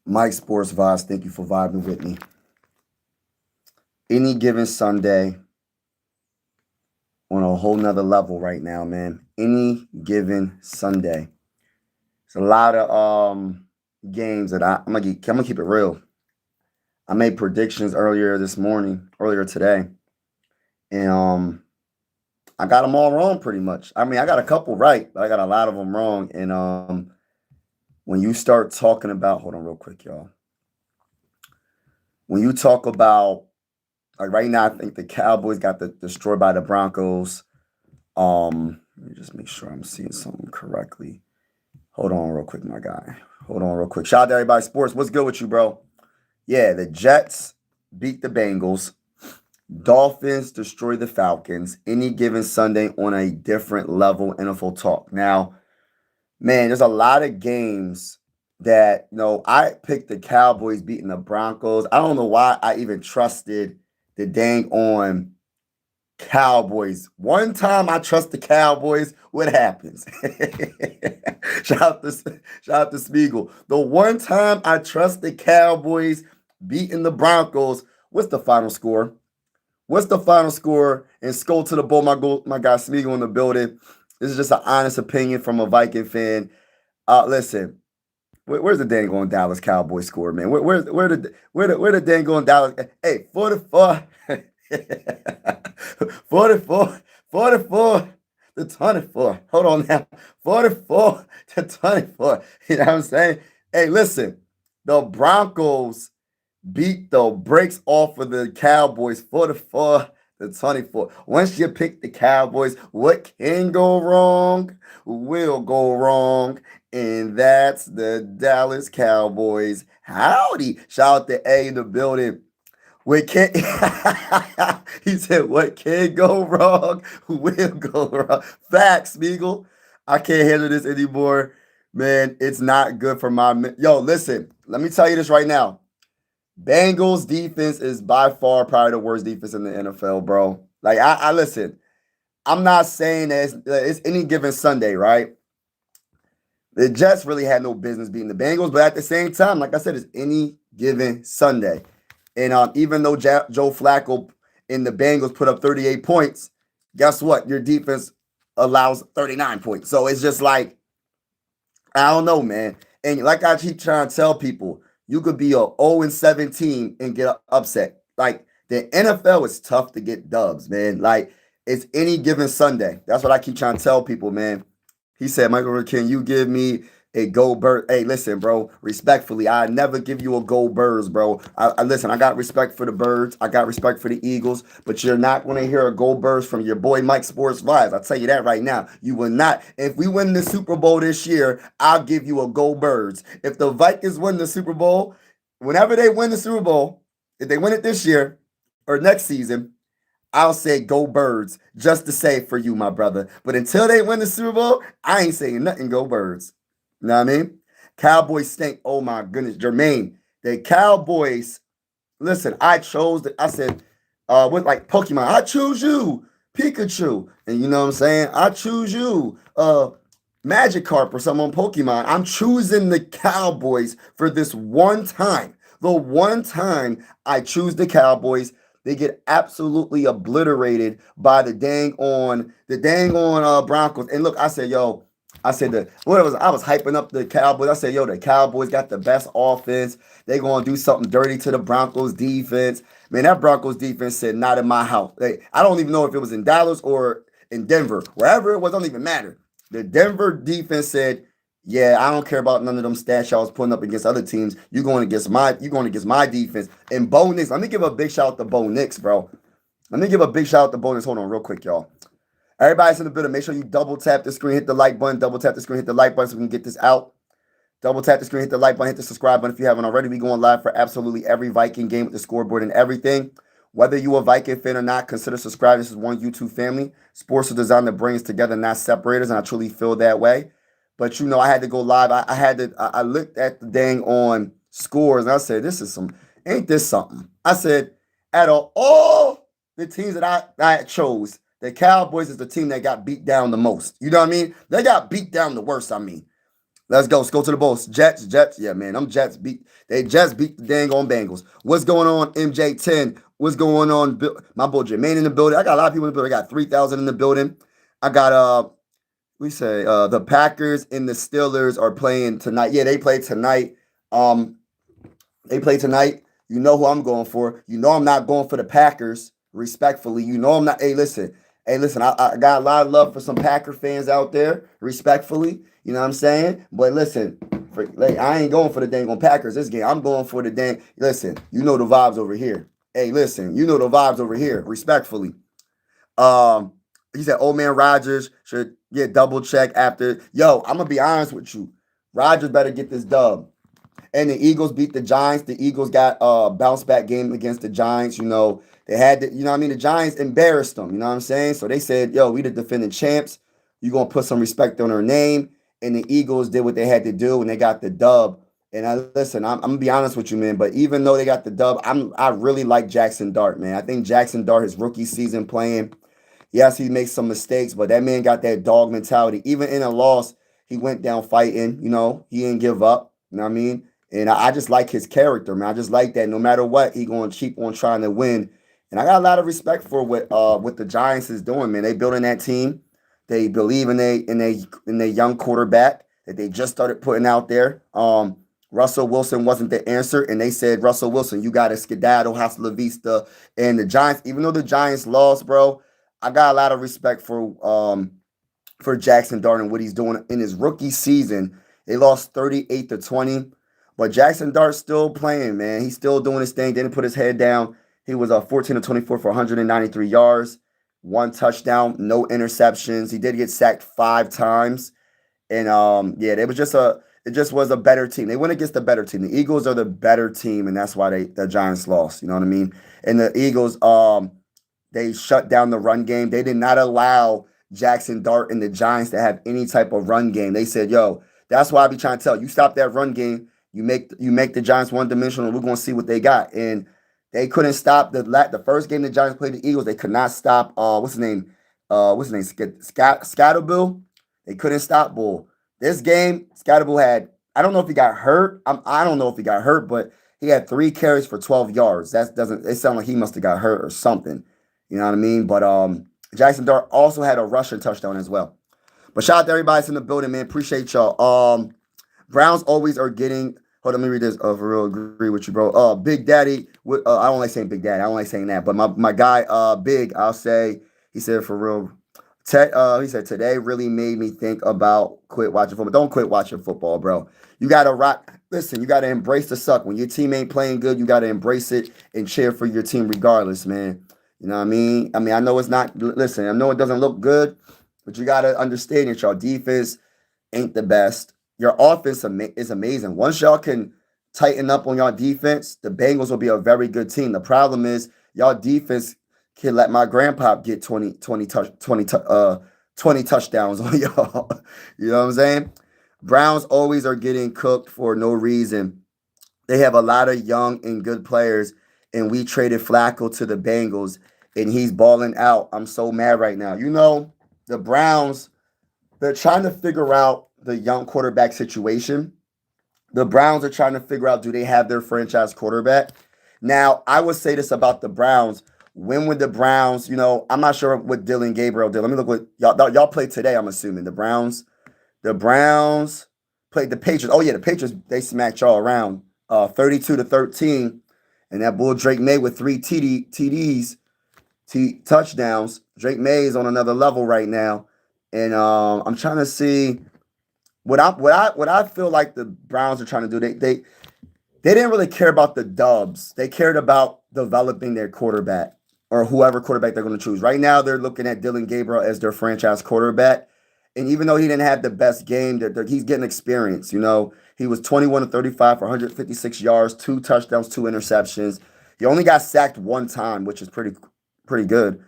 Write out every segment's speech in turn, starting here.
Mike Sports Vibes, thank you for vibing with me. Any given Sunday on a whole nother level right now, man. Any given Sunday. It's a lot of games that I'm gonna keep it real. I made predictions earlier today, and I got them all wrong pretty much. I mean, I got a couple right, but I got a lot of them wrong. And when you start talking about, hold on real quick, y'all. When you talk about like right now, I think the Cowboys got destroyed by the Broncos. Let me just make sure I'm seeing something correctly. Hold on real quick, my guy. Hold on real quick. Shout out to everybody sports. What's good with you, bro? Yeah, the Jets beat the Bengals. Dolphins destroy the Falcons. Any given Sunday on a different level NFL talk. Now, man, there's a lot of games that, I picked the Cowboys beating the Broncos. I don't know why I even trusted the dang on Cowboys. One time I trust the Cowboys, what happens? shout out to Spiegel. The one time I trust the Cowboys beating the Broncos, what's the final score? What's the final score? And skull to the bowl, my guy Spiegel in the building. This is just an honest opinion from a Viking fan. Listen, where's the dang on Dallas Cowboys score, man? Where the dang on Dallas? Hey, 44. 44, 44 to 24. Hold on now. 44 to 24. You know what I'm saying? Hey, listen, the Broncos beat the brakes off of the Cowboys 44 to 24. Once you pick the Cowboys, what can go wrong will go wrong. And that's the Dallas Cowboys. Howdy. Shout out to A in the building. What can he said, what can go wrong will go wrong. Facts, Spiegel. I can't handle this anymore. Man, it's not good for yo, listen, let me tell you this right now. Bengals defense is by far probably the worst defense in the NFL, bro. Like, I listen, I'm not saying that it's any given Sunday, right? The Jets really had no business beating the Bengals, but at the same time, like I said, it's any given Sunday. And even though Joe Flacco and the Bengals put up 38 points, guess what? Your defense allows 39 points. So it's just like, I don't know, man. And like I keep trying to tell people, you could be a 0-17 and get upset. Like, the NFL is tough to get dubs, man. Like, it's any given Sunday. That's what I keep trying to tell people, man. He said, Michael, can you give me a gold bird? Hey, listen, bro. Respectfully, I never give you a gold birds, bro. Listen. I got respect for the birds. I got respect for the Eagles, but you're not going to hear a gold birds from your boy Mike Sports Vibes. I'll tell you that right now. You will not. If we win the Super Bowl this year, I'll give you a gold birds. If the Vikings win the Super Bowl, whenever they win the Super Bowl, if they win it this year or next season, I'll say go birds just to say for you, my brother. But until they win the Super Bowl, I ain't saying nothing. Go birds. You know what I mean? Cowboys stink. Oh my goodness, Jermaine. The Cowboys. Listen, I said, with like Pokemon, I choose you, Pikachu. And you know what I'm saying? I choose you, Magikarp or something on Pokemon. I'm choosing the Cowboys for this one time. The one time I choose the Cowboys, they get absolutely obliterated by the dang on Broncos. And look, I said, I was hyping up the Cowboys. I said, the Cowboys got the best offense. They gonna do something dirty to the Broncos defense. Man, that Broncos defense said, not in my house. I don't even know if it was in Dallas or in Denver. Wherever it was, don't even matter. The Denver defense said, yeah, I don't care about none of them stats y'all was putting up against other teams. You're going against my defense. And Bo Nix, let me give a big shout out to Bo Nix, bro. Let me give a big shout out to Bo Nix. Hold on real quick, y'all. Everybody's in the building. Make sure you double tap the screen, hit the like button, double tap the screen, hit the like button so we can get this out. Double tap the screen, hit the like button, hit the subscribe button if you haven't already. We going live for absolutely every Viking game with the scoreboard and everything. Whether you a Viking fan or not, consider subscribing. This is one YouTube family. Sports are designed to bring us together, not separate us, and I truly feel that way. But I had to go live. I looked at the dang on scores and I said, ain't this something? I said, out of all the teams that I chose, the Cowboys is the team that got beat down the most. You know what I mean? They got beat down the worst, I mean. Let's go to the Bulls. Jets. Yeah, man. Them Jets beat. They just beat the dang on Bengals. What's going on, MJ10? What's going on? My boy Jermaine in the building. I got a lot of people in the building. I got 3,000 in the building. I got we say the Packers and the Steelers are playing tonight. Yeah, they play tonight. Um, they play tonight. You know who I'm going for. You know I'm not going for the Packers. Respectfully, you know I'm not. Hey, listen. I got a lot of love for some Packer fans out there. Respectfully, you know what I'm saying. But listen, I ain't going for the dang on Packers this game. I'm going for the dang. Listen, you know the vibes over here. Hey, listen, you know the vibes over here. Respectfully, um, he said, "Old man Rodgers should get double check after." Yo, I'm gonna be honest with you. Rodgers better get this dub. And the Eagles beat the Giants. The Eagles got a bounce back game against the Giants. You know, they had to, you know what I mean? The Giants embarrassed them, you know what I'm saying? So they said, yo, we the defending champs. You're going to put some respect on our name. And the Eagles did what they had to do and they got the dub. And listen, I'm gonna be honest with you, man. But even though they got the dub, I really like Jackson Dart, man. I think Jackson Dart, his rookie season playing, yes, he makes some mistakes, but that man got that dog mentality. Even in a loss, he went down fighting. You know, he didn't give up. You know what I mean? And I just like his character, man. I just like that. No matter what, he going to keep on trying to win. And I got a lot of respect for what the Giants is doing, man. They building that team. They believe in their young quarterback that they just started putting out there. Russell Wilson wasn't the answer, and they said, Russell Wilson, you got to skedaddle, hasta la vista. And the Giants, even though the Giants lost, bro, I got a lot of respect for Jackson Dart and what he's doing in his rookie season. They lost 38-20, but Jackson Dart's still playing, man. He's still doing his thing. Didn't put his head down. He was 14-24 for 193 yards, one touchdown, no interceptions. He did get sacked 5 times, and yeah, it just was a better team. They went against the better team. The Eagles are the better team, and that's why the Giants lost. You know what I mean? And the Eagles they shut down the run game. They did not allow Jackson Dart and the Giants to have any type of run game. They said, "Yo, that's why I be trying to tell you, stop that run game. You make the Giants one dimensional. We're gonna see what they got." And they couldn't stop the first game the Giants played the Eagles. They could not stop. What's his name? Scatterbill. They couldn't stop Bull. This game, Scatterbill had. I don't know if he got hurt. I don't know if he got hurt, but he had 3 carries for 12 yards. That doesn't. It sound like he must have got hurt or something. You know what I mean? But Jackson Dart also had a rushing touchdown as well. But shout out to everybody that's in the building, man. Appreciate y'all. Browns always are getting. Hold on, let me read this. For real, agree with you, bro. Big Daddy. I don't like saying Big Daddy. I don't like saying that. But my guy, Big, I'll say. He said for real. He said today really made me think about quit watching football. Don't quit watching football, bro. You gotta rock. Listen, you gotta embrace the suck. When your team ain't playing good, you gotta embrace it and cheer for your team regardless, man. You know what I mean? I know it's not. Listen, I know it doesn't look good, but you gotta understand that y'all defense ain't the best. Your offense is amazing. Once y'all can tighten up on y'all defense, the Bengals will be a very good team. The problem is y'all defense can let my grandpa get 20 touchdowns on y'all. You know what I'm saying? Browns always are getting cooked for no reason. They have a lot of young and good players, and we traded Flacco to the Bengals, and he's balling out. I'm so mad right now. You know, the Browns, they're trying to figure out the young quarterback situation. The Browns are trying to figure out, do they have their franchise quarterback? Now, I would say this about the Browns. When would the Browns, I'm not sure what Dylan Gabriel did. Let me look what y'all played today, I'm assuming. The Browns played the Patriots. Oh, yeah, the Patriots, they smacked y'all around 32-13. And that bull Drake May with 3 touchdowns. Drake May is on another level right now. And I'm trying to see what I feel like the Browns are trying to do. They didn't really care about the dubs. They cared about developing their quarterback or whoever quarterback they're going to choose. Right now, they're looking at Dylan Gabriel as their franchise quarterback. And even though he didn't have the best game, he's getting experience. He was 21-35 for 156 yards, 2 touchdowns, 2 interceptions. He only got sacked 1 time, which is pretty good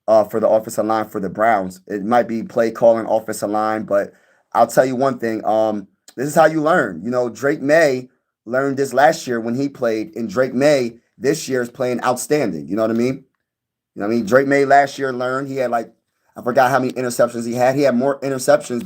for the offensive line for the Browns. It might be play calling offensive line, but I'll tell you one thing. This is how you learn. Drake May learned this last year when he played, and Drake May this year is playing outstanding. You know what I mean? Drake May last year learned. He had I forgot how many interceptions he had. He had more interceptions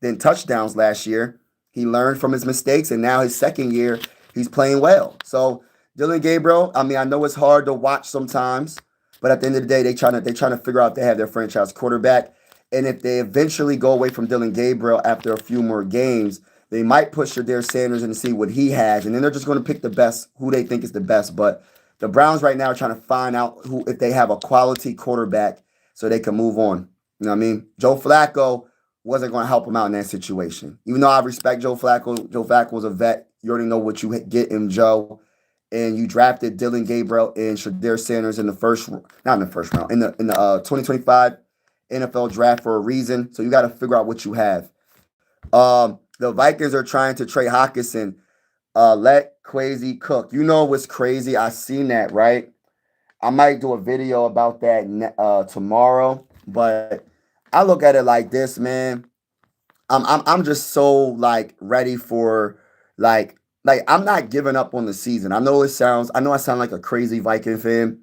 than touchdowns last year. He learned from his mistakes, and now his second year, he's playing well. So Dylan Gabriel, I mean, I know it's hard to watch sometimes, but at the end of the day, they trying to figure out if they have their franchise quarterback. And if they eventually go away from Dylan Gabriel after a few more games, they might push Shadir Sanders and see what he has, and then they're just going to pick the best, who they think is the best. But the Browns right now are trying to find out who if they have a quality quarterback so they can move on. You know what I mean? Joe Flacco wasn't going to help him out in that situation. Even though I respect Joe Flacco was a vet. You already know what you get in Joe, and you drafted Dylan Gabriel and Shadir Sanders in the first, not in the first round, in the 2025 NFL draft for a reason. So you got to figure out what you have. The Vikings are trying to trade Hawkinson. Let Crazy cook. You know what's crazy? I seen that, right? I might do a video about that tomorrow, but I look at it like this, man. I'm just so like ready for like I'm not giving up on the season. I know I sound like a crazy Viking fan,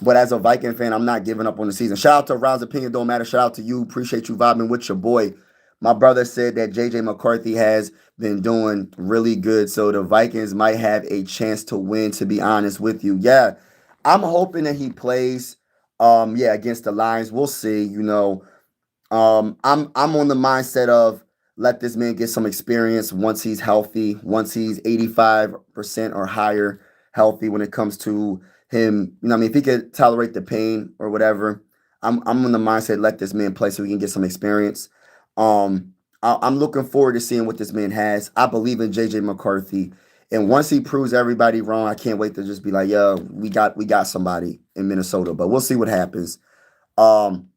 but as a Viking fan, I'm not giving up on the season. Shout out to Ron's opinion, don't matter. Shout out to you. Appreciate you vibing with your boy. My brother said that JJ McCarthy has been doing really good, so the Vikings might have a chance to win, to be honest with you. Yeah, I'm hoping that he plays yeah, against the Lions. We'll see, you know. I'm on the mindset of let this man get some experience once he's healthy, once he's 85% or higher healthy when it comes to him. You know, what I mean, if he could tolerate the pain or whatever, I'm on the mindset let this man play so he can get some experience. I'm looking forward to seeing what this man has. I believe in JJ McCarthy, and once he proves everybody wrong, I can't wait to just be like, yo, we got somebody in Minnesota. But we'll see what happens. Um,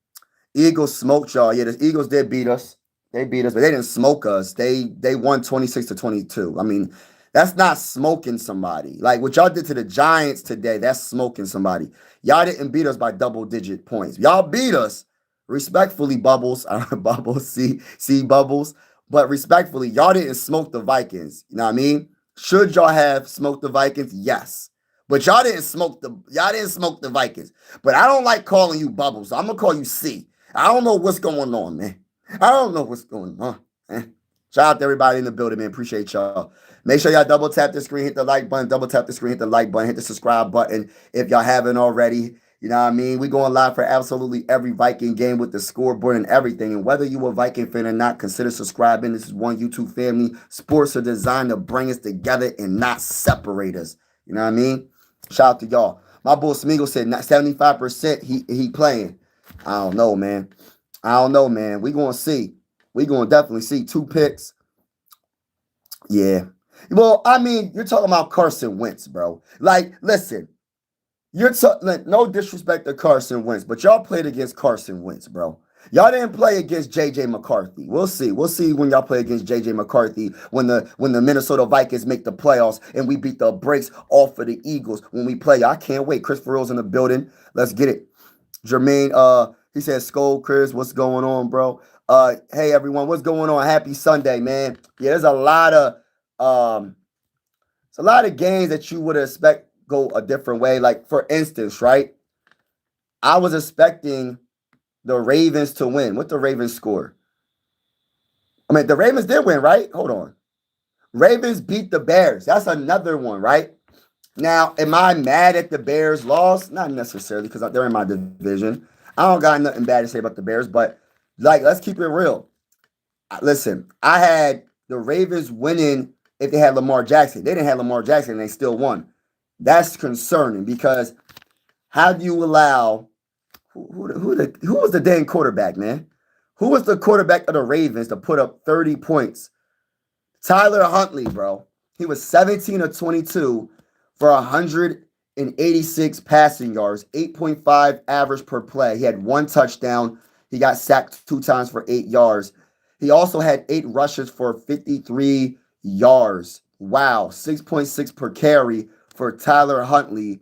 Eagles smoked y'all. Yeah, the Eagles did beat us. They beat us, but they didn't smoke us. They won 26-22. I mean, that's not smoking somebody. Like what y'all did to the Giants today, that's smoking somebody. Y'all didn't beat us by double-digit points. Y'all beat us respectfully, Bubbles. Bubbles, see Bubbles. But respectfully, y'all didn't smoke the Vikings. You know what I mean? Should y'all have smoked the Vikings? Yes. But y'all didn't smoke the Vikings. But I don't like calling you Bubbles, so I'm gonna call you C. I don't know what's going on, man. I don't know what's going on, man. Shout out to everybody in the building, man. Appreciate y'all. Make sure y'all double tap the screen, hit the like button, double tap the screen, hit the like button, hit the subscribe button if y'all haven't already. You know what I mean? We going live for absolutely every Viking game with the scoreboard and everything. And whether you a Viking fan or not, consider subscribing. This is one YouTube family. Sports are designed to bring us together and not separate us. You know what I mean? Shout out to y'all. My boy Smeagol said 75% he playing. I don't know, man. We gonna see. We gonna definitely see 2 picks. Yeah. Well, I mean, you're talking about Carson Wentz, bro. Like, listen, like, no disrespect to Carson Wentz, but y'all played against Carson Wentz, bro. Y'all didn't play against JJ McCarthy. We'll see. We'll see when y'all play against JJ McCarthy when the Minnesota Vikings make the playoffs and we beat the brakes off of the Eagles when we play. I can't wait. Chris Farrell's in the building. Let's get it. Jermaine, he says, Skull Chris, what's going on, bro? Hey everyone, what's going on? Happy Sunday, man. Yeah, there's a lot of games that you would expect go a different way. Like, for instance, right? I was expecting the Ravens to win. What the Ravens score? I mean, the Ravens did win, right? Hold on. Ravens beat the Bears. That's another one, right? Now, am I mad at the Bears' loss? Not necessarily, because they're in my division. I don't got nothing bad to say about the Bears, but like, let's keep it real. Listen, I had the Ravens winning if they had Lamar Jackson. They didn't have Lamar Jackson, and they still won. That's concerning because how do you allow who was the dang quarterback, man? Who was the quarterback of the Ravens to put up 30 points? Tyler Huntley, bro. He was 17 of 22 for 186 passing yards, 8.5 average per play. He had 1 touchdown. He got sacked 2 times for 8 yards. He also had 8 rushes for 53 yards. Wow, 6.6 per carry for Tyler Huntley.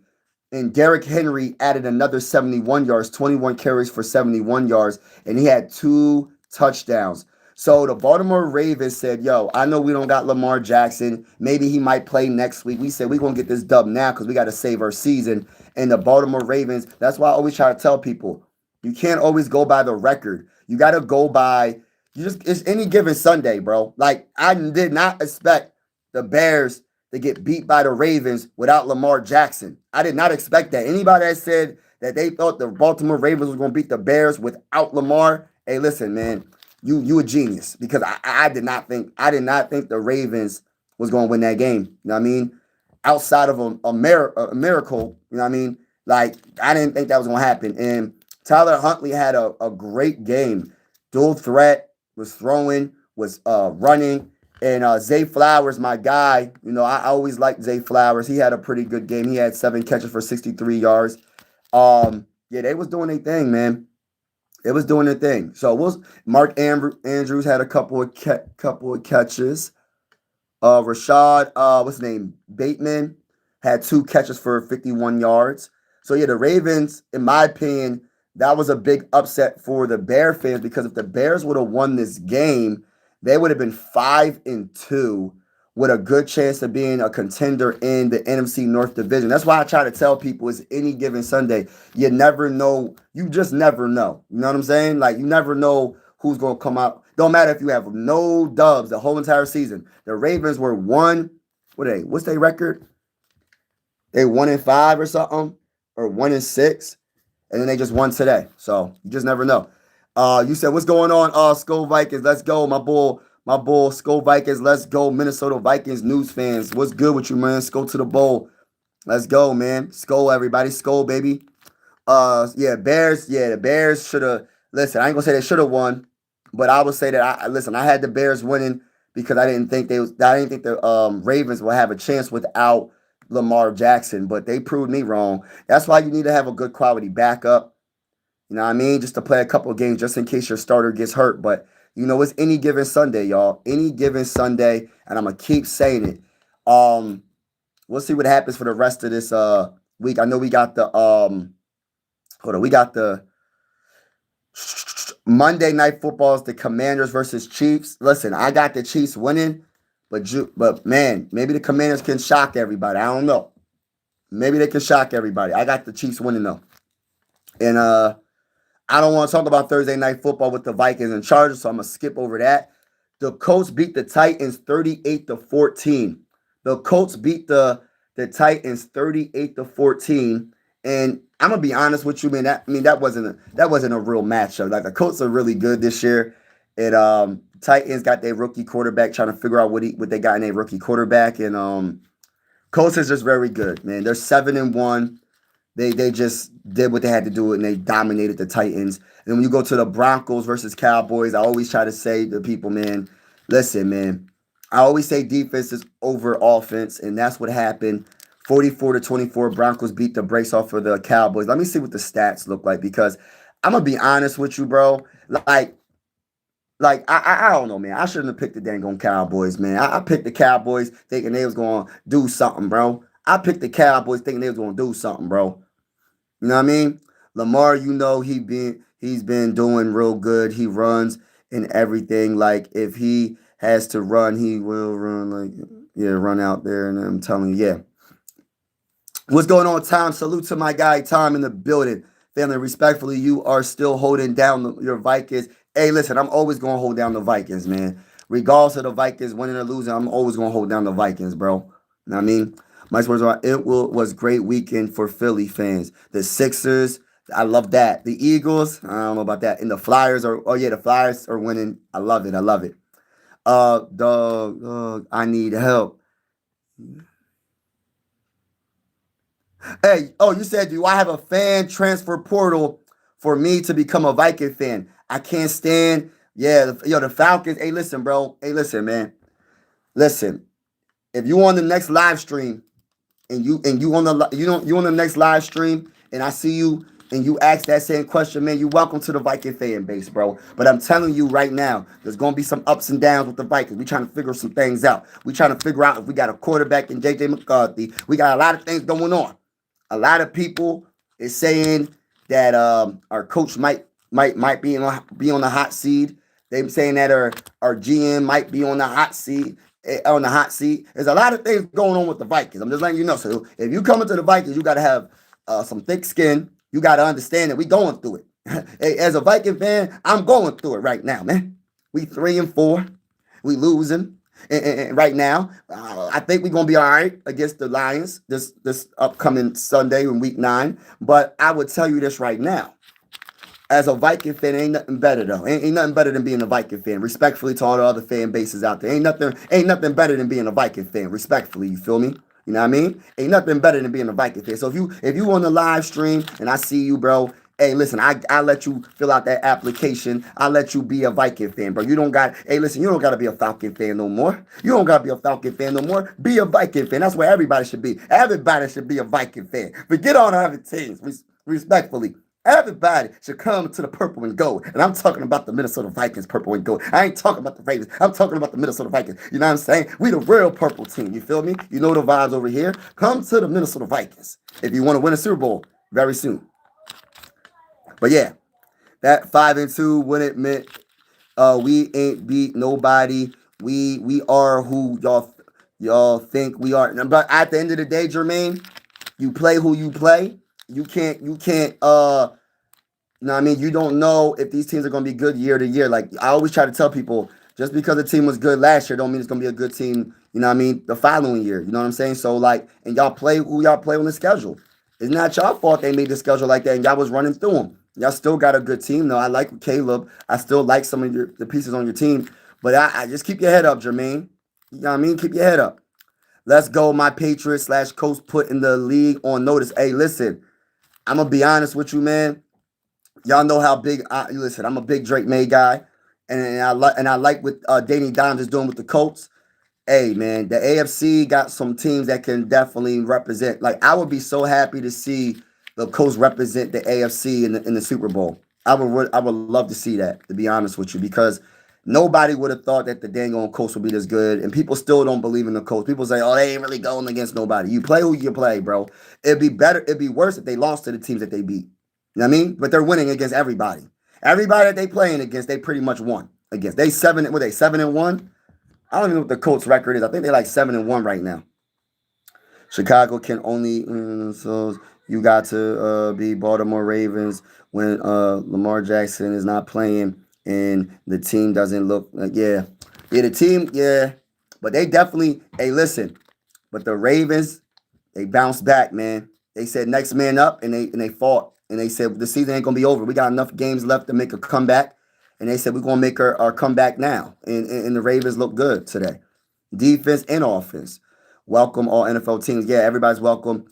And Derrick Henry added another 71 yards, 21 carries for 71 yards, and he had 2 touchdowns. So the Baltimore Ravens said, yo, I know we don't got Lamar Jackson. Maybe he might play next week. We said we're going to get this dub now because we got to save our season. And the Baltimore Ravens, that's why I always try to tell people, you can't always go by the record. You got to go by it's any given Sunday, bro. Like I did not expect the Bears to get beat by the Ravens without Lamar Jackson. I did not expect that. Anybody that said that they thought the Baltimore Ravens was going to beat the Bears without Lamar, hey, listen, man, you a genius because I did not think the Ravens was going to win that game. You know what I mean? Outside of a miracle, you know what I mean? Like I didn't think that was going to happen. And Tyler Huntley had a great game. Dual threat, was throwing, was running. And Zay Flowers, my guy, you know, I always liked Zay Flowers. He had a pretty good game. He had 7 catches for 63 yards. Yeah, they was doing their thing, man. It was doing their thing. So Mark Andrews had a couple of catches. Rashad, what's his name? Bateman had 2 catches for 51 yards. So yeah, the Ravens, in my opinion, that was a big upset for the Bear fans because if the Bears would have won this game, they would have been 5-2 with a good chance of being a contender in the NFC North Division. That's why I try to tell people it's any given Sunday. You never know. You just never know. You know what I'm saying? Like you never know who's going to come out. Don't matter if you have no dubs the whole entire season. The Ravens were what's their record? They 1-5 or something, or 1-6, and then they just won today. So you just never know. You said what's going on? Skull Vikings, let's go, my bull, Skull Vikings, let's go, Minnesota Vikings news fans. What's good with you, man? Let's go to the bowl. Let's go, man. Skull, everybody, skull, baby. Yeah, Bears. Yeah, the Bears should have. Listen, I ain't gonna say they should have won, but I would say that I had the Bears winning because I didn't think the Ravens would have a chance without Lamar Jackson, but they proved me wrong. That's why you need to have a good quality backup. You know what I mean? Just to play a couple of games just in case your starter gets hurt. But you know, it's any given Sunday, y'all. Any given Sunday, and I'm gonna keep saying it. We'll see what happens for the rest of this week. I know we got the we got the Monday Night Football is the Commanders versus Chiefs. Listen, I got the Chiefs winning, but man, maybe the Commanders can shock everybody. I don't know. Maybe they can shock everybody. I got the Chiefs winning though. And I don't want to talk about Thursday Night Football with the Vikings and Chargers, so I'm gonna skip over that. The Colts beat the Titans 38-14. The Colts beat the Titans 38-14. And I'm gonna be honest with you, man. That wasn't a real matchup. Like the Colts are really good this year. And Titans got their rookie quarterback trying to figure out what they got in their rookie quarterback. And Colts is just very good, man. They're 7-1. They just did what they had to do and they dominated the Titans. And when you go to the Broncos versus Cowboys, I always try to say to people, man, listen, man. I always say defense is over offense, and that's what happened. 44-24, Broncos beat the brakes off of the Cowboys. Let me see what the stats look like because I'm gonna be honest with you, bro. I don't know, man. I shouldn't have picked the dang on Cowboys, man. I picked the Cowboys thinking they was gonna do something, bro. I picked the Cowboys thinking they was gonna do something, bro. You know what I mean? Lamar, you know he's been doing real good. He runs and everything. Like if he has to run, he will run. Like run out there. And I'm telling you, yeah. What's going on, Tom? Salute to my guy, Tom, in the building. Family, respectfully, you are still holding down your Vikings. Hey, listen, I'm always going to hold down the Vikings, man. Regardless of the Vikings winning or losing, I'm always going to hold down the Vikings, bro. You know what I mean? My words are, was great weekend for Philly fans. The Sixers, I love that. The Eagles, I don't know about that. And the Flyers the Flyers are winning. I love it. I love it. Dog, I need help. Hey, you said, do I have a fan transfer portal for me to become a Viking fan? I can't stand, the Falcons. Hey, listen, bro. Hey, listen, man. Listen, if you on the next live stream and you on the next live stream and I see you and you ask that same question, man, you're welcome to the Viking fan base, bro. But I'm telling you right now, there's going to be some ups and downs with the Vikings. We're trying to figure some things out. We're trying to figure out if we got a quarterback in J.J. McCarthy. We got a lot of things going on. A lot of people is saying that our coach might be on the hot seat. They're saying that our GM might be on the hot seat. There's a lot of things going on with the Vikings. I'm just letting you know. So if you come into the Vikings, you got to have some thick skin. You got to understand that we going through it. Hey, as a Viking fan, I'm going through it right now, man. We 3-4. We losing. And right now, I think we're gonna be all right against the Lions this upcoming Sunday in Week 9. But I would tell you this right now, as a Viking fan, ain't nothing better though. Ain't nothing better than being a Viking fan. Respectfully to all the other fan bases out there, ain't nothing better than being a Viking fan. Respectfully, you feel me? You know what I mean? Ain't nothing better than being a Viking fan. So if you on the live stream and I see you, bro, hey, listen, I let you fill out that application. I let you be a Viking fan, bro. You don't got, hey, listen, you don't got to be a Falcon fan no more. You don't got to be a Falcon fan no more. Be a Viking fan. That's where everybody should be. Everybody should be a Viking fan. Forget all the other teams, respectfully. Everybody should come to the purple and gold. And I'm talking about the Minnesota Vikings purple and gold. I ain't talking about the Ravens. I'm talking about the Minnesota Vikings. You know what I'm saying? We the real purple team. You feel me? You know the vibes over here. Come to the Minnesota Vikings if you want to win a Super Bowl very soon. But yeah, that 5-2 when it meant we ain't beat nobody. We are who y'all think we are. But at the end of the day, Jermaine, you play who you play. You can't you know what I mean? You don't know if these teams are going to be good year to year. Like I always try to tell people, just because the team was good last year don't mean it's going to be a good team, you know what I mean, the following year. You know what I'm saying? So like, and y'all play who y'all play on the schedule. It's not y'all fault they made the schedule like that and y'all was running through them. Y'all still got a good team though. I like Caleb. I still like some of the pieces on your team. But I just keep your head up, Jermaine. You know what I mean? Keep your head up. Let's go, my Patriots / coach put in the league on notice. Hey, listen, I'm going to be honest with you, man. Y'all know how big. Listen, I'm a big Drake May guy, and I like what Danny Dimes is doing with the Colts. Hey, man, the AFC got some teams that can definitely represent. Like I would be so happy to see the Colts represent the AFC in the Super Bowl. I would love to see that. To be honest with you, because nobody would have thought that the dang on Colts would be this good, and people still don't believe in the Colts. People say, "Oh, they ain't really going against nobody." You play who you play, bro. It'd be better. It'd be worse if they lost to the teams that they beat. You know what I mean? But they're winning against everybody. Everybody that they playing against, they pretty much won against. They 7-1? I don't even know what the Colts record is. I think they're like 7-1 right now. Chicago can only so you got to be Baltimore Ravens when Lamar Jackson is not playing and the team doesn't look like the team but they definitely listen, but the Ravens, they bounced back, man. They said next man up, and they fought, and they said the season ain't gonna be over. We got enough games left to make a comeback, and they said we're gonna make our comeback now. And the Ravens look good today, defense and offense. Welcome all NFL teams. Yeah, everybody's welcome.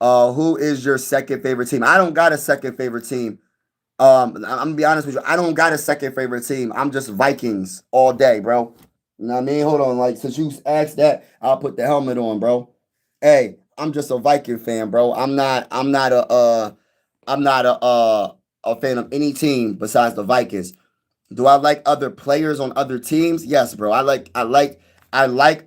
Who is your second favorite team? I don't got a second favorite team. I'm gonna be honest with you. I don't got a second favorite team. I'm just Vikings all day, bro. You know what I mean? Hold on, like since you asked that, I'll put the helmet on, bro. Hey, I'm just a Viking fan, bro. I'm not a fan of any team besides the Vikings. Do I like other players on other teams? Yes, bro. I like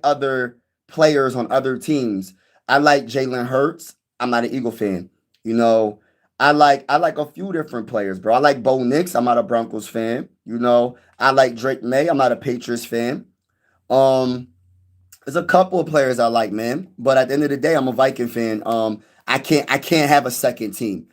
other players on other teams. I like Jalen Hurts. I'm not an Eagle fan. You know, I like a few different players, bro. I like Bo Nix. I'm not a Broncos fan. You know, I like Drake May. I'm not a Patriots fan. Um, there's a couple of players I like, man. But at the end of the day, I'm a Viking fan. I can't have a second team.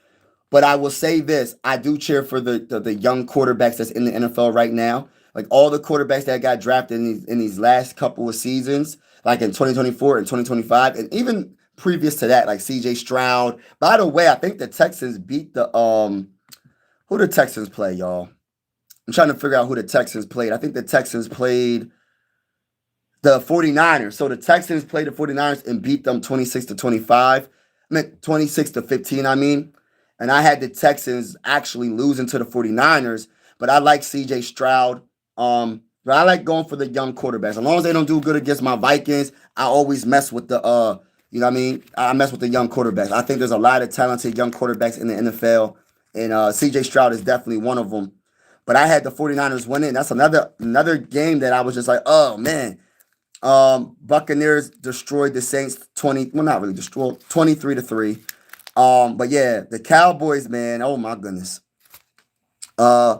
But I will say this: I do cheer for the young quarterbacks that's in the NFL right now. Like all the quarterbacks that got drafted in these last couple of seasons, like in 2024 and 2025, and even previous to that, like C.J. Stroud. By the way, I think the Texans beat the who the Texans play, y'all. I'm trying to figure out who the Texans played. I think the Texans played the 49ers. So the Texans played the 49ers and beat them 26-25. I mean 26-15, I mean. And I had the Texans actually losing to the 49ers, but I like CJ Stroud. But I like going for the young quarterbacks. As long as they don't do good against my Vikings, I always mess with the you know what I mean? I mess with the young quarterbacks. I think there's a lot of talented young quarterbacks in the NFL, and CJ Stroud is definitely one of them. But I had the 49ers winning. That's another game that I was just like, oh man. Buccaneers destroyed the Saints 20. Well, not really destroyed, 23-3. But yeah, the Cowboys, man. Oh my goodness. Uh,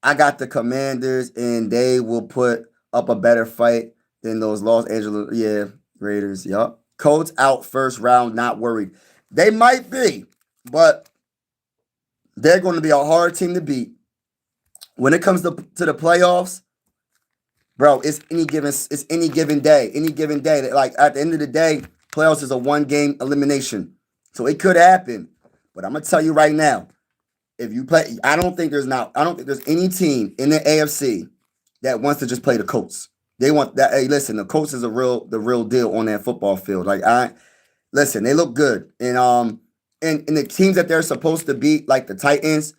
I got the Commanders, and they will put up a better fight than those Los Angeles, Raiders. Yup. Colts out first round, not worried. They might be, but they're going to be a hard team to beat. When it comes to the playoffs, bro. It's any given day. Any given day. Like at the end of the day, playoffs is a one game elimination. So it could happen. But I'm gonna tell you right now, if you play, I don't think there's any team in the AFC that wants to just play the Colts. They want that. Hey, listen, the Colts is the real deal on that football field. Like listen, they look good, and the teams that they're supposed to beat, like the Titans,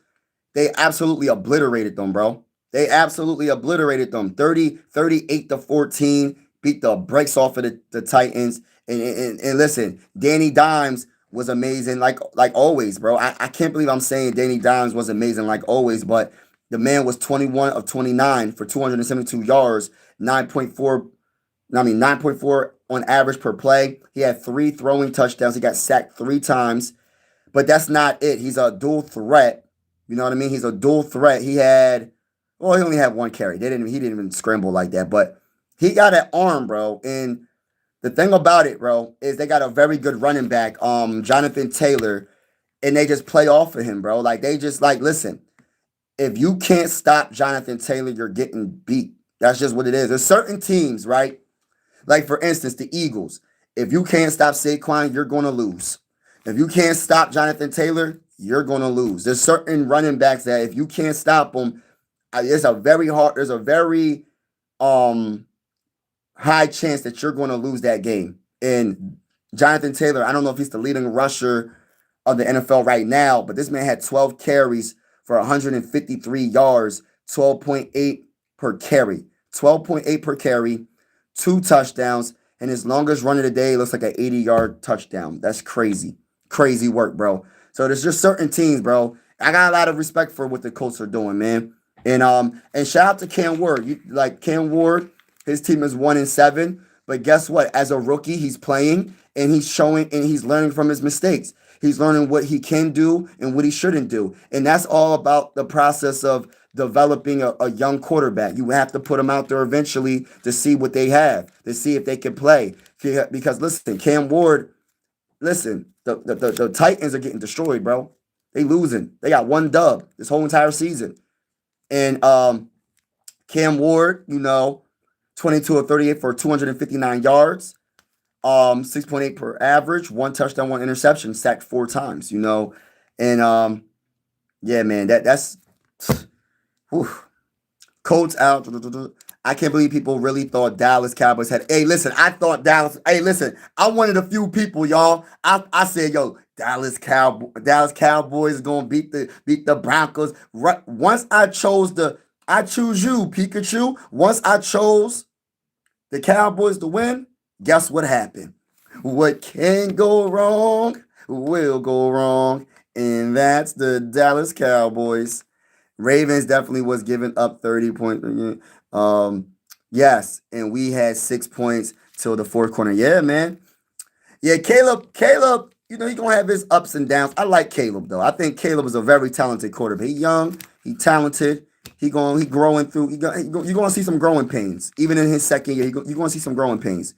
they absolutely obliterated them, bro. They absolutely obliterated them. 38-14, beat the brakes off of the Titans. And listen, Danny Dimes was amazing, like always, bro. I can't believe I'm saying Danny Dimes was amazing like always, but the man was 21 of 29 for 272 yards, 9.4 on average per play. He had 3 throwing touchdowns. He got sacked 3 times. But that's not it. He's a dual threat. You know what I mean? He's a dual threat. He only had 1 carry. He didn't even scramble like that. But he got an arm, bro. And the thing about it, bro, is they got a very good running back, Jonathan Taylor, and they just play off of him, bro. Like they just like, listen, if you can't stop Jonathan Taylor, you're getting beat. That's just what it is. There's certain teams, right? Like for instance, the Eagles. If you can't stop Saquon, you're going to lose. If you can't stop Jonathan Taylor, you're going to lose. There's certain running backs that if you can't stop them, there's a very um high chance that you're going to lose that game. And Jonathan Taylor, I don't know if he's the leading rusher of the NFL right now, but this man had 12 carries for 153 yards, 12.8 per carry. 12.8 per carry, 2 touchdowns, and his longest run of the day looks like an 80-yard touchdown. That's crazy. Crazy work, bro. So there's just certain teams, bro. I got a lot of respect for what the Colts are doing, man. And shout out to Cam Ward. Cam Ward, his team is 1-7. But guess what? As a rookie, he's playing and he's showing and he's learning from his mistakes. He's learning what he can do and what he shouldn't do. And that's all about the process of developing a young quarterback. You have to put them out there eventually to see what they have, to see if they can play. Because listen, Cam Ward, listen, the Titans are getting destroyed, bro. They losing. They got 1 dub this whole entire season. And Cam Ward, 22 of 38 for 259 yards, 6.8 per average, 1 touchdown, 1 interception, sacked 4 times, And yeah, man, that's whew. Colts out. I can't believe people really thought Dallas Cowboys had. Hey, listen, I thought Dallas. Hey, listen, I'm one of the few people, y'all. I said, yo, Dallas Cowboys gonna beat the Broncos. Right, once I choose you, Pikachu. Once I chose the Cowboys to win, guess what happened? What can go wrong will go wrong, and that's the Dallas Cowboys. Ravens definitely was giving up 30 points. Yes, and we had 6 points till the fourth quarter. Yeah, man. Yeah, Caleb, he gonna have his ups and downs. I like Caleb though. I think Caleb is a very talented quarterback. He young, he talented. He growing through. You're gonna see some growing pains. Even in his second year, you're gonna see some growing pains.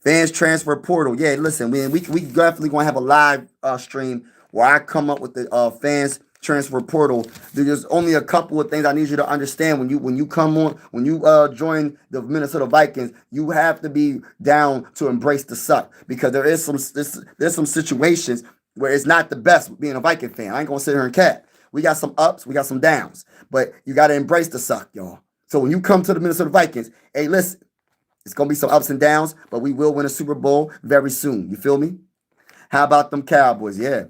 Fans transfer portal. Yeah, listen, we definitely gonna have a live stream where I come up with the fans transfer portal. There's only a couple of things I need you to understand when you come on, when you join the Minnesota Vikings. You have to be down to embrace the suck, because there's some situations where it's not the best being a Viking fan. I ain't gonna sit here and cat. We got some ups, we got some downs, but you got to embrace the suck, y'all. So when you come to the Minnesota Vikings, hey, listen, it's gonna be some ups and downs, but we will win a Super Bowl very soon. You feel me? How about them Cowboys? Yeah.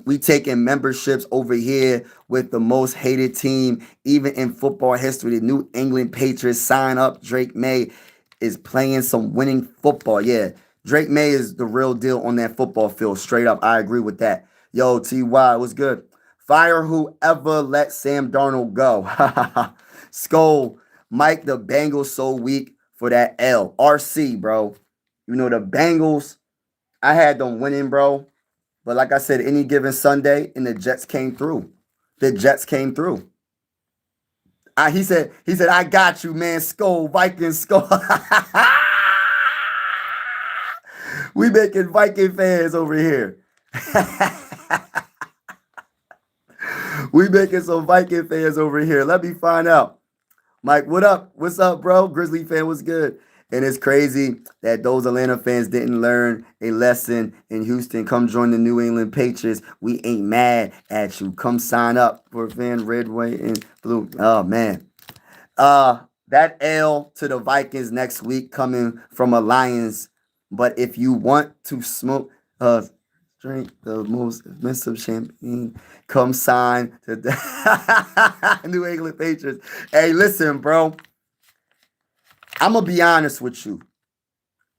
We taking memberships over here with the most hated team, even in football history. The New England Patriots sign up. Drake May is playing some winning football. Yeah, Drake May is the real deal on that football field. Straight up, I agree with that. Yo, TY, what's good? Fire whoever let Sam Darnold go. Skull, Mike, the Bengals so weak for that L. RC, bro. The Bengals, I had them winning, bro. But like I said, any given Sunday, and the Jets came through. The Jets came through. He said, I got you, man. Skull, Vikings, skull. We making Viking fans over here. We making some Viking fans over here. Let me find out. Mike, what up? What's up, bro? Grizzly fan, what's good? And it's crazy that those Atlanta fans didn't learn a lesson in Houston. Come join the New England Patriots. We ain't mad at you. Come sign up for fan red, white, and blue. Oh man. That L to the Vikings next week coming from a Lions. But if you want to smoke, drink the most expensive champagne, come sign to the New England Patriots. Hey, listen, bro. I'm gonna be honest with you.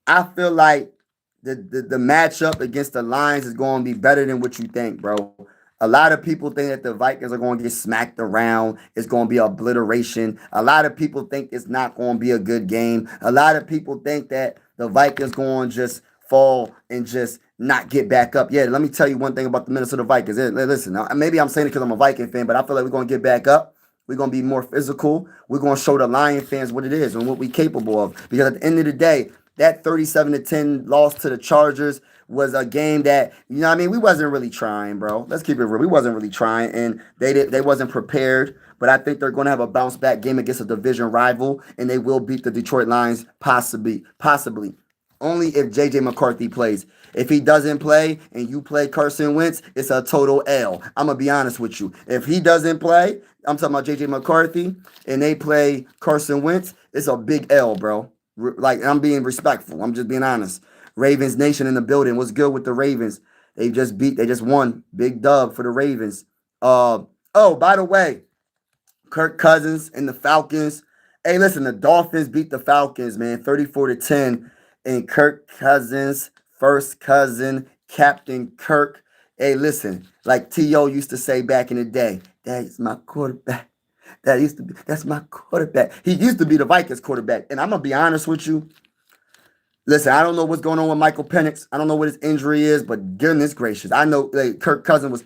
I feel like the matchup against the Lions is going to be better than what you think, bro. A lot of people think that the Vikings are going to get smacked around. It's going to be obliteration. A lot of people think it's not going to be a good game. A lot of people think that the Vikings going to just fall and just not get back up. Yeah, let me tell you one thing about the Minnesota Vikings. Listen, maybe I'm saying it because I'm a Viking fan, but I feel like we're going to get back up. We're going to be more physical. We're going to show the Lion fans what it is and what we're capable of. Because at the end of the day, that 37-10 loss to the Chargers was a game that, you know what I mean, we wasn't really trying, bro. Let's keep it real. We wasn't really trying, and they wasn't prepared. But I think they're going to have a bounce back game against a division rival, and they will beat the Detroit Lions possibly. Only if J.J. McCarthy plays. If he doesn't play and you play Carson Wentz, it's a total L. I'm going to be honest with you. If he doesn't play, I'm talking about J.J. McCarthy, and they play Carson Wentz, it's a big L, bro. Like, I'm being respectful. I'm just being honest. Ravens Nation in the building. What's good with the Ravens? They just won. Big dub for the Ravens. By the way, Kirk Cousins and the Falcons. Hey, listen, the Dolphins beat the Falcons, man, 34-10. And Kirk Cousins, first cousin, Captain Kirk. Hey, listen, like T.O. used to say back in the day, that's my quarterback. That's my quarterback. He used to be the Vikings quarterback. And I'm gonna be honest with you. Listen, I don't know what's going on with Michael Penix. I don't know what his injury is, but goodness gracious, I know Kirk Cousins was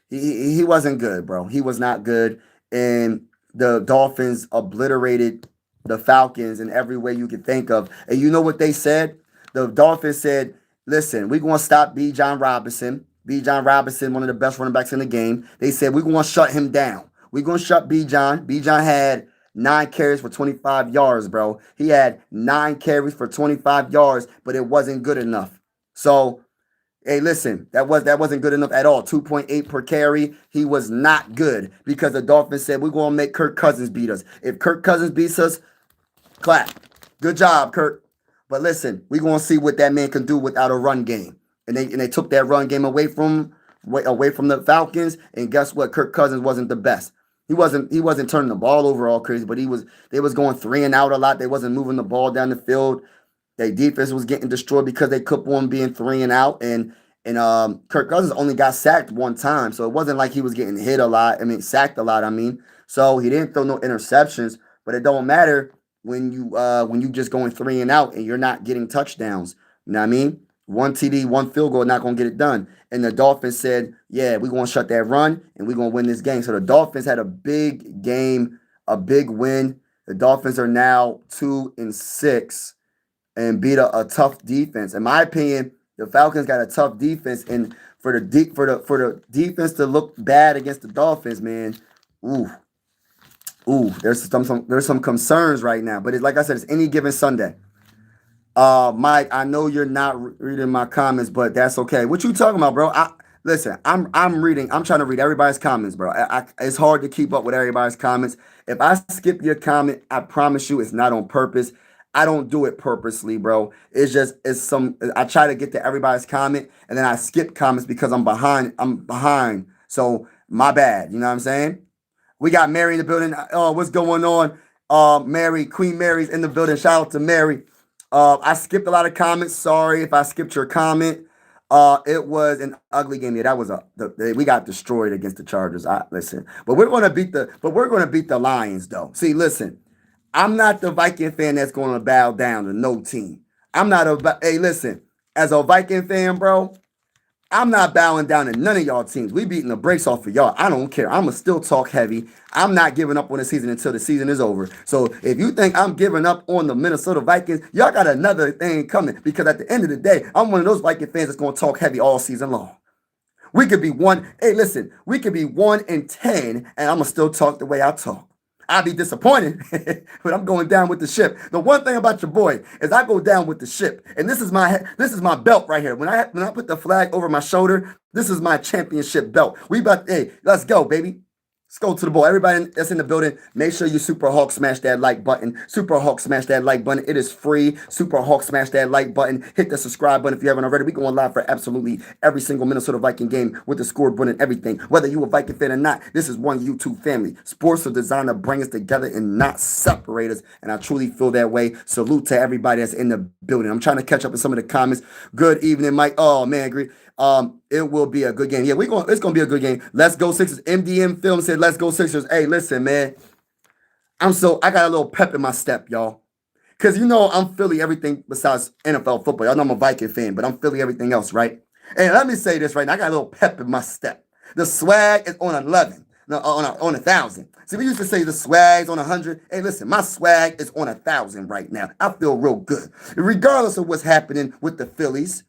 he wasn't good, bro. He was not good, and the Dolphins obliterated the Falcons in every way you could think of. And you know what they said? The Dolphins said, "Listen, we're gonna stop B. John Robinson. B. John Robinson, one of the best running backs in the game. They said we're gonna shut him down. We're gonna shut B. John. B. John had 9 carries for 25 yards, bro. He had 9 carries for 25 yards, but it wasn't good enough. So, hey, listen, that wasn't good enough at all. 2.8 per carry. He was not good because the Dolphins said we're gonna make Kirk Cousins beat us. If Kirk Cousins beats us, clap. Good job, Kirk. But listen, we're gonna see what that man can do without a run game. And they took that run game away from the Falcons. And guess what? Kirk Cousins wasn't the best. He wasn't turning the ball over all crazy, but they was going 3-and-out a lot. They wasn't moving the ball down the field. Their defense was getting destroyed because they kept on being 3-and-out. And Kirk Cousins only got sacked one time. So it wasn't like he was getting hit a lot. Sacked a lot, I mean. So he didn't throw no interceptions, but it don't matter when you just going 3-and-out and you're not getting touchdowns. You know what I mean? One TD, one field goal, not going to get it done. And the Dolphins said, yeah, we're going to shut that run, and we're going to win this game. So the Dolphins had a big game, a big win. The Dolphins are now 2-6 and beat a tough defense. In my opinion, the Falcons got a tough defense, and for the defense to look bad against the Dolphins, man, there's some concerns right now. But like I said, it's any given Sunday. Mike, I know you're not reading my comments, but that's okay. What you talking about, bro? Listen, I'm reading. I'm trying to read everybody's comments, bro. It's hard to keep up with everybody's comments. If I skip your comment, I promise you, it's not on purpose. I don't do it purposely, bro. I try to get to everybody's comment, and then I skip comments because I'm behind. So my bad. You know what I'm saying? We got Mary in the building. Oh, what's going on? Mary, Queen Mary's in the building. Shout out to Mary. I skipped a lot of comments. Sorry if I skipped your comment. It was an ugly game. Yeah, we got destroyed against the Chargers. Listen, but we're gonna beat the Lions though. See, listen, I'm not the Viking fan that's gonna bow down to no team. Hey, listen, as a Viking fan, bro, I'm not bowing down to none of y'all teams. We beating the brakes off of y'all. I don't care. I'm going to still talk heavy. I'm not giving up on the season until the season is over. So if you think I'm giving up on the Minnesota Vikings, y'all got another thing coming. Because at the end of the day, I'm one of those Viking fans that's going to talk heavy all season long. We could be 1-10, and I'm going to still talk the way I talk. I'll be disappointed, but I'm going down with the ship. The one thing about your boy is I go down with the ship, and this is my belt right here. When I put the flag over my shoulder, this is my championship belt. Hey, let's go, baby. Let's go to the ball. Everybody that's in the building, make sure you Super Hawk smash that like button. Super Hawk smash that like button. It is free. Super Hawk smash that like button. Hit the subscribe button if you haven't already. We going live for absolutely every single Minnesota Viking game with the scoreboard and everything. Whether you a Viking fan or not, this is one YouTube family. Sports are designed to bring us together and not separate us. And I truly feel that way. Salute to everybody that's in the building. I'm trying to catch up with some of the comments. Good evening, Mike. Oh man, agree. It will be a good game. Yeah, it's gonna be a good game. Let's go Sixers. MDM Film said, "Let's go Sixers." Hey, listen, man. I got a little pep in my step, y'all. Cause I'm Philly everything besides NFL football. Y'all know I'm a Viking fan, but I'm Philly everything else, right? And let me say this right now. I got a little pep in my step. The swag is on 11. No, on 1,000. See, we used to say the swag's on 100. Hey, listen, my swag is on 1,000 right now. I feel real good, regardless of what's happening with the Phillies.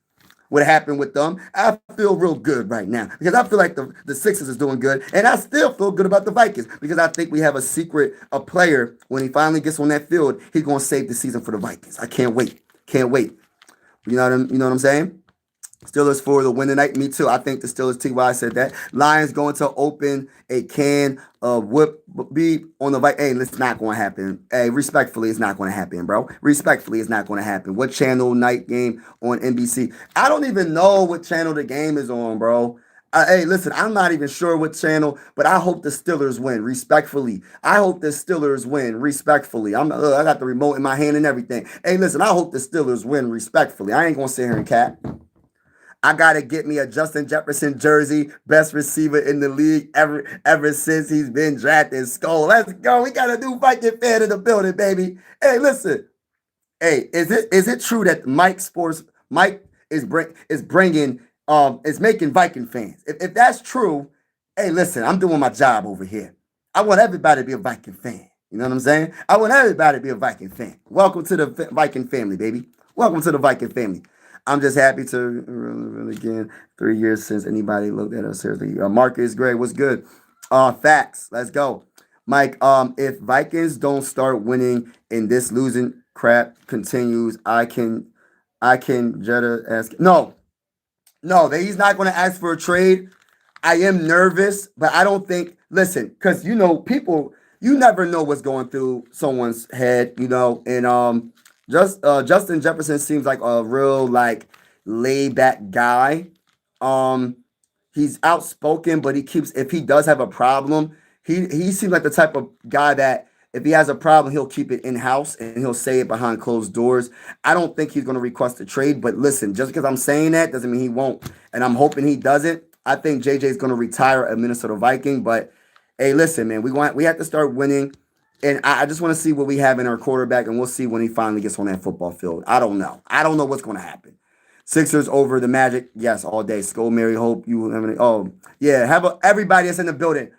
What happened with them, I feel real good right now because I feel like the Sixers is doing good, and I still feel good about the Vikings because I think we have a player, when he finally gets on that field, he's going to save the season for the Vikings. I can't wait. Can't wait. You know what I'm saying? Steelers for the win tonight. Me too. I think the Steelers, T.Y. said that. Lions going to open a can of whip beef on the Vikings. Hey, it's not going to happen. Hey, respectfully, it's not going to happen, bro. Respectfully, it's not going to happen. What channel night game on NBC? I don't even know what channel the game is on, bro. Hey, listen, I'm not even sure what channel, but I hope the Steelers win, respectfully. I hope the Steelers win, respectfully. I got the remote in my hand and everything. Hey, listen, I hope the Steelers win, respectfully. I ain't going to sit here and cap. I gotta get me a Justin Jefferson jersey, best receiver in the league ever since he's been drafted. Skull, let's go. We got a new Viking fan in the building, baby. Hey, listen. Hey, is it true that Mike is making Viking fans? If that's true, hey, listen, I'm doing my job over here. I want everybody to be a Viking fan. You know what I'm saying? I want everybody to be a Viking fan. Welcome to the Viking family, baby. Welcome to the Viking family. I'm just happy to again 3 years since anybody looked at us seriously. Marcus Gray, what's good? Facts. Let's go, Mike. If Vikings don't start winning and this losing crap continues, I can Jetta ask. No, he's not going to ask for a trade. I am nervous, but I don't think. Listen, because people, you never know what's going through someone's head, and Justin Jefferson seems like a real laid back guy. He's outspoken, but if he does have a problem, he seems like the type of guy that if he has a problem, he'll keep it in house and he'll say it behind closed doors. I don't think he's going to request a trade, but listen, just because I'm saying that doesn't mean he won't, and I'm hoping he doesn't. I think JJ is going to retire a Minnesota Viking, but hey, listen, man, we have to start winning. And I just want to see what we have in our quarterback, and we'll see when he finally gets on that football field. I don't know. I don't know what's going to happen. Sixers over the Magic. Yes, all day. Skull Mary, hope you have any. Oh, yeah. Everybody that's in the building.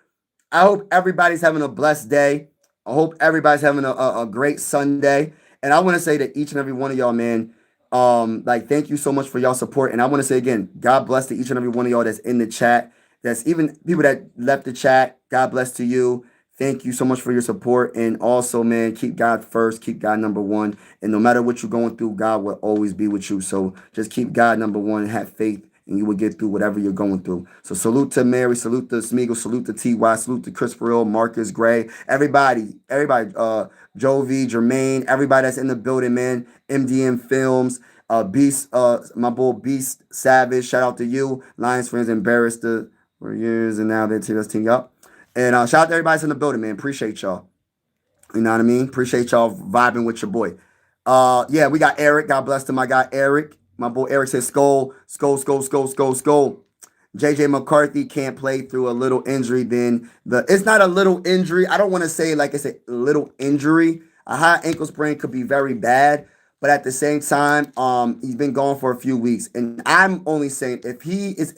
I hope everybody's having a blessed day. I hope everybody's having a great Sunday. And I want to say to each and every one of y'all, man, thank you so much for y'all support. And I want to say again, God bless to each and every one of y'all that's in the chat. That's even people that left the chat. God bless to you. Thank you so much for your support. And also, man, keep God first. Keep God number one. And no matter what you're going through, God will always be with you. So just keep God number one and have faith, and you will get through whatever you're going through. So salute to Mary, salute to Smeagol, salute to TY, salute to Chris Farrell, Marcus Gray, everybody, Joe V, Jermaine, everybody that's in the building, man. MDM Films, Beast, my boy Beast Savage, shout out to you. Lions fans embarrassed for years, and now they're team up. And shout out to everybody that's in the building, man. Appreciate y'all. You know what I mean? Appreciate y'all vibing with your boy. We got Eric. God bless to my guy Eric. My boy Eric says skull. JJ McCarthy can't play through a little injury. It's not a little injury. I don't want to say like it's a little injury. A high ankle sprain could be very bad, but at the same time, he's been gone for a few weeks. And I'm only saying if he's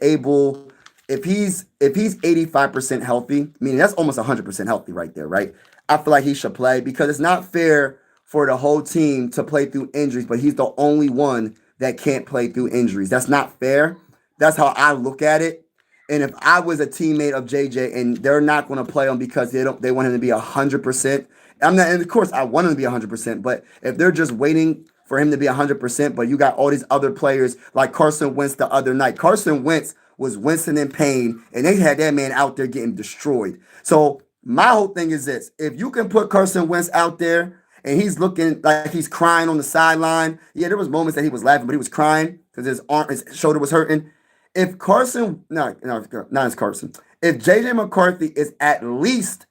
85% healthy, meaning that's almost 100% healthy right there, right? I feel like he should play because it's not fair for the whole team to play through injuries, but he's the only one that can't play through injuries. That's not fair. That's how I look at it. And if I was a teammate of JJ and they're not going to play him because they want him to be 100%. I'm not, and of course I want him to be 100%. But if they're just waiting for him to be 100%, but you got all these other players like Carson Wentz the other night. Carson Wentz was wincing in pain, and they had that man out there getting destroyed. So my whole thing is this: if you can put Carson Wentz out there and he's looking like he's crying on the sideline, yeah, there was moments that he was laughing, but he was crying because his shoulder was hurting. If Carson, no, not as Carson. If JJ McCarthy is at least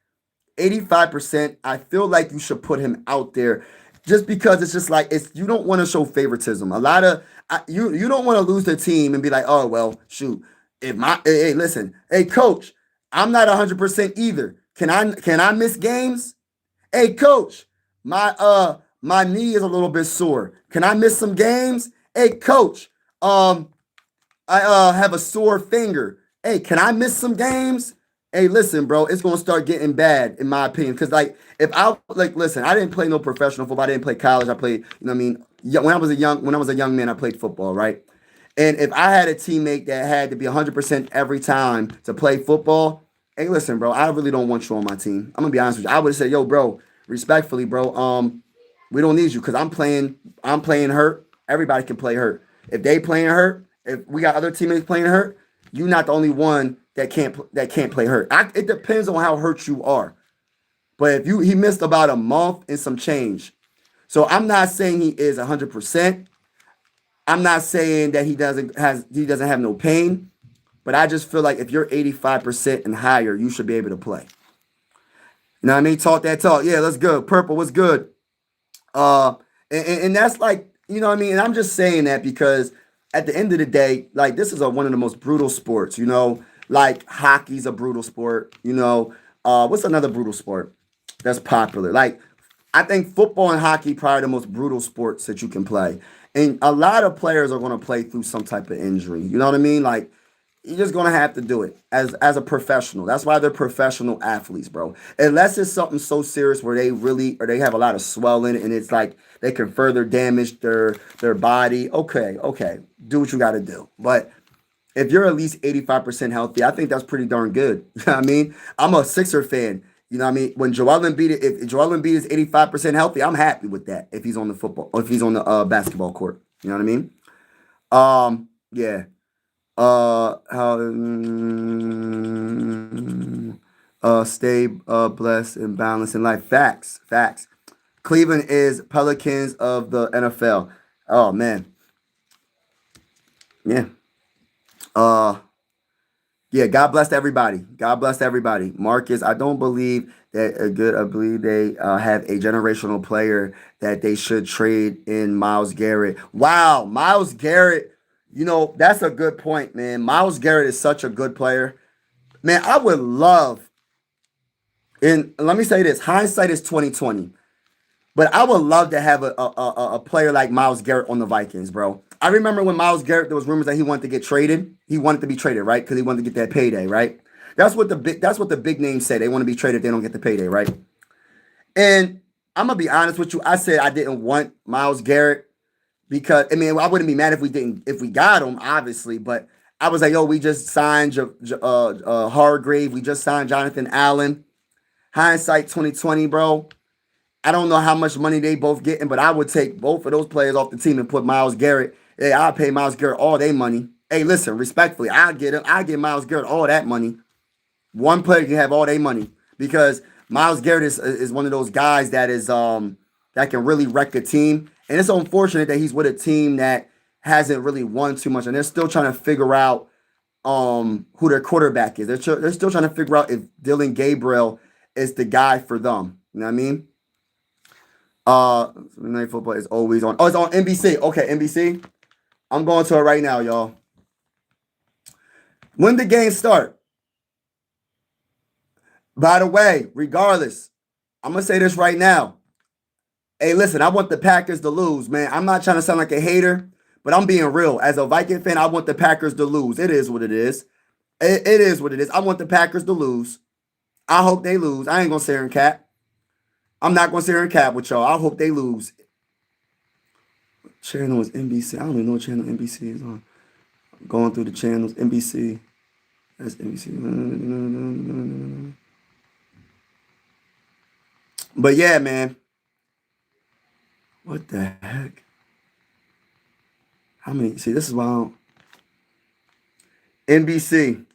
85%, I feel like you should put him out there just because it's just like you don't want to show favoritism. A lot of you don't want to lose the team and be like, oh well, shoot. If my hey, listen, hey coach, I'm not 100% either. Can I miss games? Hey coach, my knee is a little bit sore. Can I miss some games? Hey coach, I have a sore finger. Hey, can I miss some games? Hey, listen, bro, it's gonna start getting bad in my opinion. Cause like if I like listen, I didn't play no professional football. I didn't play college. I played, you know what I mean? When I was a young man, I played football, right? And if I had a teammate that had to be 100% every time to play football, hey, listen, bro, I really don't want you on my team. I'm gonna be honest with you. I would say, yo, bro, respectfully, bro, we don't need you because I'm playing hurt. Everybody can play hurt. If they playing hurt, if we got other teammates playing hurt, you're not the only one that can't play hurt. It depends on how hurt you are. But if he missed about a month and some change. So I'm not saying he is 100%. I'm not saying that he doesn't have no pain, but I just feel like if you're 85% and higher, you should be able to play. You know what I mean? Talk that talk. Yeah, that's good. Purple, what's good? Uh, and that's like, you know what I mean? And I'm just saying that because at the end of the day, like this is one of the most brutal sports, you know, like hockey's a brutal sport, you know. What's another brutal sport that's popular? Like I think football and hockey probably the most brutal sports that you can play. And a lot of players are going to play through some type of injury. You know what I mean? Like you're just gonna have to do it as a professional. That's why they're professional athletes, bro. Unless it's something so serious where they have a lot of swelling and it's like they can further damage their body. Okay, do what you got to do. But if you're at least 85% healthy, I think that's pretty darn good. You know what I mean? I'm a Sixer fan. You know what I mean? When if Joel Embiid is 85% healthy, I'm happy with that. If he's on the football or if he's on the basketball court, you know what I mean? Yeah. How stay blessed and balanced in life. Facts. Cleveland is Pelicans of the NFL. Oh man, yeah. Uh, yeah. God bless everybody. God bless everybody. Marcus, I don't believe that a good. I believe they have a generational player that they should trade in Myles Garrett. Wow, Myles Garrett. You know, that's a good point, man. Myles Garrett is such a good player. Man, I would love, and let me say this, hindsight is 2020. But I would love to have a player like Myles Garrett on the Vikings, bro. I remember when Myles Garrett, there was rumors that he wanted to get traded. He wanted to be traded, right? Because he wanted to get that payday, right? That's what the big names say. They want to be traded if they don't get the payday, right? And I'm gonna be honest with you. I said I didn't want Myles Garrett because I mean I wouldn't be mad if we got him, obviously, but I was like, yo, we just signed Hargrave, we just signed Jonathan Allen. Hindsight 2020, bro. I don't know how much money they both getting, but I would take both of those players off the team and put Myles Garrett. Hey, I'll pay Myles Garrett all their money. Hey, listen, respectfully, I'll get him. I'll get Myles Garrett all that money. One player can have all their money because Myles Garrett is one of those guys that can really wreck a team. And it's unfortunate that he's with a team that hasn't really won too much, and they're still trying to figure out who their quarterback is. They're still trying to figure out if Dylan Gabriel is the guy for them. You know what I mean? Sunday Night Football is always on. Oh, it's on NBC. Okay, NBC. I'm going to it right now, y'all. When the game start? By the way, regardless, I'm gonna say this right now. Hey, listen, I want the Packers to lose, man. I'm not trying to sound like a hater, but I'm being real. As a Viking fan, I want the Packers to lose. It is what it is. It is what it is. I want the Packers to lose. I hope they lose. I ain't gonna sit here and cap. I'm not gonna sit here and cap with y'all. I hope they lose. Channel is NBC. I don't even know what channel NBC is on. I'm going through the channels. NBC. That's NBC. But yeah, man. What the heck? How many? See, this is why I don't. NBC.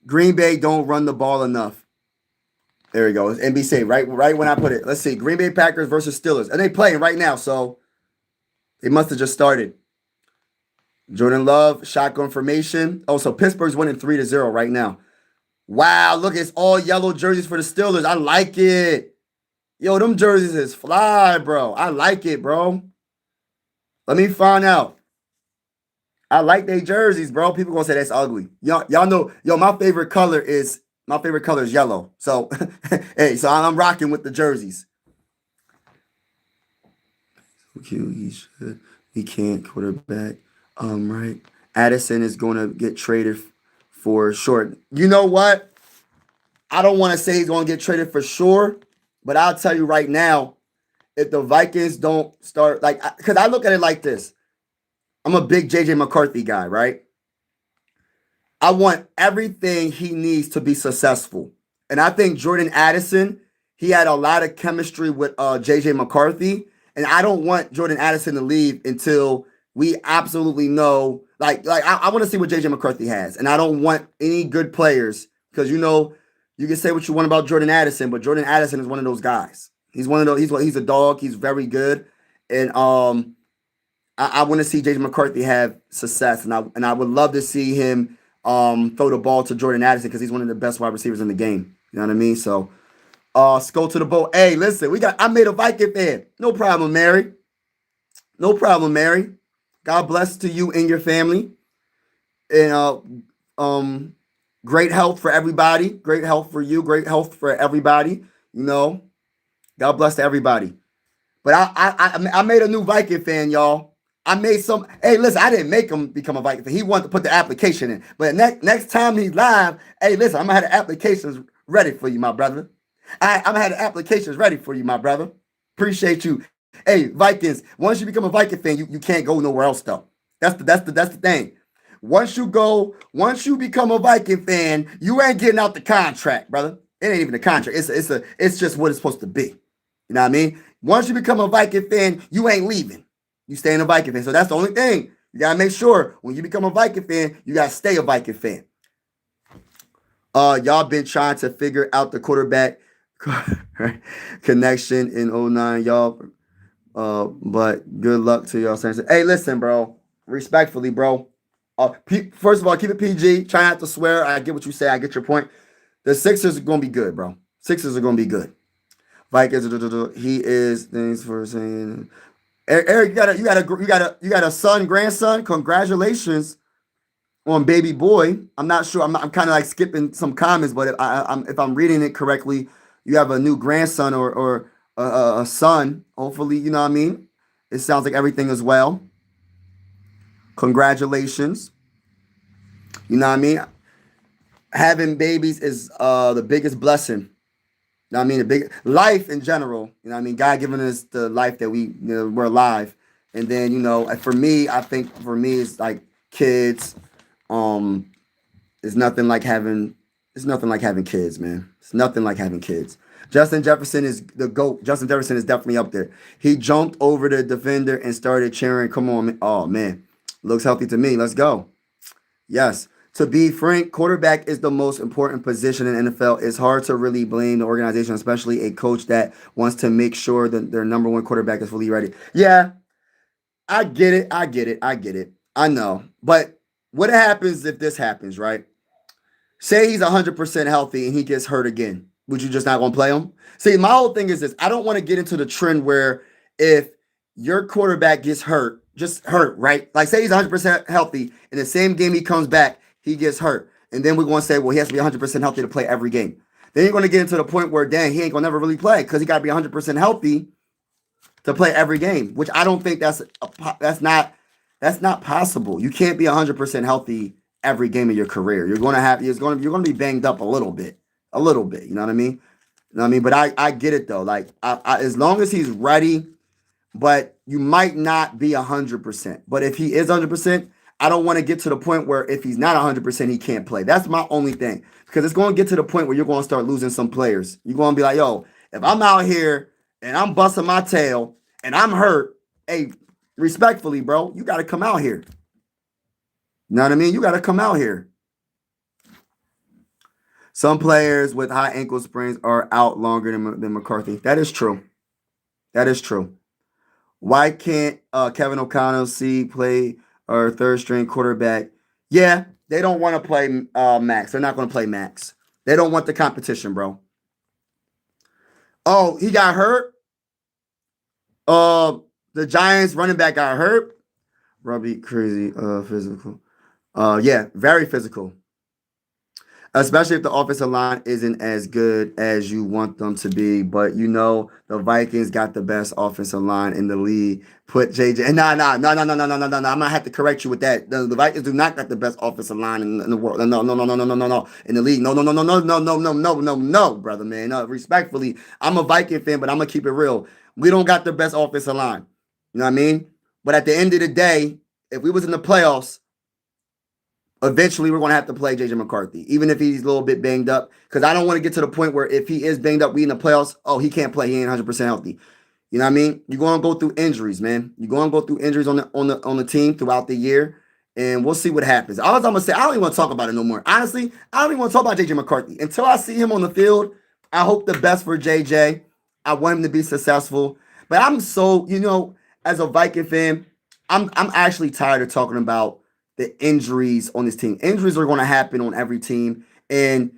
Green Bay don't run the ball enough. There we go. It's NBC. Right when I put it. Let's see. Green Bay Packers versus Steelers. And they playing right now, so they must have just started. Jordan Love, shotgun formation. Oh, so Pittsburgh's winning 3-0 right now. Wow, look, it's all yellow jerseys for the Steelers. I like it. Yo, them jerseys is fly, bro. I like it, bro. Let me find out. I like their jerseys, bro. People gonna say that's ugly. Y'all know, yo, my favorite color is yellow. So, hey, so I'm rocking with the jerseys. He can't quarterback. Right. Addison is going to get traded for sure. You know what? I don't want to say he's going to get traded for sure, but I'll tell you right now, if the Vikings don't start, like, because I look at it like this. I'm a big JJ McCarthy guy, right? I want everything he needs to be successful. And I think Jordan Addison, he had a lot of chemistry with JJ McCarthy. And I don't want Jordan Addison to leave until we absolutely know, I want to see what JJ McCarthy has. And I don't want any good players, because you can say what you want about Jordan Addison, but Jordan Addison is one of those guys. He's one of those, he's a dog, he's very good. And I want to see JJ McCarthy have success. And I would love to see him throw the ball to Jordan Addison, because he's one of the best wide receivers in the game. You know what I mean? So let's go to the bowl. Hey, listen, I made a Viking fan. No problem, Mary. No problem, Mary. God bless to you and your family. And great health for everybody. Great health for you. Great health for everybody. God bless to everybody. But I made a new Viking fan, y'all. Hey, listen, I didn't make him become a Viking fan. He wanted to put the application in. But next time he's live, hey, listen, I'm going to have the applications ready for you, my brother. I'm going to have the applications ready for you, my brother. Appreciate you. Hey, Vikings, once you become a Viking fan, you can't go nowhere else, though. That's the thing. Once you become a Viking fan, you ain't getting out the contract, brother. It ain't even a contract. It's just what it's supposed to be. You know what I mean? Once you become a Viking fan, you ain't leaving. You stay in a Viking fan. So that's the only thing. You gotta make sure when you become a Viking fan, you gotta stay a Viking fan. Y'all been trying to figure out the quarterback connection in 09, y'all. But good luck to y'all. Hey, listen, bro. Respectfully, bro. First of all, keep it PG. Try not to swear. I get what you say. I get your point. The Sixers are gonna be good, bro. Sixers are gonna be good. Vikings. He is. Thanks for saying. Eric, you got a son, grandson. Congratulations on baby boy. I'm not sure. I'm kind of like skipping some comments, but if I'm reading it correctly, you have a new grandson or a son. Hopefully, you know what I mean. It sounds like everything is well. Congratulations. You know what I mean? Having babies is the biggest blessing. You know what I mean? The big life in general. You know what I mean? God giving us the life that we're alive. And then, for me, I think it's like kids. It's nothing like having kids, man. It's nothing like having kids. Justin Jefferson is the GOAT. Justin Jefferson is definitely up there. He jumped over the defender and started cheering. Come on, man. Oh, man. Looks healthy to me. Let's go. Yes. To be frank, quarterback is the most important position in NFL. It's hard to really blame the organization, especially a coach that wants to make sure that their number one quarterback is fully ready. Yeah, I get it. I know. But what happens if this happens, right? Say he's 100% healthy and he gets hurt again. Would you just not want to play him? See, my whole thing is this. I don't want to get into the trend where if your quarterback gets hurt, just hurt, right? Like say he's 100% healthy. In the same game he comes back, he gets hurt. And then we're going to say, well, he has to be 100% healthy to play every game. Then you're going to get into the point where, dang, he ain't going to never really play because he got to be 100% healthy to play every game, which I don't think that's not possible. You can't be 100% healthy every game of your career. You're going to be banged up a little bit. You know what I mean? But I get it though. Like as long as he's ready, but you might not be 100%. But if he is 100%, I don't want to get to the point where if he's not 100%, he can't play. That's my only thing. Because it's going to get to the point where you're going to start losing some players. You're going to be like, yo, if I'm out here and I'm busting my tail and I'm hurt, hey, respectfully, bro, you got to come out here. You know what I mean? You got to come out here. Some players with high ankle sprains are out longer than McCarthy. That is true. That is true. Why can't Kevin O'Connell play our third string quarterback? Yeah, they don't want to play Max. They're not going to play Max. They don't want the competition, bro. Oh, he got hurt. The Giants running back got hurt. Robbie, crazy, physical. Yeah, very physical. Especially if the offensive line isn't as good as you want them to be. But you know, the Vikings got the best offensive line in the league. Put JJ. No. I'm gonna have to correct you with that. The Vikings do not got the best offensive line in the world. No. In the league. No, brother, man. No, respectfully, I'm a Viking fan, but I'm gonna keep it real. We don't got the best offensive line. You know what I mean? But at the end of the day, if we was in the playoffs, eventually we're going to have to play JJ McCarthy, even if he's a little bit banged up, because I don't want to get to the point where if he is banged up, we in the playoffs, oh, he can't play. He ain't 100% healthy. You know what I mean? You're going to go through injuries, man. You're going to go through injuries on the team throughout the year, and we'll see what happens. All I'm going to say, I don't even want to talk about it no more. Honestly, I don't even want to talk about JJ McCarthy. Until I see him on the field, I hope the best for JJ. I want him to be successful. But I'm so, as a Viking fan, I'm actually tired of talking about the injuries on this team. Injuries are going to happen on every team. And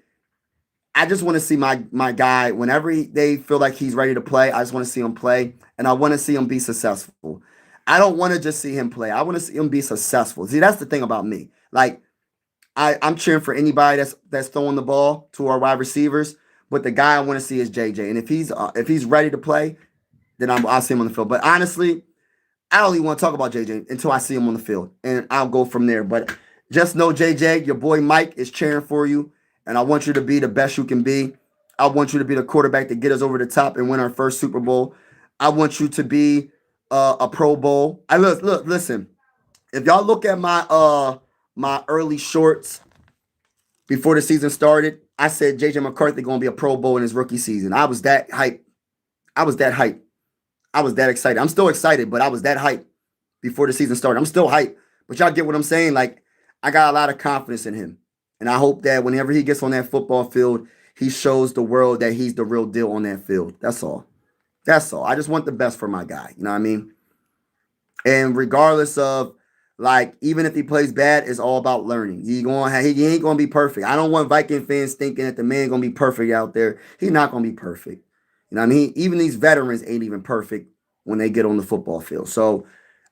I just want to see my guy, whenever they feel like he's ready to play, I just want to see him play. And I want to see him be successful. I don't want to just see him play. I want to see him be successful. See, that's the thing about me. Like, I'm cheering for anybody that's throwing the ball to our wide receivers. But the guy I want to see is JJ. And if he's ready to play, then I'll see him on the field. But honestly, I don't even want to talk about JJ until I see him on the field, and I'll go from there. But just know, JJ, your boy Mike is cheering for you, and I want you to be the best you can be. I want you to be the quarterback to get us over the top and win our first Super Bowl. I want you to be a Pro Bowl. Listen. If y'all look at my early shorts before the season started, I said JJ McCarthy going to be a Pro Bowl in his rookie season. I was that hyped. I was that excited. I'm still excited, but I was that hyped before the season started. I'm still hyped, but y'all get what I'm saying? Like, I got a lot of confidence in him. And I hope that whenever he gets on that football field, he shows the world that he's the real deal on that field. That's all. I just want the best for my guy. You know what I mean? And regardless of, like, even if he plays bad, it's all about learning. He ain't going to be perfect. I don't want Viking fans thinking that the man going to be perfect out there. He's not going to be perfect. You know what I mean? Even these veterans ain't even perfect when they get on the football field. So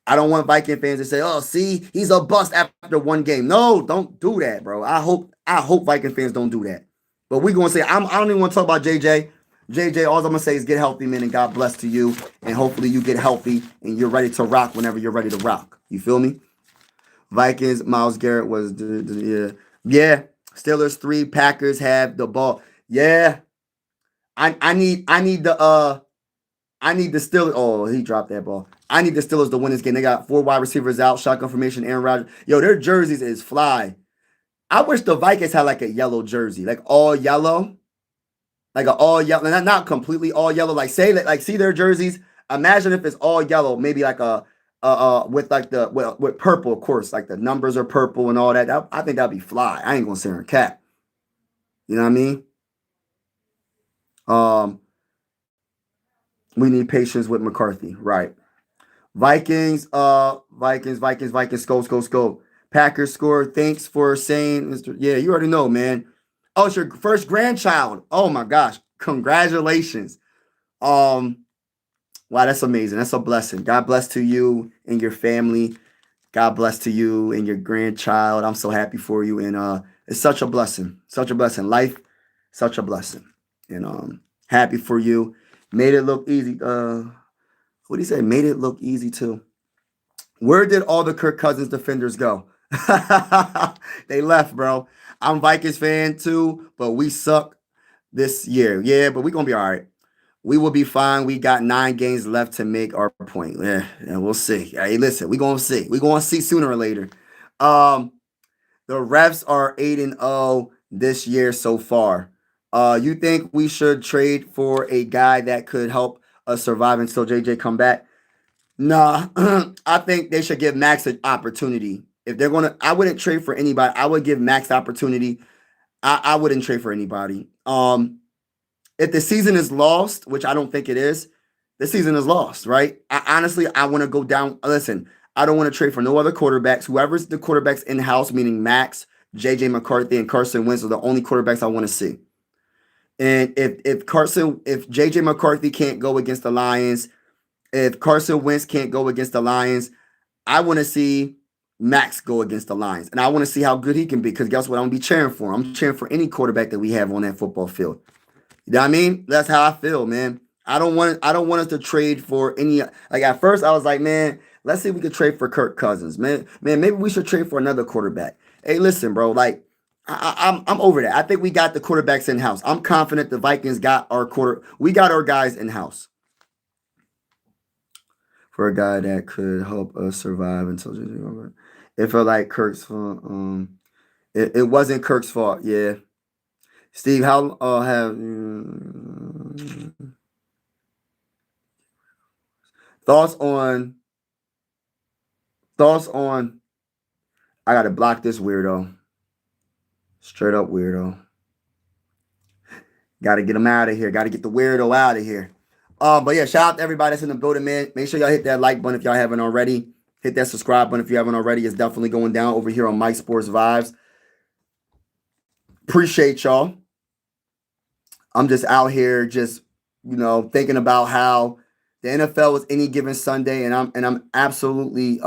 I don't want Viking fans to say, oh, see, he's a bust after one game. No, don't do that, bro. I hope Viking fans don't do that. But we're going to say, I don't even want to talk about JJ. JJ, all I'm going to say is get healthy, man, and God bless to you. And hopefully you get healthy and you're ready to rock whenever you're ready to rock. You feel me? Vikings, Myles Garrett was, yeah. Steelers 3, Packers have the ball. Yeah. I need the Steelers. Oh, he dropped that ball. I need the Steelers to win this game. They got 4 wide receivers out, shotgun formation, Aaron Rodgers. Yo, their jerseys is fly. I wish the Vikings had like a yellow jersey, like all yellow, like an all yellow, not completely all yellow. Like say that, like see their jerseys. Imagine if it's all yellow, maybe like with like with purple, of course, like the numbers are purple and all that. I think that'd be fly. I ain't gonna say her cat. You know what I mean? We need patience with McCarthy, right? Vikings, go. Packers score. Thanks for saying, Mr. Yeah, you already know, man. Oh, it's your first grandchild. Oh my gosh. Congratulations. Wow, that's amazing. That's a blessing. God bless to you and your family. God bless to you and your grandchild. I'm so happy for you. And it's such a blessing. Such a blessing. Life, such a blessing. And happy for you. Made it look easy. What did he say? Made it look easy too. Where did all the Kirk Cousins defenders go? They left, bro. I'm Vikings fan too, but we suck this year. Yeah, but we're going to be all right. We will be fine. We got 9 games left to make our point. Yeah, we'll see. Hey, listen, we're gonna see. We're gonna see sooner or later. The refs are 8-0 this year so far. You think we should trade for a guy that could help us survive until JJ come back? Nah, I think they should give Max an opportunity. If they're gonna, I wouldn't trade for anybody. I would give Max opportunity. I wouldn't trade for anybody. If the season is lost, which I don't think it is, the season is lost, right? Honestly, I want to go down. Listen, I don't want to trade for no other quarterbacks. Whoever's the quarterbacks in house, meaning Max, JJ McCarthy, and Carson Wentz, are the only quarterbacks I want to see. And if JJ McCarthy can't go against the Lions, if Carson Wentz can't go against the Lions, I want to see Max go against the Lions. And I want to see how good he can be, because guess what? I'm going to be cheering for him. I'm cheering for any quarterback that we have on that football field. You know what I mean? That's how I feel, man. I don't want us to trade for any. Like, at first I was like, man, let's see if we could trade for Kirk Cousins. Man, maybe we should trade for another quarterback. Hey, listen, bro, like, I'm over that. I think we got the quarterbacks in house. I'm confident the Vikings got we got our guys in house. For a guy that could help us survive until it felt like Kirk's fault. It wasn't Kirk's fault. Yeah, Steve, how have thoughts on? I gotta block this weirdo. Straight up weirdo. Gotta get him out of here. Gotta get the weirdo out of here. But yeah, shout out to everybody that's in the building, man. Make sure y'all hit that like button if y'all haven't already. Hit that subscribe button if you haven't already. It's definitely going down over here on Mike Sports Vibes. Appreciate y'all. I'm just out here just, thinking about how the NFL is any given Sunday, and I'm absolutely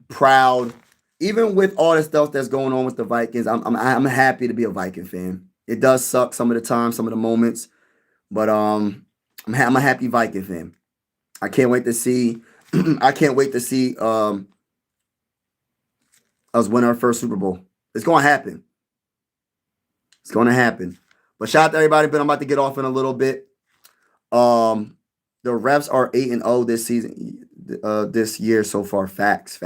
proud. Even with all the stuff that's going on with the Vikings, I'm happy to be a Viking fan. It does suck some of the time, some of the moments, but I'm a happy Viking fan. I can't wait to see. Us win our first Super Bowl. It's going to happen. It's going to happen. But shout out to everybody. But I'm about to get off in a little bit. The refs are 8-0 this season, this year so far. Facts.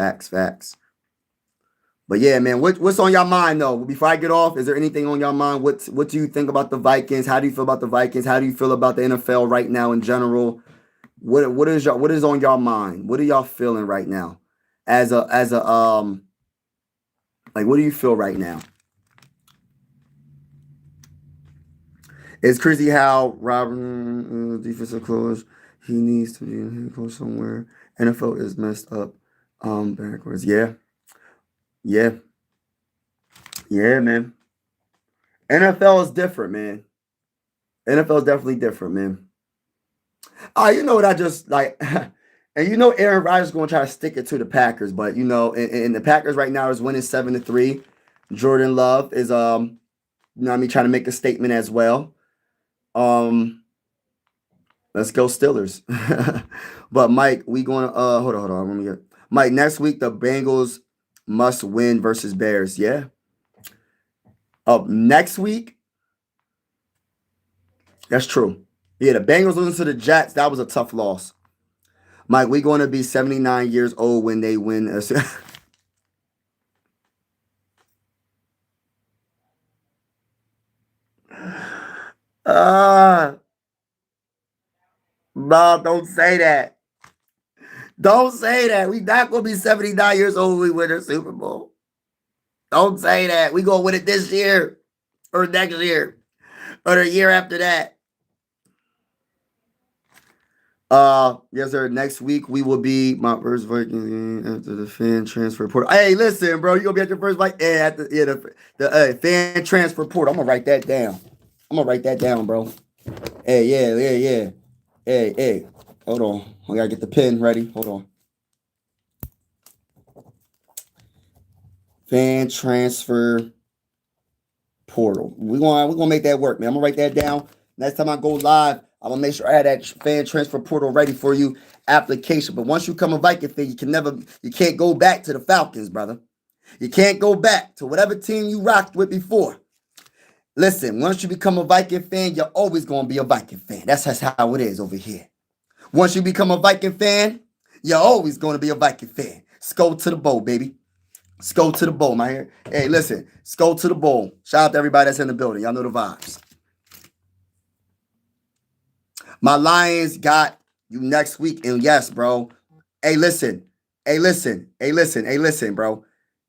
But yeah, man, what's on your mind though? Before I get off, is there anything on your mind? What do you think about the Vikings? How do you feel about the Vikings? How do you feel about the NFL right now in general? What is on your mind? What are y'all feeling right now? Like, what do you feel right now? It's crazy how Robert, defensive coach, he needs to be in head coach somewhere. NFL is messed up backwards. Yeah, man. NFL is different, man. NFL is definitely different, man. You know what I just like, and Aaron Rodgers is going to try to stick it to the Packers, but and the Packers right now is winning 7-3. Jordan Love is trying to make a statement as well. Let's go Steelers. But Mike, we going to hold on. Let me get Mike. Next week the Bengals must win versus Bears. Yeah. Next week. That's true. Yeah, the Bengals losing to the Jets. That was a tough loss. Mike, we're going to be 79 years old when they win. No, don't say that. Don't say that. We not going to be 79 years old when we win the Super Bowl. Don't say that. We going to win it this year or next year or the year after that. Yes, sir. Next week we will be my first Vikings game after the fan transfer portal. Hey, listen, bro, you gonna be at your first the fan transfer portal. I'm gonna write that down. Bro. Hey, yeah. Hey. Hold on. I gotta get the pen ready. Hold on. Fan transfer portal. We're gonna make that work, man. I'm gonna write that down. Next time I go live, I'm going to make sure I have that fan transfer portal ready for you application. But once you come a Viking fan, you can't go back to the Falcons, brother. You can't go back to whatever team you rocked with before. Listen, once you become a Viking fan, you're always going to be a Viking fan. That's just how it is over here. Once you become a Viking fan, you're always going to be a Viking fan. Skull to the bowl, baby. Skull to the bowl, my hair. Hey, listen, skull to the bowl. Shout out to everybody that's in the building. Y'all know the vibes. My Lions got you next week. And yes, bro. Hey, listen. Hey, listen. Hey, listen. Hey, listen, bro.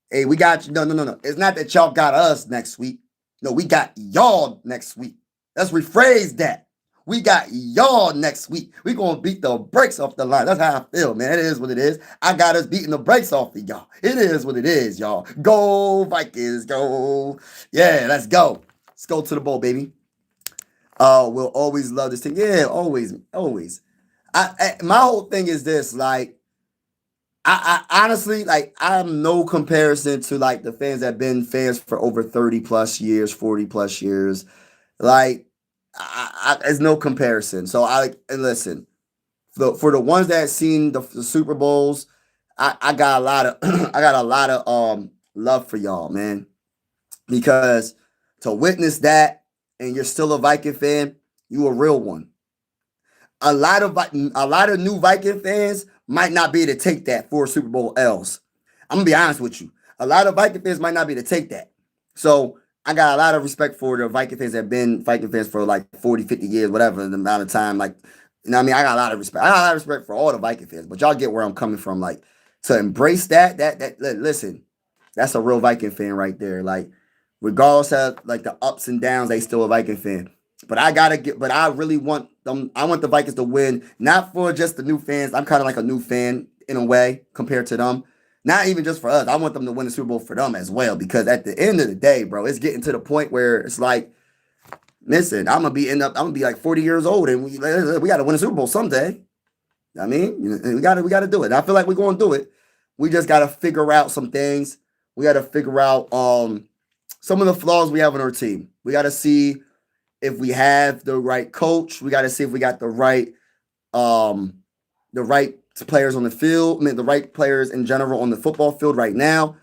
Hey, we got you. No. It's not that y'all got us next week. No, we got y'all next week. Let's rephrase that. We got y'all next week. We gonna beat the brakes off the line. That's how I feel, man. It is what it is. I got us beating the brakes off of y'all. It is what it is, y'all. Go Vikings, go. Yeah, let's go. Let's go to the bowl, baby. We'll always love this thing. Yeah, always. My whole thing is this, like, I honestly, like, I'm no comparison to like the fans that have been fans for over 30 plus years, 40 plus years. Like, there's no comparison. So and listen, for the ones that seen the Super Bowls, I got a lot of I got a lot of love for y'all, man. Because to witness that and you're still a Viking fan, you a real one. A lot of new Viking fans might not be able to take that for Super Bowl L's. I'm gonna be honest with you. A lot of Viking fans might not be able to take that. So I got a lot of respect for the Viking fans that have been Viking fans for like 40, 50 years, whatever the amount of time. Like, you know what I mean? I got a lot of respect. I got a lot of respect for all the Viking fans, but y'all get where I'm coming from. Like, to embrace that, listen, that's a real Viking fan right there. Like, regardless of like the ups and downs, they still a Viking fan. But I really want them. I want the Vikings to win, not for just the new fans. I'm kind of like a new fan in a way compared to them. Not even just for us. I want them to win the Super Bowl for them as well. Because at the end of the day, bro, it's getting to the point where it's like, listen, I'm gonna be like 40 years old, and we got to win a Super Bowl someday. I mean, we got to do it. And I feel like we're going to do it. We just got to figure out some things. We got to figure out some of the flaws we have on our team. We got to see if we have the right coach. We got to see if we got the right players on the field. I mean, the right players in general on the football field right now.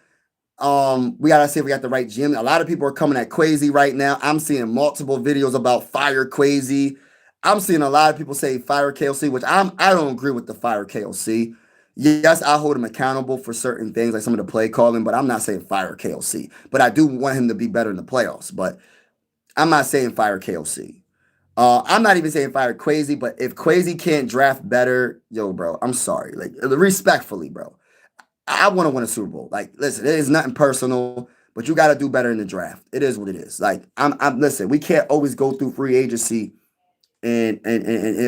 We got to see if we got the right gym. A lot of people are coming at Quasi right now. I'm seeing multiple videos about fire Quasi. I'm seeing a lot of people say fire KOC, which I don't agree with the fire KOC. Yes, I hold him accountable for certain things, like some of the play calling, but I'm not saying fire KOC. But I do want him to be better in the playoffs. But I'm not saying fire KOC. I'm not even saying fire Quasi, but if Quasi can't draft better, yo, bro, I'm sorry. Like, respectfully, bro. I want to win a Super Bowl. Like, listen, it is nothing personal, but you got to do better in the draft. It is what it is. Like, I'm listen, we can't always go through free agency and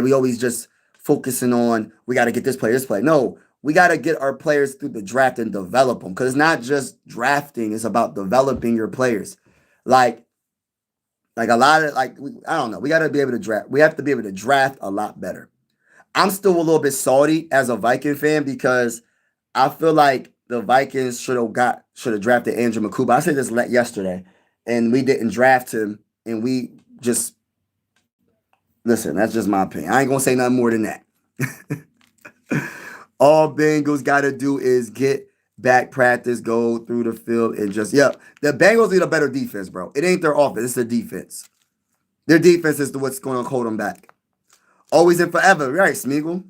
we always just focusing on we got to get this player, this player. No, we got to get our players through the draft and develop them, because it's not just drafting, it's about developing your players. Like a lot of I don't know. We got to be able to draft. We have to be able to draft a lot better. I'm still a little bit salty as a Viking fan because I feel like the Vikings should have drafted Andrew McCool. I said this yesterday, and we didn't draft him, and we just listen. That's just my opinion. I ain't gonna say nothing more than that. All Bengals got to do is get back practice, go through the field, and just the Bengals need a better defense, bro. It ain't their offense; it's their defense. Their defense is what's going to hold them back. Always and forever, right, Smeagol?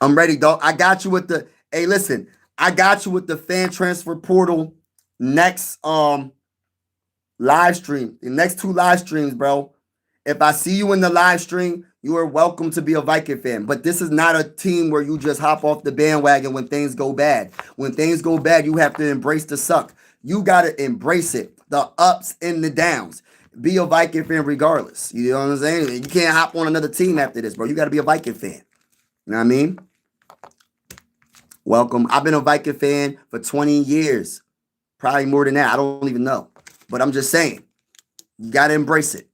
I'm ready, dog. I got you with the. Hey, listen, I got you with the fan transfer portal next live stream. The next 2 live streams, bro. If I see you in the live stream, you are welcome to be a Viking fan. But this is not a team where you just hop off the bandwagon when things go bad. When things go bad, you have to embrace the suck. You got to embrace it. The ups and the downs. Be a Viking fan regardless. You know what I'm saying? You can't hop on another team after this, bro. You got to be a Viking fan. You know what I mean? Welcome. I've been a Viking fan for 20 years. Probably more than that. I don't even know. But I'm just saying. You got to embrace it.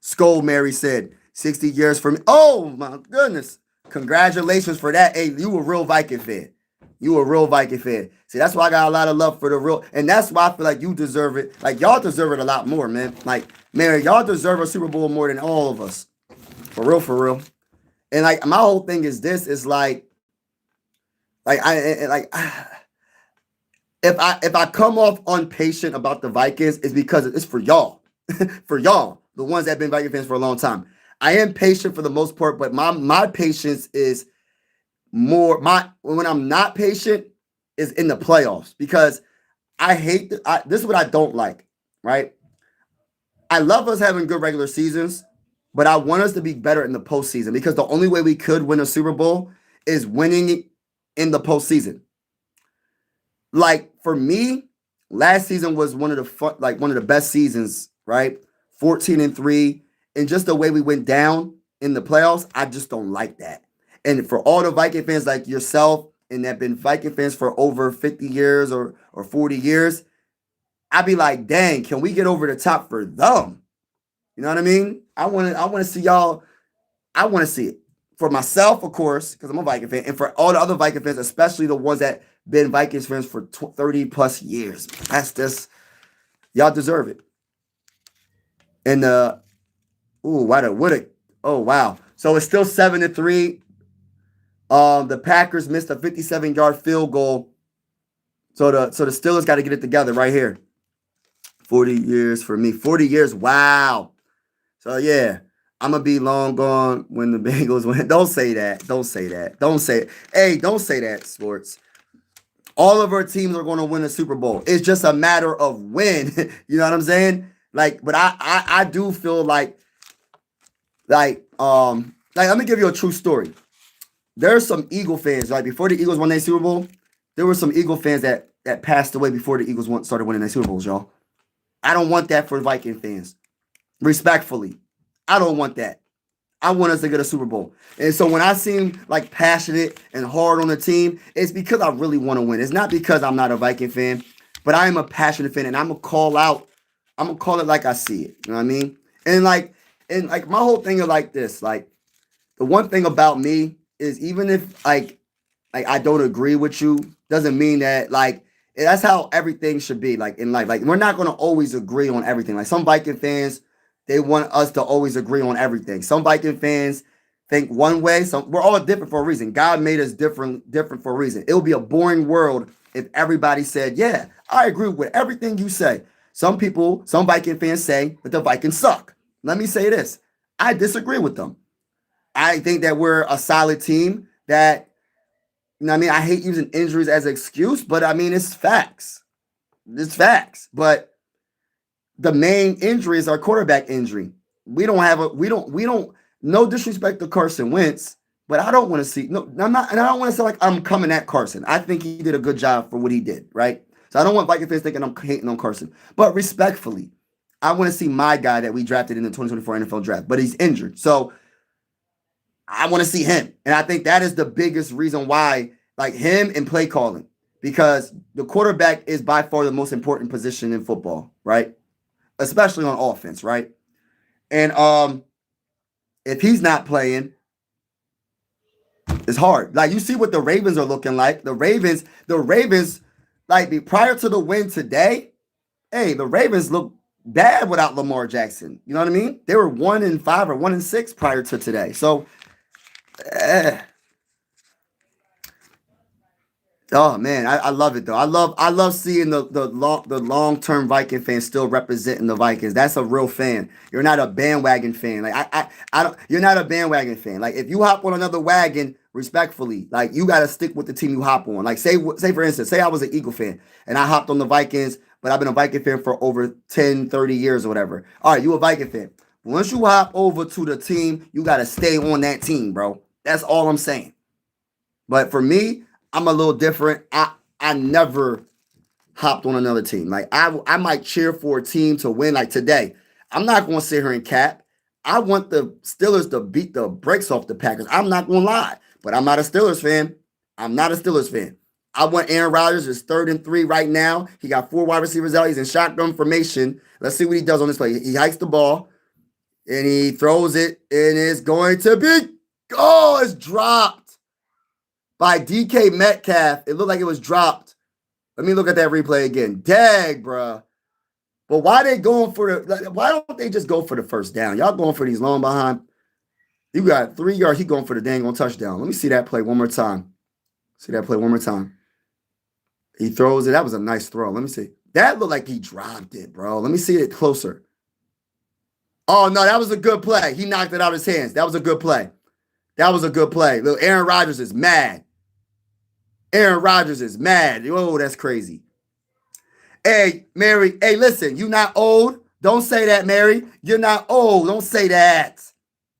Skull Mary said, 60 years for me. Oh, my goodness. Congratulations for that. Hey, you a real Viking fan. You a real Viking fan. See, that's why I got a lot of love for the real. And that's why I feel like you deserve it. Like, y'all deserve it a lot more, man. Like, man, y'all deserve a Super Bowl more than all of us. For real, for real. And, like, my whole thing is this. Is like if I come off impatient about the Vikings, it's because it's for y'all. for y'all, the ones that have been Viking fans for a long time. I am patient for the most part, but my patience is more when I'm not patient is in the playoffs because I hate this is what I don't like, right? I love us having good regular seasons, but I want us to be better in the postseason because the only way we could win a Super Bowl is winning in the postseason. Like for me, last season was one of the best seasons, right? 14-3, and just the way we went down in the playoffs, I just don't like that. And for all the Viking fans like yourself and that have been Viking fans for over 50 years or 40 years, I'd be like, dang, can we get over the top for them? You know what I mean? I want to see y'all. I want to see it for myself, of course, because I'm a Viking fan, and for all the other Viking fans, especially the ones that been Vikings fans for 30 plus years. That's just y'all deserve it. And oh wow. So it's still 7-3. The Packers missed a 57-yard field goal. So the Steelers got to get it together right here. 40 years for me. 40 years. Wow. So yeah, I'm gonna be long gone when the Bengals win. Don't say that. Don't say that. Don't say it. Hey, don't say that, sports. All of our teams are going to win a Super Bowl. It's just a matter of when. You know what I'm saying? Like, but I do feel like let me give you a true story. There's some Eagle fans, right? Before the Eagles won their Super Bowl, there were some Eagle fans that passed away before the Eagles started winning their Super Bowls, y'all. I don't want that for Viking fans. Respectfully, I don't want that. I want us to get a Super Bowl. And so when I seem like passionate and hard on the team, it's because I really want to win. It's not because I'm not a Viking fan, but I am a passionate fan, and I'm gonna call it like I see it. You know what I mean? And my whole thing is like this. Like the one thing about me is even if like I don't agree with you, doesn't mean that like that's how everything should be like in life. Like we're not gonna always agree on everything. Like some Viking fans, they want us to always agree on everything. Some Viking fans think one way. We're all different for a reason. God made us different for a reason. It would be a boring world if everybody said, yeah, I agree with everything you say. Some Viking fans say that the Vikings suck. Let me say this. I disagree with them. I think that we're a solid team that, you know what I mean? I hate using injuries as an excuse, but I mean, it's facts. It's facts. But the main injury is our quarterback injury. We don't, no disrespect to Carson Wentz, but I don't want to see, no, I'm not, and I don't want to say like I'm coming at Carson. I think he did a good job for what he did, right? So I don't want Viking fans thinking I'm hating on Carson. But respectfully, I want to see my guy that we drafted in the 2024 NFL draft, but he's injured. So I want to see him. And I think that is the biggest reason why, like him and play calling, because the quarterback is by far the most important position in football, right? Especially on offense, right? And if he's not playing, it's hard. Like you see what the Ravens are looking like. The Ravens, like prior to the win today, hey, the Ravens look bad without Lamar Jackson. You know what I mean? They were 1-5 or 1-6 prior to today. So, oh man, I love it though. I love seeing the long-term Viking fans still representing the Vikings. That's a real fan. You're not a bandwagon fan. Like I don't. You're not a bandwagon fan. Like if you hop on another wagon, respectfully, like you got to stick with the team you hop on. Like say for instance, say I was an Eagle fan and I hopped on the Vikings, but I've been a Viking fan for over 10, 30 years or whatever. All right, you a Viking fan. Once you hop over to the team, you got to stay on that team, bro. That's all I'm saying. But for me, I'm a little different. I never hopped on another team. Like I might cheer for a team to win like today. I'm not going to sit here and cap. I want the Steelers to beat the brakes off the Packers. I'm not going to lie, but I'm not a Steelers fan. I'm not a Steelers fan. I want Aaron Rodgers is 3rd and 3 right now. He got 4 wide receivers out. He's in shotgun formation. Let's see what he does on this play. He hikes the ball and he throws it and it's going to be, oh, it's dropped by DK Metcalf. It looked like it was dropped. Let me look at that replay again. Dag, bruh. But why they going for the? Why don't they just go for the first down? Y'all going for these long behind. You got 3 yards. He going for the dang on touchdown. Let me see that play one more time. See that play one more time. He throws it. That was a nice throw. Let me see. That looked like he dropped it, bro. Let me see it closer. Oh no, that was a good play. He knocked it out of his hands. That was a good play. That was a good play. Look, Aaron Rodgers is mad. Aaron Rodgers is mad. Oh, that's crazy. Hey, Mary. Hey, listen, you not old. Don't say that, Mary. You're not old. Don't say that.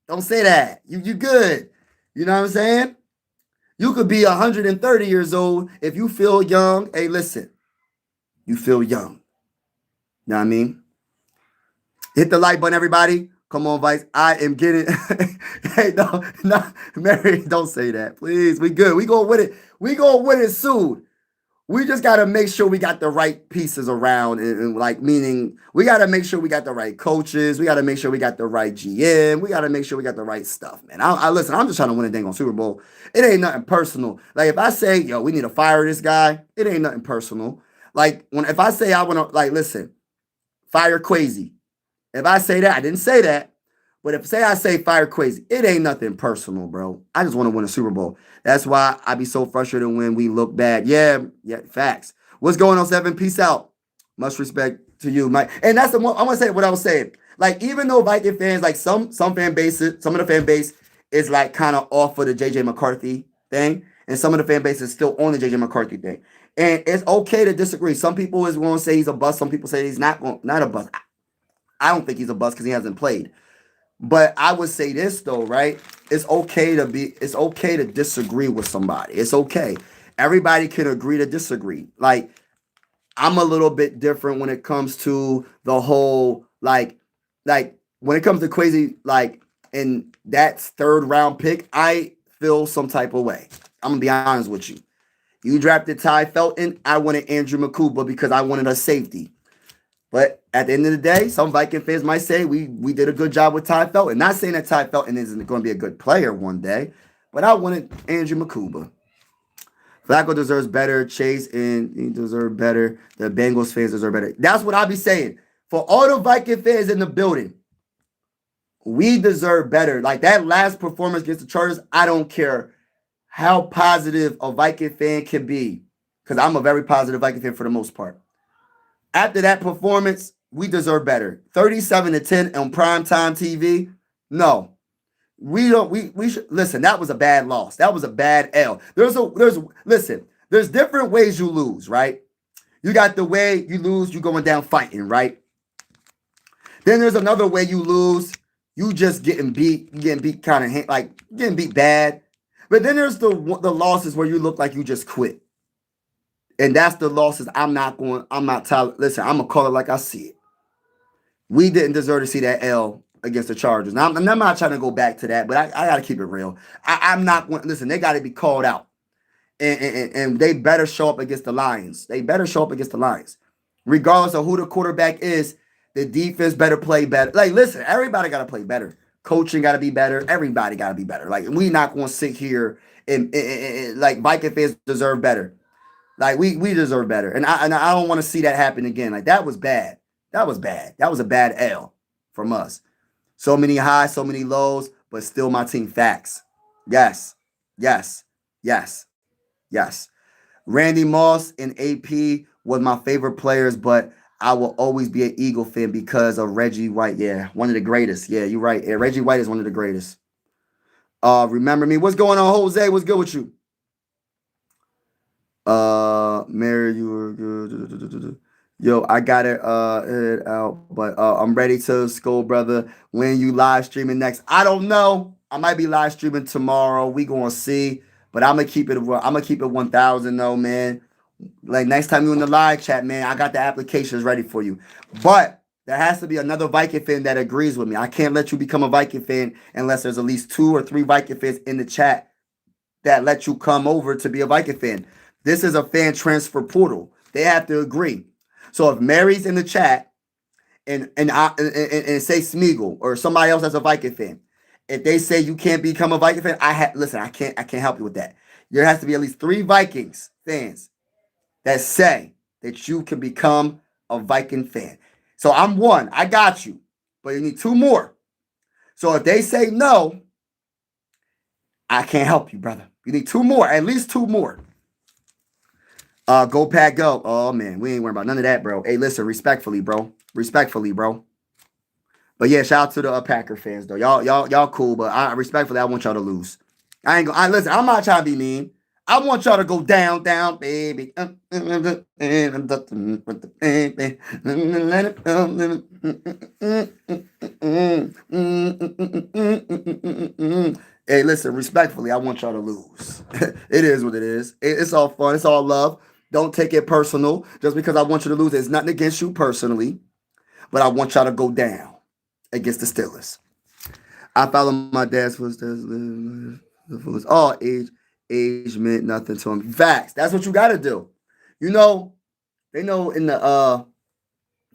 Don't say that. You good. You know what I'm saying? You could be 130 years old if you feel young. Hey, listen, you feel young. You know what I mean? Hit the like button, everybody. Come on, Vice. I am getting. Hey, no, Mary, don't say that, please. We good. We gonna win it. We gonna win it soon. We just gotta make sure we got the right pieces around, and like meaning we gotta make sure we got the right coaches. We gotta make sure we got the right GM. We gotta make sure we got the right stuff, man. I listen. I'm just trying to win a dang on Super Bowl. It ain't nothing personal. Like if I say, yo, we need to fire this guy, it ain't nothing personal. Like if I say I want to, like, listen, fire Crazy. If I say that, I didn't say that. But if I say fire Crazy, it ain't nothing personal, bro. I just want to win a Super Bowl. That's why I be so frustrated when we look bad. Yeah, facts. What's going on, Seven? Peace out. Much respect to you, Mike. And that's the one I want to say what I was saying. Like, even though Viking fans, like some fan bases, some of the fan base is like kind of off of the JJ McCarthy thing, and some of the fan base is still on the JJ McCarthy thing. And it's okay to disagree. Some people is going to say he's a bust. Some people say he's not a bust. I don't think he's a bust because he hasn't played. But I would say this though, right? It's okay to disagree with somebody. It's okay. Everybody can agree to disagree. Like, I'm a little bit different when it comes to the whole, like when it comes to Crazy, like in that third round pick, I feel some type of way. I'm gonna be honest with you. You drafted Ty Felton, I wanted Andrew McCouba because I wanted a safety. But at the end of the day, some Viking fans might say we did a good job with Ty Felton. Not saying that Ty Felton isn't going to be a good player one day, but I wanted Andrew McCouba. Flacco deserves better. Chase and he deserves better. The Bengals fans deserve better. That's what I be saying. For all the Viking fans in the building, we deserve better. Like that last performance against the Chargers, I don't care how positive a Viking fan can be, because I'm a very positive Viking fan for the most part. After that performance, we deserve better. 37-10 on primetime TV. No. We don't we should listen, that was a bad loss. That was a bad L. There's different ways you lose, right? You got the way you lose, you going down fighting, right? Then there's another way you lose, you just getting beat kind of like getting beat bad. But then there's the losses where you look like you just quit. And that's the losses I'm not tired. Listen, I'm going to call it like I see it. We didn't deserve to see that L against the Chargers. Now, I'm not trying to go back to that, but I got to keep it real. I'm not going, listen, they got to be called out. And they better show up against the Lions. They better show up against the Lions. Regardless of who the quarterback is, the defense better play better. Like, listen, everybody got to play better. Coaching got to be better. Everybody got to be better. Like, we not going to sit here and like Viking fans deserve better. Like we deserve better, and I don't want to see that happen again. Like that was bad. That was bad. That was a bad L from us. So many highs, so many lows, but still my team. Facts. Yes, yes, yes, yes. Randy Moss and AP was my favorite players, but I will always be an Eagle fan because of Reggie White. Yeah, one of the greatest. Yeah, you're right. Yeah, Reggie White is one of the greatest. Remember me. What's going on, Jose? What's good with you? Mary, you were good. Yo, I got it out, but I'm ready to school, brother. When you live streaming next? I don't know. I might be live streaming tomorrow. We gonna see, but I'm gonna keep it. I'm gonna keep it 1,000 though, man. Like next time you in the live chat, man, I got the applications ready for you. But there has to be another Viking fan that agrees with me. I can't let you become a Viking fan unless there's at least 2 or 3 Viking fans in the chat that let you come over to be a Viking fan. This is a fan transfer portal. They have to agree. So if Mary's in the chat and say Smeagol or somebody else that's a Viking fan, if they say you can't become a Viking fan, I can't help you with that. There has to be at least 3 Vikings fans that say that you can become a Viking fan. So I'm one. I got you. But you need 2 more. So if they say no, I can't help you, brother. You need 2 more. At least 2 more. Go Pack Go. Oh man, we ain't worried about none of that, bro. Hey, listen, respectfully, bro. Respectfully, bro. But yeah, shout out to the Packer fans though. Y'all cool, but I respectfully I want y'all to lose. I ain't gonna listen, I'm not trying to be mean. I want y'all to go down, down, baby. Hey, listen, respectfully, I want y'all to lose. It is what it is. It's all fun. It's all love. Don't take it personal. Just because I want you to lose, it's nothing against you personally, but I want y'all to go down against the Steelers. I follow my dad's footsteps. All age meant nothing to him. Facts. That's what you gotta do. You know, they know in the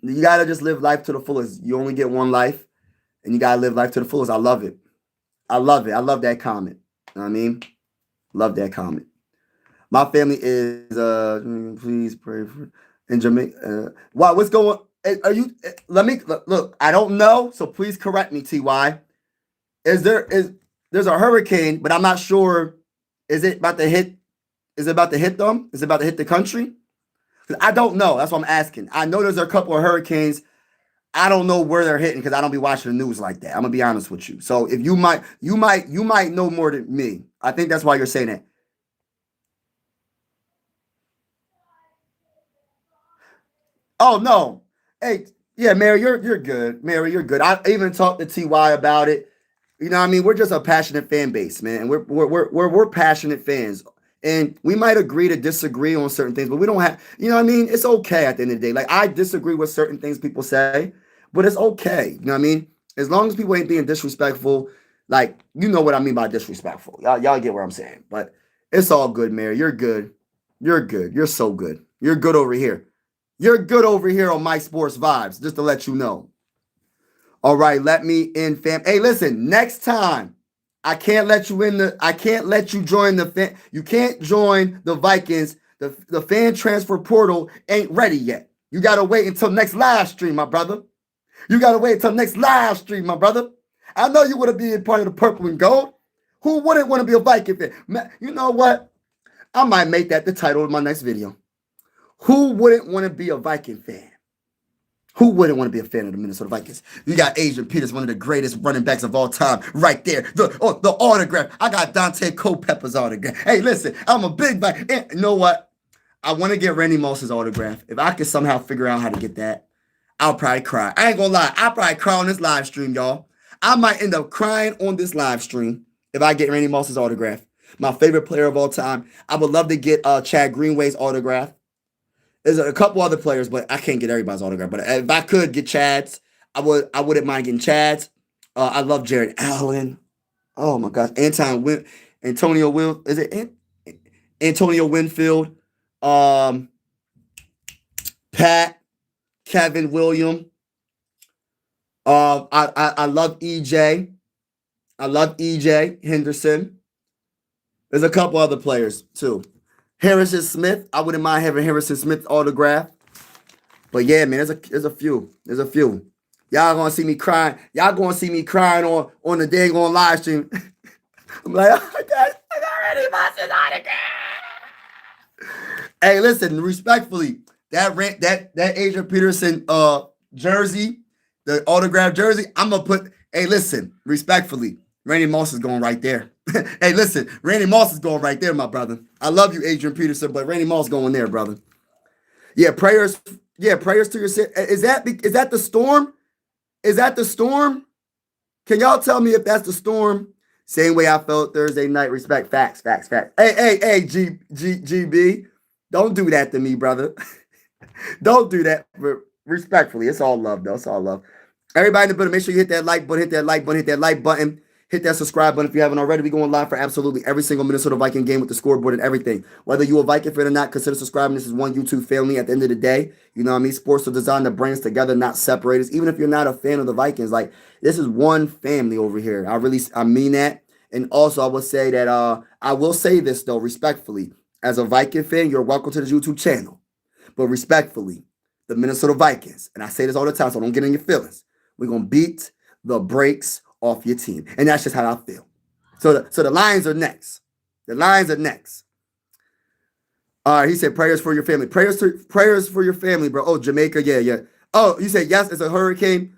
you gotta just live life to the fullest. You only get one life, and you gotta live life to the fullest. I love it. I love it. I love that comment. You know what I mean? Love that comment. My family is please pray for in Jamaica. Wow, what's going? Are you? Let me look. I don't know, so please correct me, Ty. There's a hurricane, but I'm not sure. Is it about to hit? Is it about to hit them? Is it about to hit the country? I don't know. That's what I'm asking. I know there's a couple of hurricanes. I don't know where they're hitting because I don't be watching the news like that. I'm gonna be honest with you. So if you might know more than me. I think that's why you're saying that. Oh no. Hey, yeah, Mary, you're good. Mary, you're good. I even talked to Ty about it. You know what I mean? We're just a passionate fan base, man. And we're passionate fans. And we might agree to disagree on certain things, but we don't have, you know what I mean? It's okay at the end of the day. Like I disagree with certain things people say, but it's okay. You know what I mean? As long as people ain't being disrespectful, like you know what I mean by disrespectful. Y'all get what I'm saying. But it's all good, Mary. You're good. You're good. You're so good. You're good over here. You're good over here on My Sports Vibes, just to let you know. All right, let me in, fam. Hey, listen, next time, I can't let you join the fan. You can't join the Vikings. The fan transfer portal ain't ready yet. You gotta wait until next live stream, my brother. You gotta wait until next live stream, my brother. I know you want to be a part of the purple and gold. Who wouldn't want to be a Viking fan? Man, you know what? I might make that the title of my next video. Who wouldn't want to be a Viking fan? Who wouldn't want to be a fan of the Minnesota Vikings? You got Adrian Peters, one of the greatest running backs of all time, right there. The autograph. I got Dante Culpepper's autograph. Hey, listen, I'm a big Viking. You know what? I want to get Randy Moss's autograph. If I could somehow figure out how to get that, I'll probably cry. I ain't gonna lie. I'll probably cry on this live stream, y'all. I might end up crying on this live stream if I get Randy Moss's autograph. My favorite player of all time. I would love to get Chad Greenway's autograph. There's a couple other players, but I can't get everybody's autograph. But if I could get Chad's, I wouldn't mind getting Chad's. I love Jared Allen. Oh my gosh, Antonio Will. Is it Antonio Winfield? Pat, Kevin William. I love EJ. I love EJ Henderson. There's a couple other players too. Harrison Smith. I wouldn't mind having Harrison Smith autograph. But yeah, man, there's a few. There's a few. Y'all gonna see me crying. Y'all gonna see me crying on the dang on live stream. I'm like, oh, I got Randy Moss's autograph. Hey, listen, respectfully, that Adrian Peterson jersey, the autograph jersey, I'm gonna put. Hey, listen, respectfully, Randy Moss is going right there. Hey, listen, Randy Moss is going right there, my brother. I love you, Adrian Peterson, but Randy Moss going there, brother. Yeah, prayers. Yeah, prayers to your city. Is that the storm? Is that the storm? Can y'all tell me if that's the storm? Same way I felt Thursday night. Respect, facts. Hey, GB. Don't do that to me, brother. Don't do that. Respectfully, it's all love, though. It's all love. Everybody in the building, make sure you hit that like button, hit that like button. Hit that subscribe button if you haven't already. We're going live for absolutely every single Minnesota Viking game with the scoreboard and everything. Whether you're a Viking fan or not, consider subscribing. This is one YouTube family at the end of the day. You know what I mean? Sports are designed to bring us together, not separate us. Even if you're not a fan of the Vikings, like this is one family over here. I mean that. And also I will say that I will say this though, respectfully. As a Viking fan, you're welcome to the YouTube channel. But respectfully, the Minnesota Vikings, and I say this all the time, so don't get in your feelings. We're gonna beat the brakes off your team. And that's just how I feel. So the Lions are next. The Lions are next. All right, he said prayers for your family. Prayers for your family, bro. Oh, Jamaica, yeah. Oh, you said yes, it's a hurricane.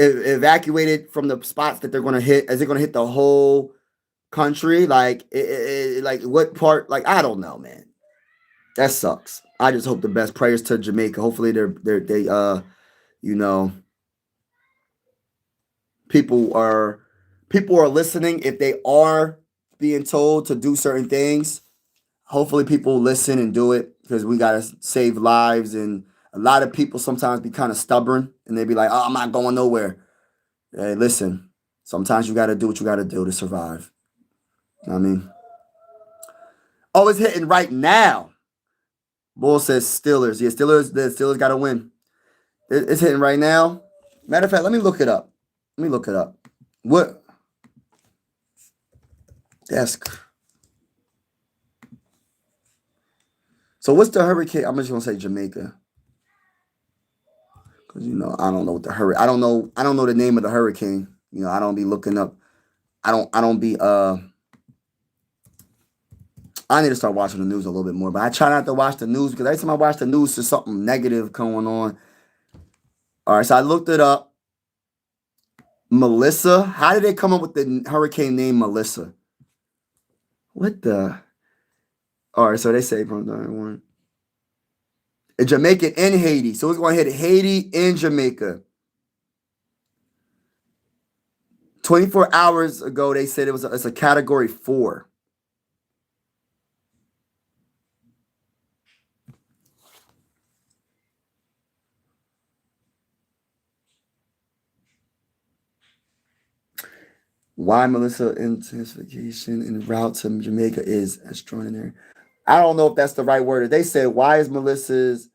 evacuated from the spots that they're going to hit? Is it going to hit the whole country? Like, like what part? Like, I don't know, man. That sucks. I just hope the best. Prayers to Jamaica. Hopefully, they you know, people are listening. If they are being told to do certain things, hopefully people listen and do it, because we gotta save lives. And a lot of people sometimes be kind of stubborn and they be like, "Oh, I'm not going nowhere." Hey, listen. Sometimes you gotta do what you gotta do to survive. You know what I mean, oh, it's hitting right now. Bull says Steelers. Yeah, Steelers. The Steelers gotta win. It's hitting right now. Matter of fact, let me look it up. Let me look it up. What? That's so. What's the hurricane? I'm just gonna say Jamaica, because I don't know what the hurricane. I don't know the name of the hurricane. I don't be looking up. I don't be. I need to start watching the news a little bit more. But I try not to watch the news, because every time I watch the news, there's something negative going on. All right, so I looked it up. Melissa. How did they come up with the hurricane name Melissa? What the? All right, so they say from one. Jamaica and Haiti. So it's going to hit Haiti and Jamaica. 24 hours ago, they said it's a category 4. Why Melissa intensification en route to Jamaica is extraordinary. I don't know if that's the right word. They said, why is Melissa's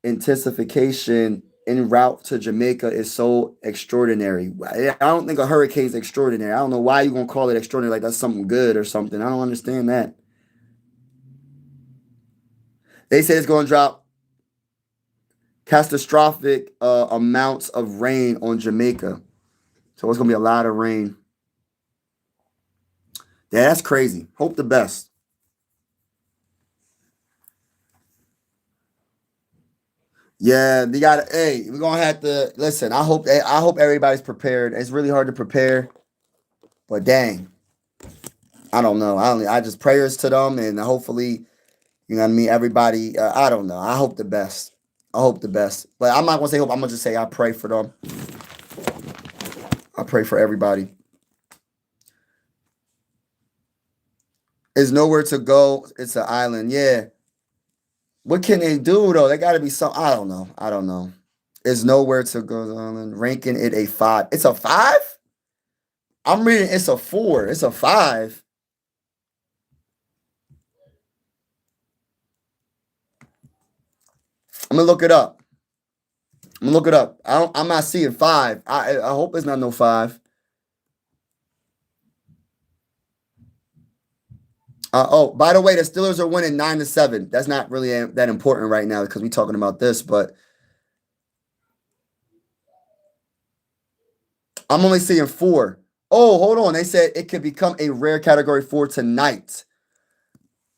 intensification en route to Jamaica is so extraordinary? I don't think a hurricane is extraordinary. I don't know why you're going to call it extraordinary, like that's something good or something. I don't understand that. They say it's going to drop catastrophic amounts of rain on Jamaica. So it's going to be a lot of rain. Yeah, that's crazy. Hope the best. Yeah, we got. Hey, we're gonna have to listen. I hope everybody's prepared. It's really hard to prepare, but dang, I don't know. I just prayers to them, and hopefully, you know what I mean. Everybody, I don't know. I hope the best. I hope the best, but I'm not gonna say hope. I'm gonna just say I pray for them. I pray for everybody. There's nowhere to go. It's an island. Yeah. What can they do though? They got to be some. I don't know. I don't know. There's nowhere to go. Island. Ranking it a 5. It's a 5. I'm reading. It's a 4. It's a 5. I'm gonna look it up. I'm gonna look it up. I'm not seeing 5. I hope it's not no 5. Oh, by the way, the Steelers are winning 9-7. That's not really that important right now, because we're talking about this, but I'm only seeing 4. Oh, hold on. They said it could become a rare category 4 tonight.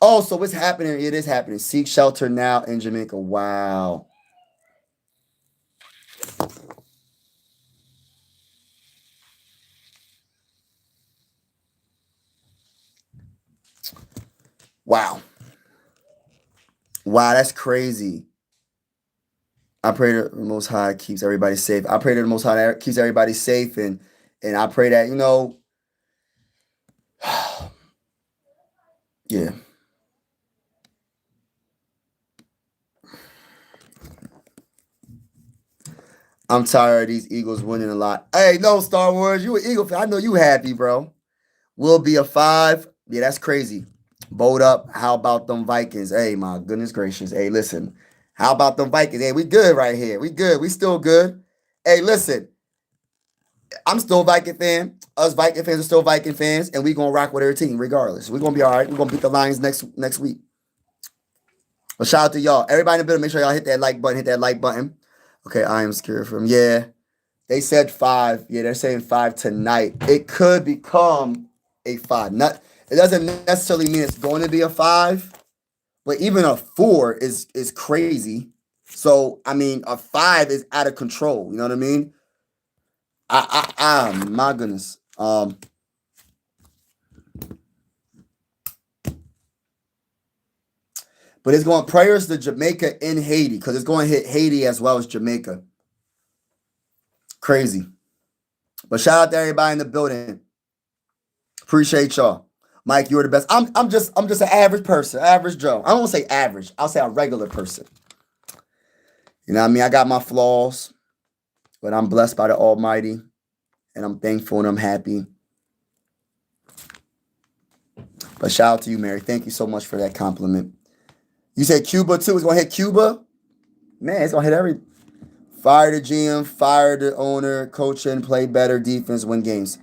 Oh, so what's happening? It is happening. Seek shelter now in Jamaica. Wow. Wow. Wow, that's crazy. I pray that the Most High keeps everybody safe. I pray that the Most High keeps everybody safe, and I pray that, yeah. I'm tired of these Eagles winning a lot. Hey, no, Star Wars, you an Eagle fan. I know you happy, bro. Will be a 5. Yeah, that's crazy. Bold up. How about them Vikings? Hey, my goodness gracious. Hey, listen. How about them Vikings? Hey, we good right here. We good. We still good. Hey, listen. I'm still a Viking fan. Us Viking fans are still Viking fans, and we gonna rock with our team regardless. We're gonna be all right. We're gonna beat the Lions next week. Well, shout out to y'all. Everybody in the building, make sure y'all hit that like button. Hit that like button. Okay, I am scared from. Yeah, they said 5. Yeah, they're saying 5 tonight. It could become a 5. Not. It doesn't necessarily mean it's going to be a 5, but even a 4 is crazy. So I mean, a 5 is out of control. You know what I mean? My goodness. But it's going prayers to Jamaica in Haiti because it's going to hit Haiti as well as Jamaica. Crazy. But shout out to everybody in the building. Appreciate y'all. Mike, you're the best. I'm just an average person, average Joe. I don't want to say average. I'll say a regular person. You know what I mean? I got my flaws, but I'm blessed by the Almighty, and I'm thankful and I'm happy. But shout out to you, Mary. Thank you so much for that compliment. You said Cuba too. It's gonna hit Cuba? Man, it's gonna hit every. Fire the GM, fire the owner, coach and play better defense, win games.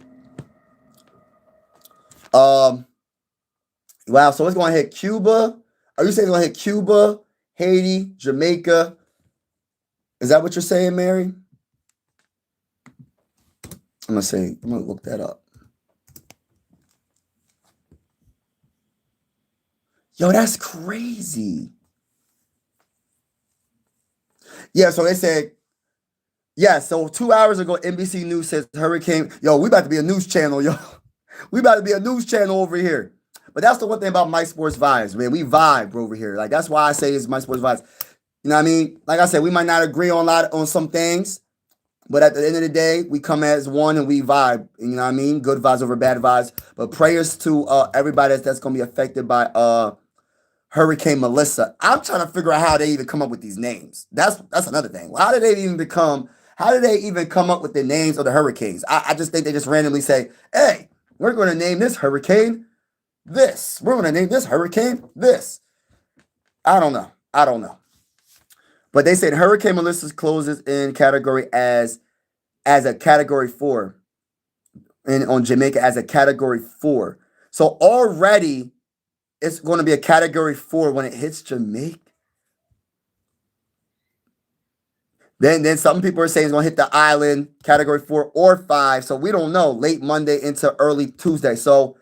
Wow, so it's gonna hit Cuba. Are you saying it's gonna hit Cuba, Haiti, Jamaica? Is that what you're saying, Mary? I'm gonna look that up. Yo, that's crazy. Yeah, so they said, yeah, so 2 hours ago, NBC News says hurricane. Yo, we about to be a news channel, yo. We about to be a news channel over here. But that's the one thing about My Sports Vibes, man. We vibe over here. Like, that's why I say it's My Sports Vibes. You know what I mean? Like I said, we might not agree on some things, but at the end of the day, we come as one and we vibe. You know what I mean? Good vibes over bad vibes. But prayers to everybody that's going to be affected by Hurricane Melissa. I'm trying to figure out how they even come up with these names. That's another thing. How did they even come up with the names of the hurricanes? I just think they just randomly say, hey, we're going to name this hurricane this. We're going to name this hurricane this. I don't know. But they said Hurricane Melissa closes in category as a category 4. And on Jamaica as a category 4. So already it's going to be a category 4 when it hits Jamaica. Then some people are saying it's going to hit the island, category 4 or 5. So we don't know. Late Monday into early Tuesday. So,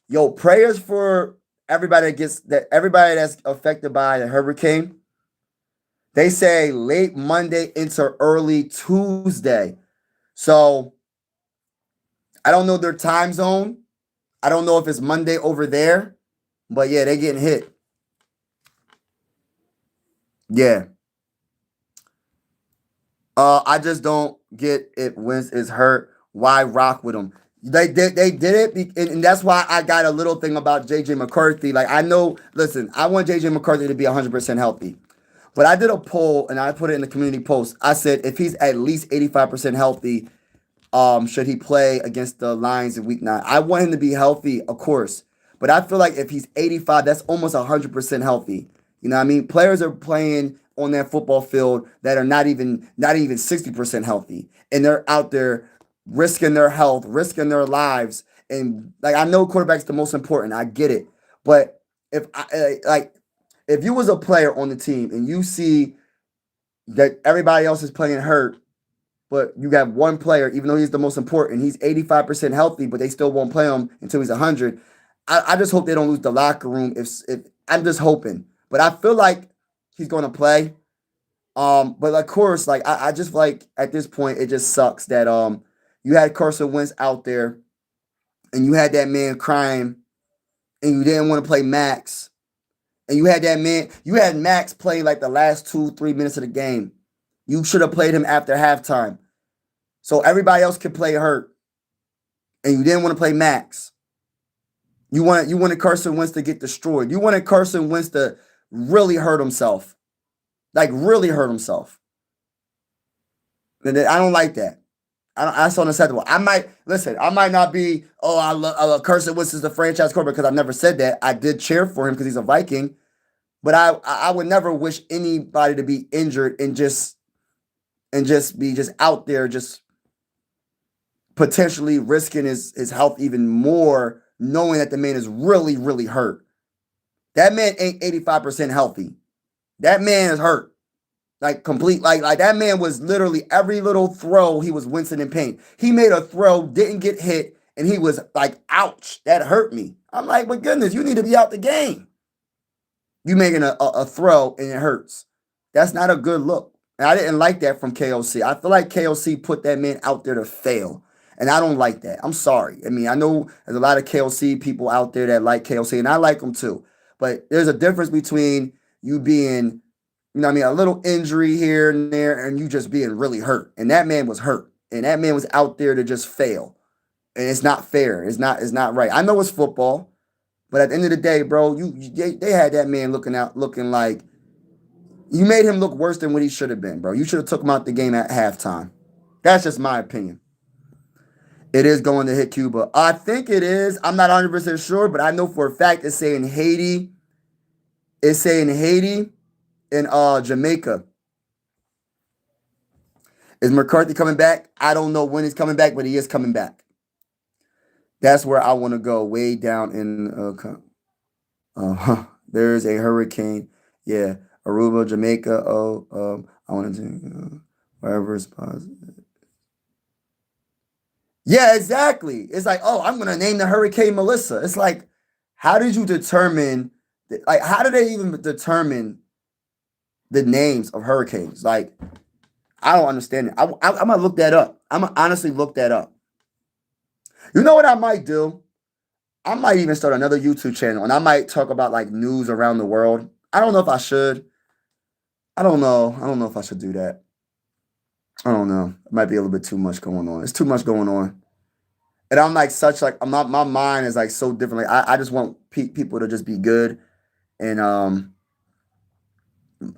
yo, prayers for everybody that's affected by the hurricane. They say late Monday into early Tuesday. So I don't know their time zone. I don't know if it's Monday over there. But yeah, they getting hit. Yeah. I just don't get it. Wentz is hurt. Why rock with him? They did it, and that's why I got a little thing about JJ McCarthy. Like, I know, listen, I want JJ McCarthy to be 100% healthy. But I did a poll, and I put it in the community post. I said, if he's at least 85% healthy, should he play against the Lions in week 9? I want him to be healthy, of course. But I feel like if he's 85, that's almost 100% healthy. You know what I mean? Players are playing on that football field that are not even 60% healthy. And they're out there risking their health, risking their lives. And, like, I know quarterback's the most important. I get it. But if you was a player on the team and you see that everybody else is playing hurt, but you got one player, even though he's the most important, he's 85% healthy, but they still won't play him until he's 100. I just hope they don't lose the locker room. If I'm just hoping, but I feel like he's going to play. But of course, like I just like at this point, it just sucks that you had Carson Wentz out there, and you had that man crying, and you didn't want to play Max, and you had Max play like the last 2-3 minutes of the game. You should have played him after halftime, so everybody else could play hurt, and you didn't want to play Max. You wanted Carson Wentz to get destroyed. You wanted Carson Wentz to really hurt himself. Like, really hurt himself. And I don't like that. That's unacceptable. I might not be, I love Carson Wentz is the franchise quarterback because I've never said that. I did cheer for him because he's a Viking. But I would never wish anybody to be injured and just be out there just potentially risking his health even more, knowing that the man is really, really hurt. That man ain't 85% healthy. That man is hurt. Like, complete, like that man was literally every little throw, he was wincing in pain. He made a throw, didn't get hit, and he was like, ouch, that hurt me. I'm like, my goodness, you need to be out the game. You making a throw and it hurts. That's not a good look. And I didn't like that from KOC. I feel like KOC put that man out there to fail. And I don't like that. I'm sorry. I mean, I know there's a lot of KOC people out there that like KOC, and I like them too. But there's a difference between you being, you know what I mean, a little injury here and there, and you just being really hurt. And that man was hurt. And that man was out there to just fail. And it's not fair. It's not right. I know it's football, but at the end of the day, bro, they had that man looking like you made him look worse than what he should have been, bro. You should have took him out the game at halftime. That's just my opinion. It is going to hit Cuba. I think it is. I'm not 100% sure, but I know for a fact it's saying Haiti. It's saying Haiti and Jamaica. Is McCarthy coming back? I don't know when he's coming back, but he is coming back. That's where I want to go, way down in there's a hurricane. Yeah. Aruba, Jamaica. I want to wherever it's positive. Yeah, exactly. It's like, oh, I'm gonna name the hurricane Melissa. It's like, how did you determine? Like, how do they even determine the names of hurricanes? Like, I don't understand it. I'm gonna look that up. I'm gonna honestly look that up. You know what I might do? I might even start another YouTube channel, and I might talk about like news around the world. I don't know if I should. I don't know. I don't know if I should do that. I don't know. It might be a little bit too much going on. It's too much going on. And I'm like my mind is like so different. Like I just want people to just be good. And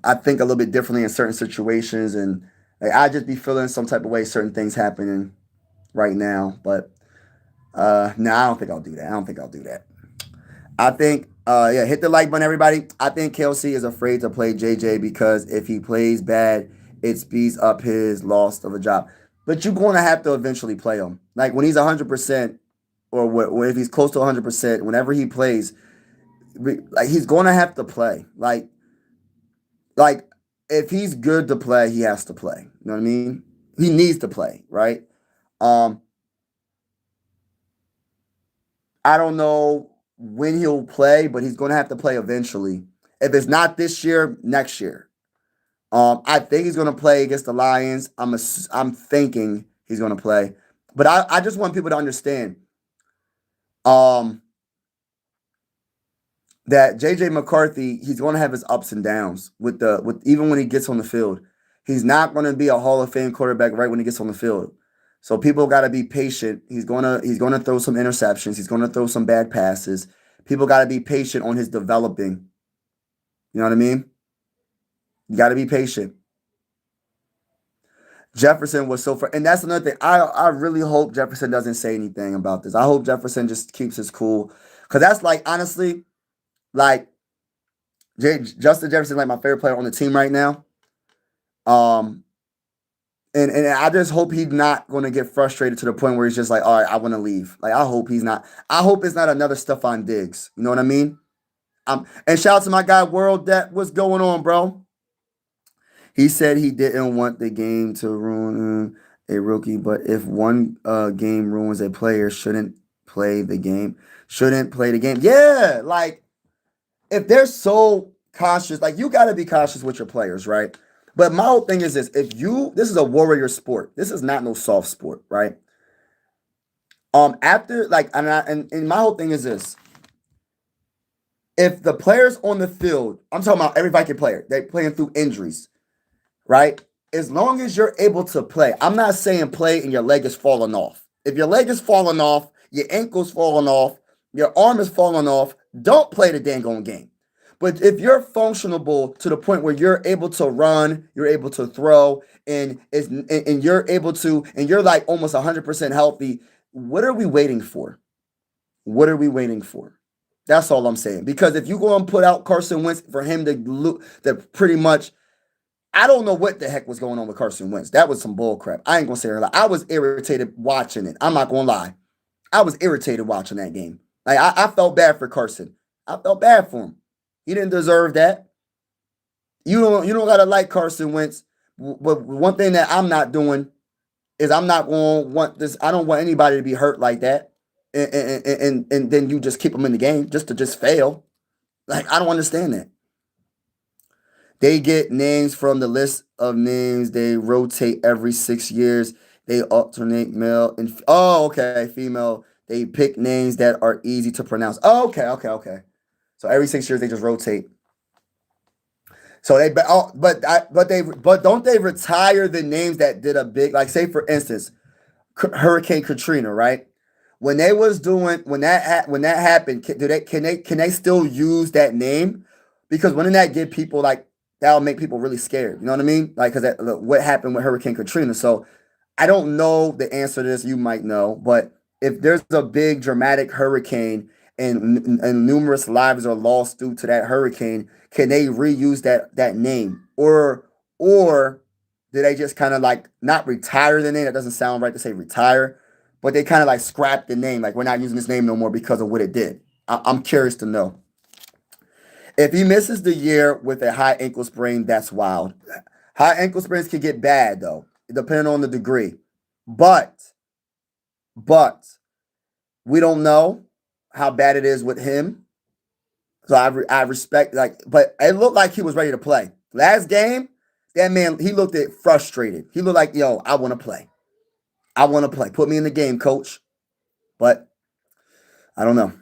I think a little bit differently in certain situations. And like I just be feeling some type of way, certain things happening right now. But no, I don't think I'll do that. I don't think I'll do that. I think yeah, hit the like button, everybody. I think Kelsey is afraid to play JJ because if he plays bad, it speeds up his loss of a job. But you're going to have to eventually play him. Like when he's 100%, or if he's close to 100%, whenever he plays, like he's going to have to play. Like if he's good to play, he has to play. You know what I mean? He needs to play, right? I don't know when he'll play, but he's going to have to play eventually. If it's not this year, next year. I think he's going to play against the Lions. I'm thinking he's going to play, but I just want people to understand that JJ McCarthy, he's going to have his ups and downs with even when he gets on the field. He's not going to be a Hall of Fame quarterback right when he gets on the field. So people got to be patient. He's going to throw some interceptions. He's going to throw some bad passes. People got to be patient on his developing. You know what I mean? You got to be patient. Jefferson was so far, and that's another thing. I really hope Jefferson doesn't say anything about this. I hope Jefferson just keeps his cool, because that's like honestly, like Justin Jefferson, like my favorite player on the team right now. And I just hope he's not going to get frustrated to the point where he's just like, all right, I want to leave. Like I hope he's not. I hope it's not another Stephon Diggs. You know what I mean? And shout out to my guy World. That what's going on, bro? He said he didn't want the game to ruin a rookie, but if one game ruins a player, shouldn't play the game. Shouldn't play the game. Yeah, like if they're so cautious, like you got to be cautious with your players, right? But my whole thing is this: this is a warrior sport. This is not no soft sport, right? After like, and my whole thing is this: if the players on the field, I'm talking about every Viking player, they're playing through injuries. Right? As long as you're able to play. I'm not saying play and your leg is falling off. If your leg is falling off, your ankle's falling off, your arm is falling off, don't play the dang on game. But if you're functionable to the point where you're able to run, you're able to throw, and you're able to, and you're like almost 100% healthy, what are we waiting for? What are we waiting for? That's all I'm saying. Because if you go and put out Carson Wentz for him to pretty much, I don't know what the heck was going on with Carson Wentz. That was some bull crap. I ain't going to say it. I was irritated watching it. I'm not going to lie. I was irritated watching that game. Like I felt bad for Carson. I felt bad for him. He didn't deserve that. You don't got to like Carson Wentz. But one thing that I'm not doing is I'm not going to want this. I don't want anybody to be hurt like that. And then you just keep them in the game just to just fail. Like, I don't understand that. They get names from the list of names. They rotate every 6 years. They alternate male and oh, okay, female. They pick names that are easy to pronounce. Oh, okay, okay, okay. So every 6 years they just rotate. So they but don't they retire the names that did a big, like say for instance Hurricane Katrina, right? When they was doing when that happened, can they still use that name? Because wouldn't that give people like that'll make people really scared? You know what I mean? Like because what happened with Hurricane Katrina. So I don't know the answer to this. You might know, but if there's a big dramatic hurricane and numerous lives are lost due to that hurricane, can they reuse that name or do they just kind of like not retire the name? That doesn't sound right to say retire, but they kind of like scrap the name. Like we're not using this name no more because of what it did. I'm curious to know. If he misses the year with a high ankle sprain, that's wild. High ankle sprains can get bad though, depending on the degree. But but we don't know how bad it is with him. So I respect like, but it looked like he was ready to play. Last game, that man he looked at frustrated. He looked like yo, I want to play. I want to play. Put me in the game, coach. But I don't know.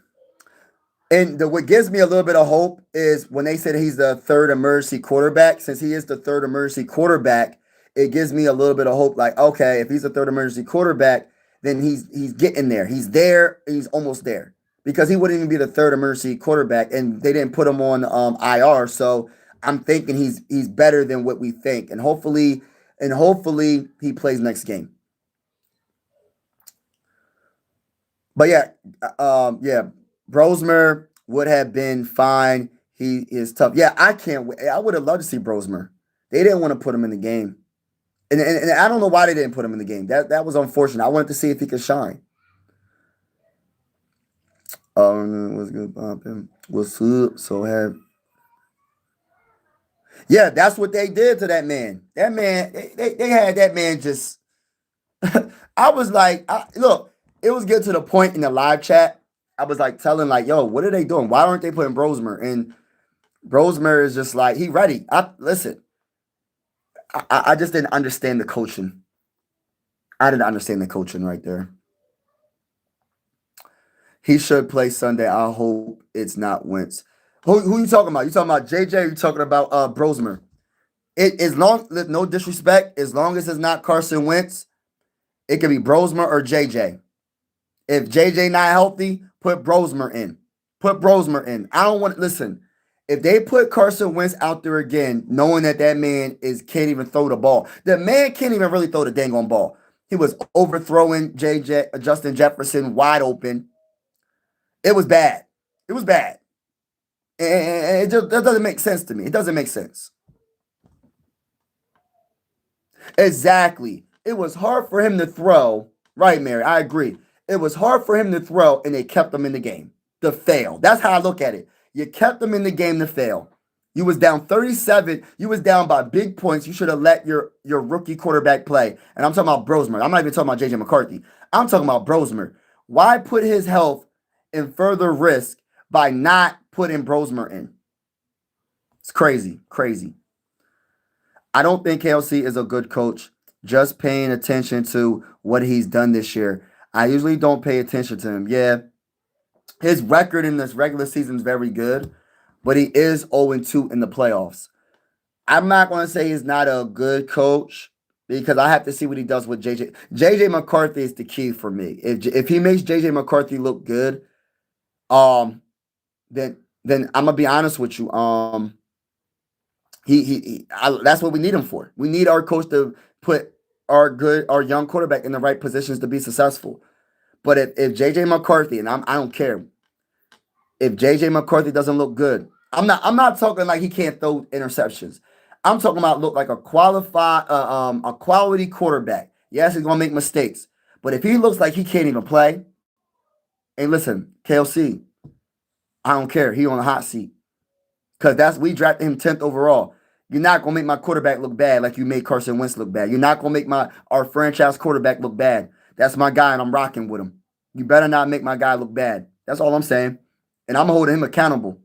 And what gives me a little bit of hope is when they said he's the third emergency quarterback. Since he is the third emergency quarterback, it gives me a little bit of hope. Like, okay, if he's the third emergency quarterback, then he's getting there. He's there. He's almost there because he wouldn't even be the third emergency quarterback, and they didn't put him on IR. So I'm thinking he's better than what we think, and hopefully he plays next game. But yeah, Brosmer would have been fine. He is tough. Yeah, I can't wait. I would have loved to see Brosmer. They didn't want to put him in the game, and I don't know why they didn't put him in the game. That was unfortunate. I wanted to see if he could shine. What's good, Bob? What's up? So have yeah, that's what they did to that man. That man, they had that man just. I was like, look, it was getting to the point in the live chat. I was like telling like, yo, what are they doing? Why aren't they putting Brosmer? And Brosmer is just like, he ready. Listen, I just didn't understand the coaching. I didn't understand the coaching right there. He should play Sunday. I hope it's not Wentz. Who you talking about? You talking about JJ? You talking about Brosmer? It as long no disrespect, as long as it's not Carson Wentz, it could be Brosmer or JJ. If JJ not healthy, put Brosmer in. Put Brosmer in. I don't want to listen. If they put Carson Wentz out there again, knowing that man can't even throw the ball, the man can't even really throw the dang on ball. He was overthrowing Justin Jefferson wide open. It was bad. It was bad. And that doesn't make sense to me. It doesn't make sense. Exactly. It was hard for him to throw. Right, Mary. I agree. It was hard for him to throw, and they kept him in the game to fail. That's how I look at it. You kept him in the game to fail. You was down 37. You was down by big points. You should have let your rookie quarterback play. And I'm talking about Brosmer. I'm not even talking about JJ McCarthy. I'm talking about Brosmer. Why put his health in further risk by not putting Brosmer in? It's crazy, crazy. I don't think KLC is a good coach. Just paying attention to what he's done this year. I usually don't pay attention to him. Yeah, his record in this regular season is very good, but he is 0-2 in the playoffs. I'm not going to say he's not a good coach because I have to see what he does with JJ. JJ McCarthy is the key for me. If he makes JJ McCarthy look good, then I'm gonna be honest with you. That's what we need him for. We need our coach to put our young quarterback in the right positions to be successful. But if JJ McCarthy, and I don't care, if JJ McCarthy doesn't look good, I'm not talking like he can't throw interceptions. I'm talking about look like a quality quarterback. Yes, he's gonna make mistakes, but if he looks like he can't even play, and listen, KLC, I don't care. He on the hot seat because we drafted him 10th overall. You're not gonna make my quarterback look bad like you made Carson Wentz look bad. You're not gonna make our franchise quarterback look bad. That's my guy, and I'm rocking with him. You better not make my guy look bad. That's all I'm saying. And I'm holding him accountable.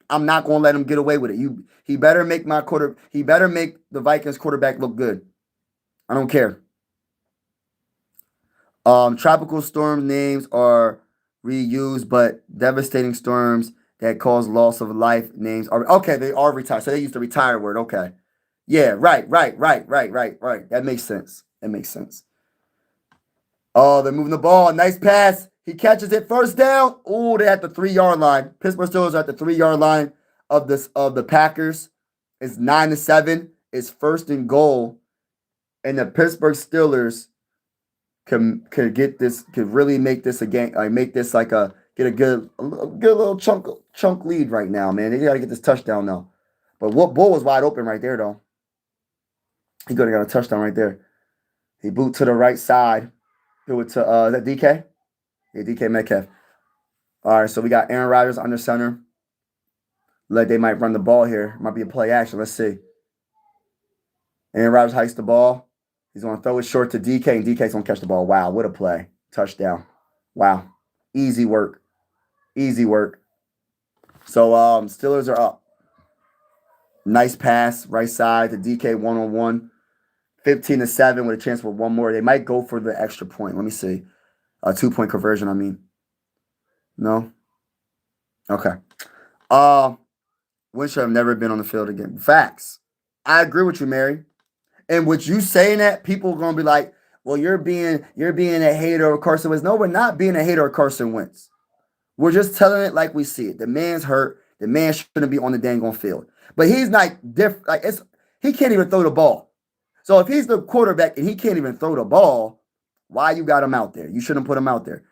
I'm not gonna let him get away with it. He better make he better make the Vikings quarterback look good. I don't care. Tropical storm names are reused, but devastating storms that cause loss of life names are okay. They are retired, so they use the retire word. Okay, yeah, right. That makes sense. That makes sense. Oh, they're moving the ball. Nice pass. He catches it. First down. Oh, they're at the 3-yard line. Pittsburgh Steelers are at the 3-yard line of the Packers. It's 9-7. It's first and goal, and the Pittsburgh Steelers could get this, could really make this a game, like make this like get a good little chunk lead right now, man. They got to get this touchdown now. But what Bull was wide open right there though. He could have got a touchdown right there. He boot to the right side. Do it to is that DK? Yeah, DK Metcalf. All right, so we got Aaron Rodgers under center. Like they might run the ball here. Might be a play action. Let's see. Aaron Rodgers hikes the ball. He's going to throw it short to DK, and DK's going to catch the ball. Wow, what a play. Touchdown. Wow. Easy work. Easy work. So Steelers are up. Nice pass, right side to DK one-on-one. 15-7 with a chance for one more. They might go for the extra point. Let me see. A 2-point conversion, I mean. No? Okay. Wish I've never been on the field again. Facts. I agree with you, Mary. And with you saying that, people are gonna be like, well, you're being a hater of Carson Wentz. No, we're not being a hater of Carson Wentz. We're just telling it like we see it. The man's hurt. The man shouldn't be on the dang on field. But he's not different. Like he can't even throw the ball. So if he's the quarterback and he can't even throw the ball, why you got him out there? You shouldn't put him out there.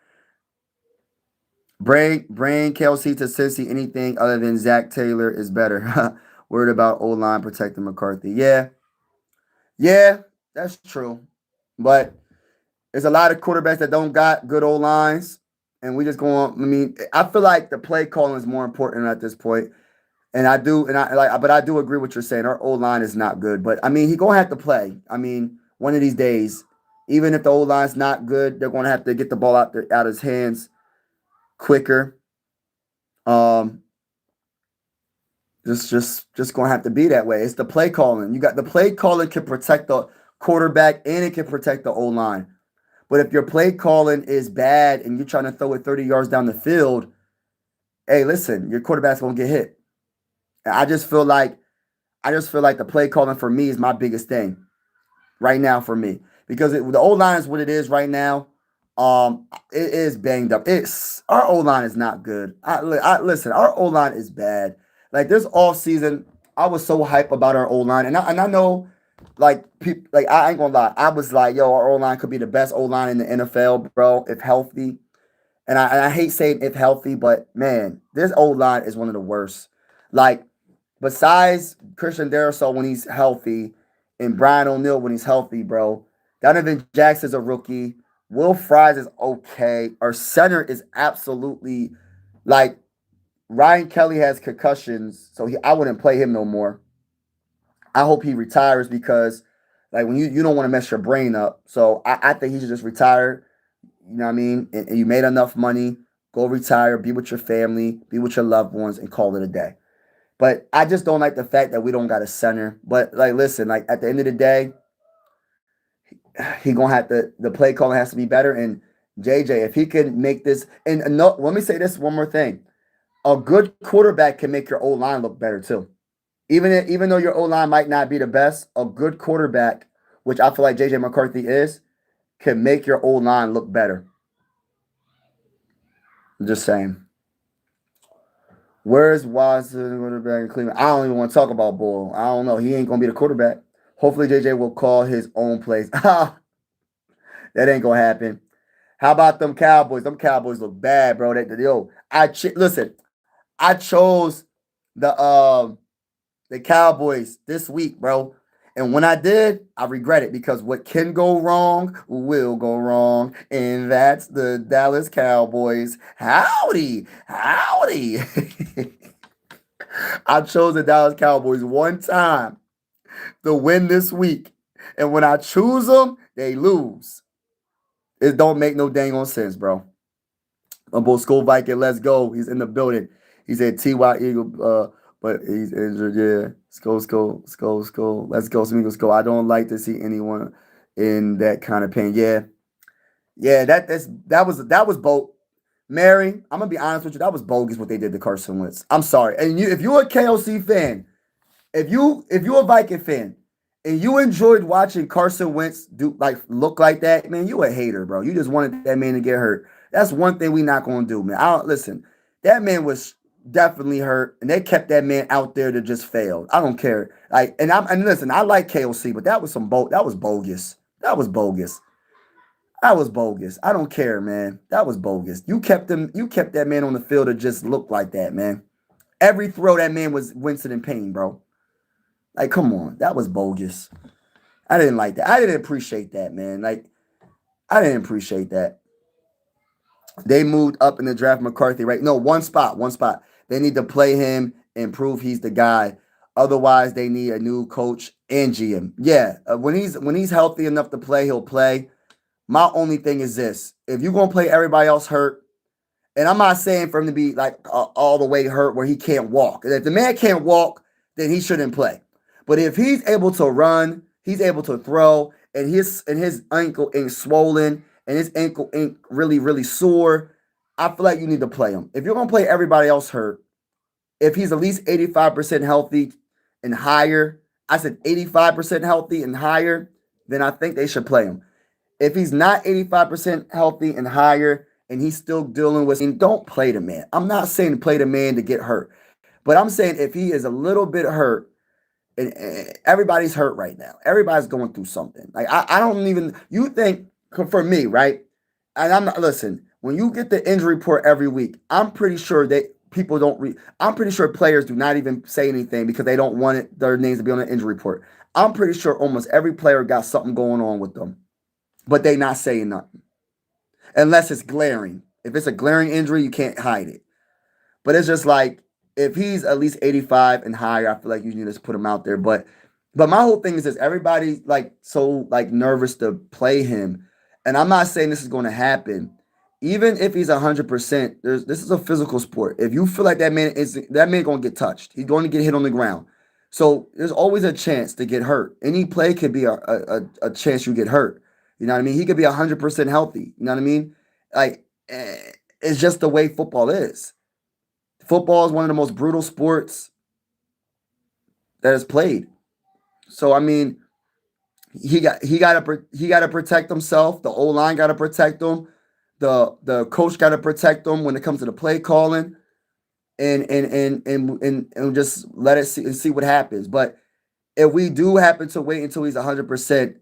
Brain Kelsey to Cincy, anything other than Zach Taylor is better. Worried about O-line protecting McCarthy. Yeah, that's true. But there's a lot of quarterbacks that don't got good O-lines. And we just go on. I mean, I feel like the play calling is more important at this point. But I do agree with what you're saying. Our O-line is not good. But I mean, he's gonna have to play. I mean, one of these days, even if the O-line's not good, they're gonna have to get the ball out of his hands quicker. Just gonna have to be that way. It's the play calling. You got the play calling can protect the quarterback and it can protect the O-line. But if your play calling is bad and you're trying to throw it 30 yards down the field, hey, listen, your quarterback's gonna get hit. I just feel like the play calling for me is my biggest thing right now for me. Because the O-line is what it is right now. It is banged up. Our O-line is not good. Listen, our O-line is bad. Like this off season, I was so hyped about our O-line, and I know, like people, like I ain't gonna lie, I was like, yo, our O-line could be the best O-line in the NFL, bro, if healthy. And I hate saying if healthy, but man, this O-line is one of the worst. Like besides Christian Darrisaw when he's healthy, and Brian O'Neill when he's healthy, bro. Donovan Jackson's a rookie. Will Fries is okay. Our center is absolutely like Ryan Kelly has concussions, so I wouldn't play him no more. I hope he retires because like when you don't want to mess your brain up. So I think he should just retire. You know what I mean? And you made enough money, go retire, be with your family, be with your loved ones, and call it a day. But I just don't like the fact that we don't got a center. But like listen, like at the end of the day, he gonna have to, the play calling has to be better. And JJ, if he can make this, and no, let me say this one more thing. A good quarterback can make your O-line look better too. Even though your O-line might not be the best, a good quarterback, which I feel like JJ McCarthy is, can make your O-line look better. I'm just saying. Where's Watson quarterback in Cleveland? I don't even want to talk about Bull. I don't know. He ain't gonna be the quarterback. Hopefully JJ will call his own plays. That ain't gonna happen. How about them Cowboys? Them Cowboys look bad, bro. Listen, I chose the Cowboys this week, bro. And when I did, I regret it because what can go wrong will go wrong. And that's the Dallas Cowboys. Howdy. I chose the Dallas Cowboys one time to win this week. And when I choose them, they lose. It don't make no dang on sense, bro. School Viking, let's go. He's in the building. He said T.Y. Eagle, but he's injured. Yeah. Skull. Let's go, some Eagles go. I don't like to see anyone in that kind of pain. Yeah. Yeah, that was both. Mary, I'm gonna be honest with you, that was bogus what they did to Carson Wentz. I'm sorry. And if you're a KOC fan, if you're a Viking fan and you enjoyed watching Carson Wentz look like that, man, you a hater, bro. You just wanted that man to get hurt. That's one thing we not gonna do, man. I don't listen. That man was definitely hurt, and they kept that man out there to just fail. I don't care. And listen, I like KOC, but that was bogus. That was bogus. That was bogus. I don't care, man. That was bogus. You kept that man on the field to just look like that, man. Every throw that man was wincing in pain, bro. Like, come on. That was bogus. I didn't like that. I didn't appreciate that, man. Like, I didn't appreciate that. They moved up in the draft McCarthy, right? No, one spot. They need to play him and prove he's the guy. Otherwise, they need a new coach and GM. Yeah, when he's healthy enough to play, he'll play. My only thing is this. If you're going to play everybody else hurt, and I'm not saying for him to be like all the way hurt where he can't walk. If the man can't walk, then he shouldn't play. But if he's able to run, he's able to throw, and his ankle ain't swollen, and his ankle ain't really, really sore, I feel like you need to play him. If you're going to play everybody else hurt, if he's at least 85% healthy and higher, I said 85% healthy and higher, then I think they should play him. If he's not 85% healthy and higher, and he's still dealing with, and don't play the man. I'm not saying play the man to get hurt, but I'm saying if he is a little bit hurt, and everybody's hurt right now. Everybody's going through something. Like I don't even. You think for me, right? And I'm not. Listen, when you get the injury report every week, I'm pretty sure that people don't read. I'm pretty sure players do not even say anything because they don't want their names to be on the injury report. I'm pretty sure almost every player got something going on with them, but they not saying nothing. Unless it's glaring. If it's a glaring injury, you can't hide it. But it's just like, if he's at least 85 and higher, I feel like you need to just put him out there. But my whole thing is this. Everybody's so nervous to play him. And I'm not saying this is going to happen. Even if he's 100%, this is a physical sport. If you feel like that man going to get touched. He's going to get hit on the ground. So there's always a chance to get hurt. Any play could be a chance you get hurt. You know what I mean? He could be 100% healthy. You know what I mean? It's just the way football is. Football is one of the most brutal sports that is played. So I mean, he got to protect himself. The O-line got to protect him. The coach got to protect him when it comes to the play calling, and just let it see what happens. But if we do happen to wait until he's 100%.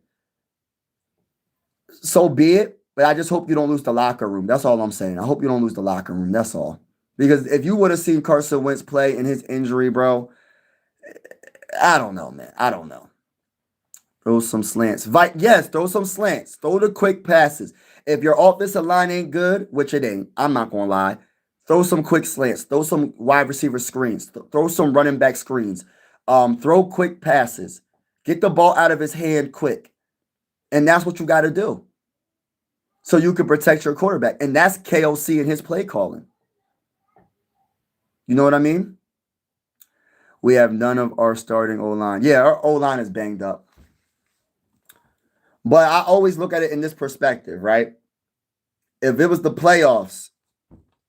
So be it, but I just hope you don't lose the locker room. That's all I'm saying. I hope you don't lose the locker room. That's all. Because if you would have seen Carson Wentz play in his injury, bro, I don't know, man. I don't know. Throw some slants. Yes, throw some slants. Throw the quick passes. If your offensive line ain't good, which it ain't, I'm not going to lie, throw some quick slants. Throw some wide receiver screens. Throw some running back screens. Throw quick passes. Get the ball out of his hand quick. And that's what you got to do. So you can protect your quarterback. And that's KOC and his play calling. You know what I mean? We have none of our starting O-line. Yeah, our O-line is banged up. But I always look at it in this perspective, right? If it was the playoffs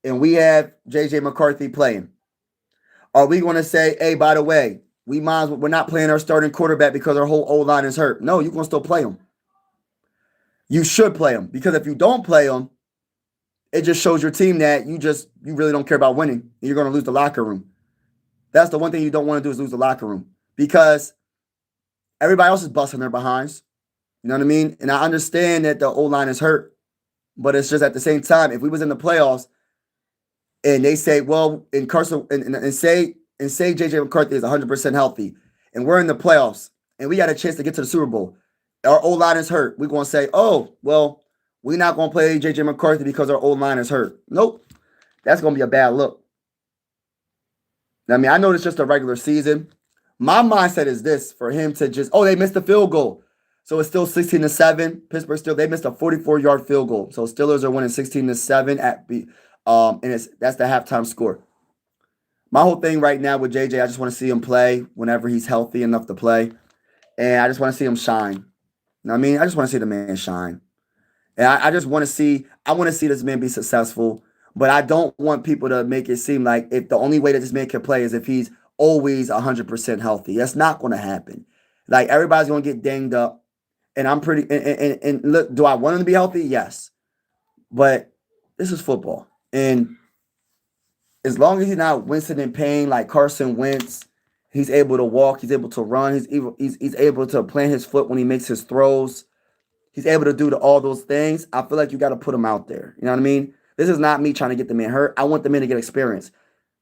and we have J.J. McCarthy playing, are we going to say, hey, by the way, we're not playing our starting quarterback because our whole O-line is hurt? No, you're going to still play him. You should play him, because if you don't play him, it just shows your team that you really don't care about winning. And you're going to lose the locker room. That's the one thing you don't want to do, is lose the locker room, because everybody else is busting their behinds. You know what I mean? And I understand that the O-line is hurt, but it's just at the same time, if we was in the playoffs and they say, well, in Carson and say J.J. McCarthy is 100% healthy, and we're in the playoffs and we got a chance to get to the Super Bowl, our O-line is hurt, we're going to say, oh, well, we're not going to play J.J. McCarthy because our O-line is hurt. Nope. That's going to be a bad look. I mean, I know it's just a regular season. My mindset is this, for him to just, they missed the field goal. So it's still 16-7. Pittsburgh they missed a 44-yard field goal. So Steelers are winning 16-7 that's the halftime score. My whole thing right now with JJ, I just want to see him play whenever he's healthy enough to play. And I just want to see him shine. You know what I mean? I just want to see the man shine. And I just want to see, I want to see this man be successful. But I don't want people to make it seem like if the only way that this man can play is if he's always 100% healthy. That's not going to happen. Like everybody's going to get dinged up. And I'm pretty, and look, do I want him to be healthy? Yes. But this is football. And as long as he's not wincing in pain like Carson Wentz, he's able to walk, he's able to run, he's able to plant his foot when he makes his throws. He's able to do all those things. I feel like you got to put him out there. You know what I mean? This is not me trying to get the man hurt. I want the man to get experience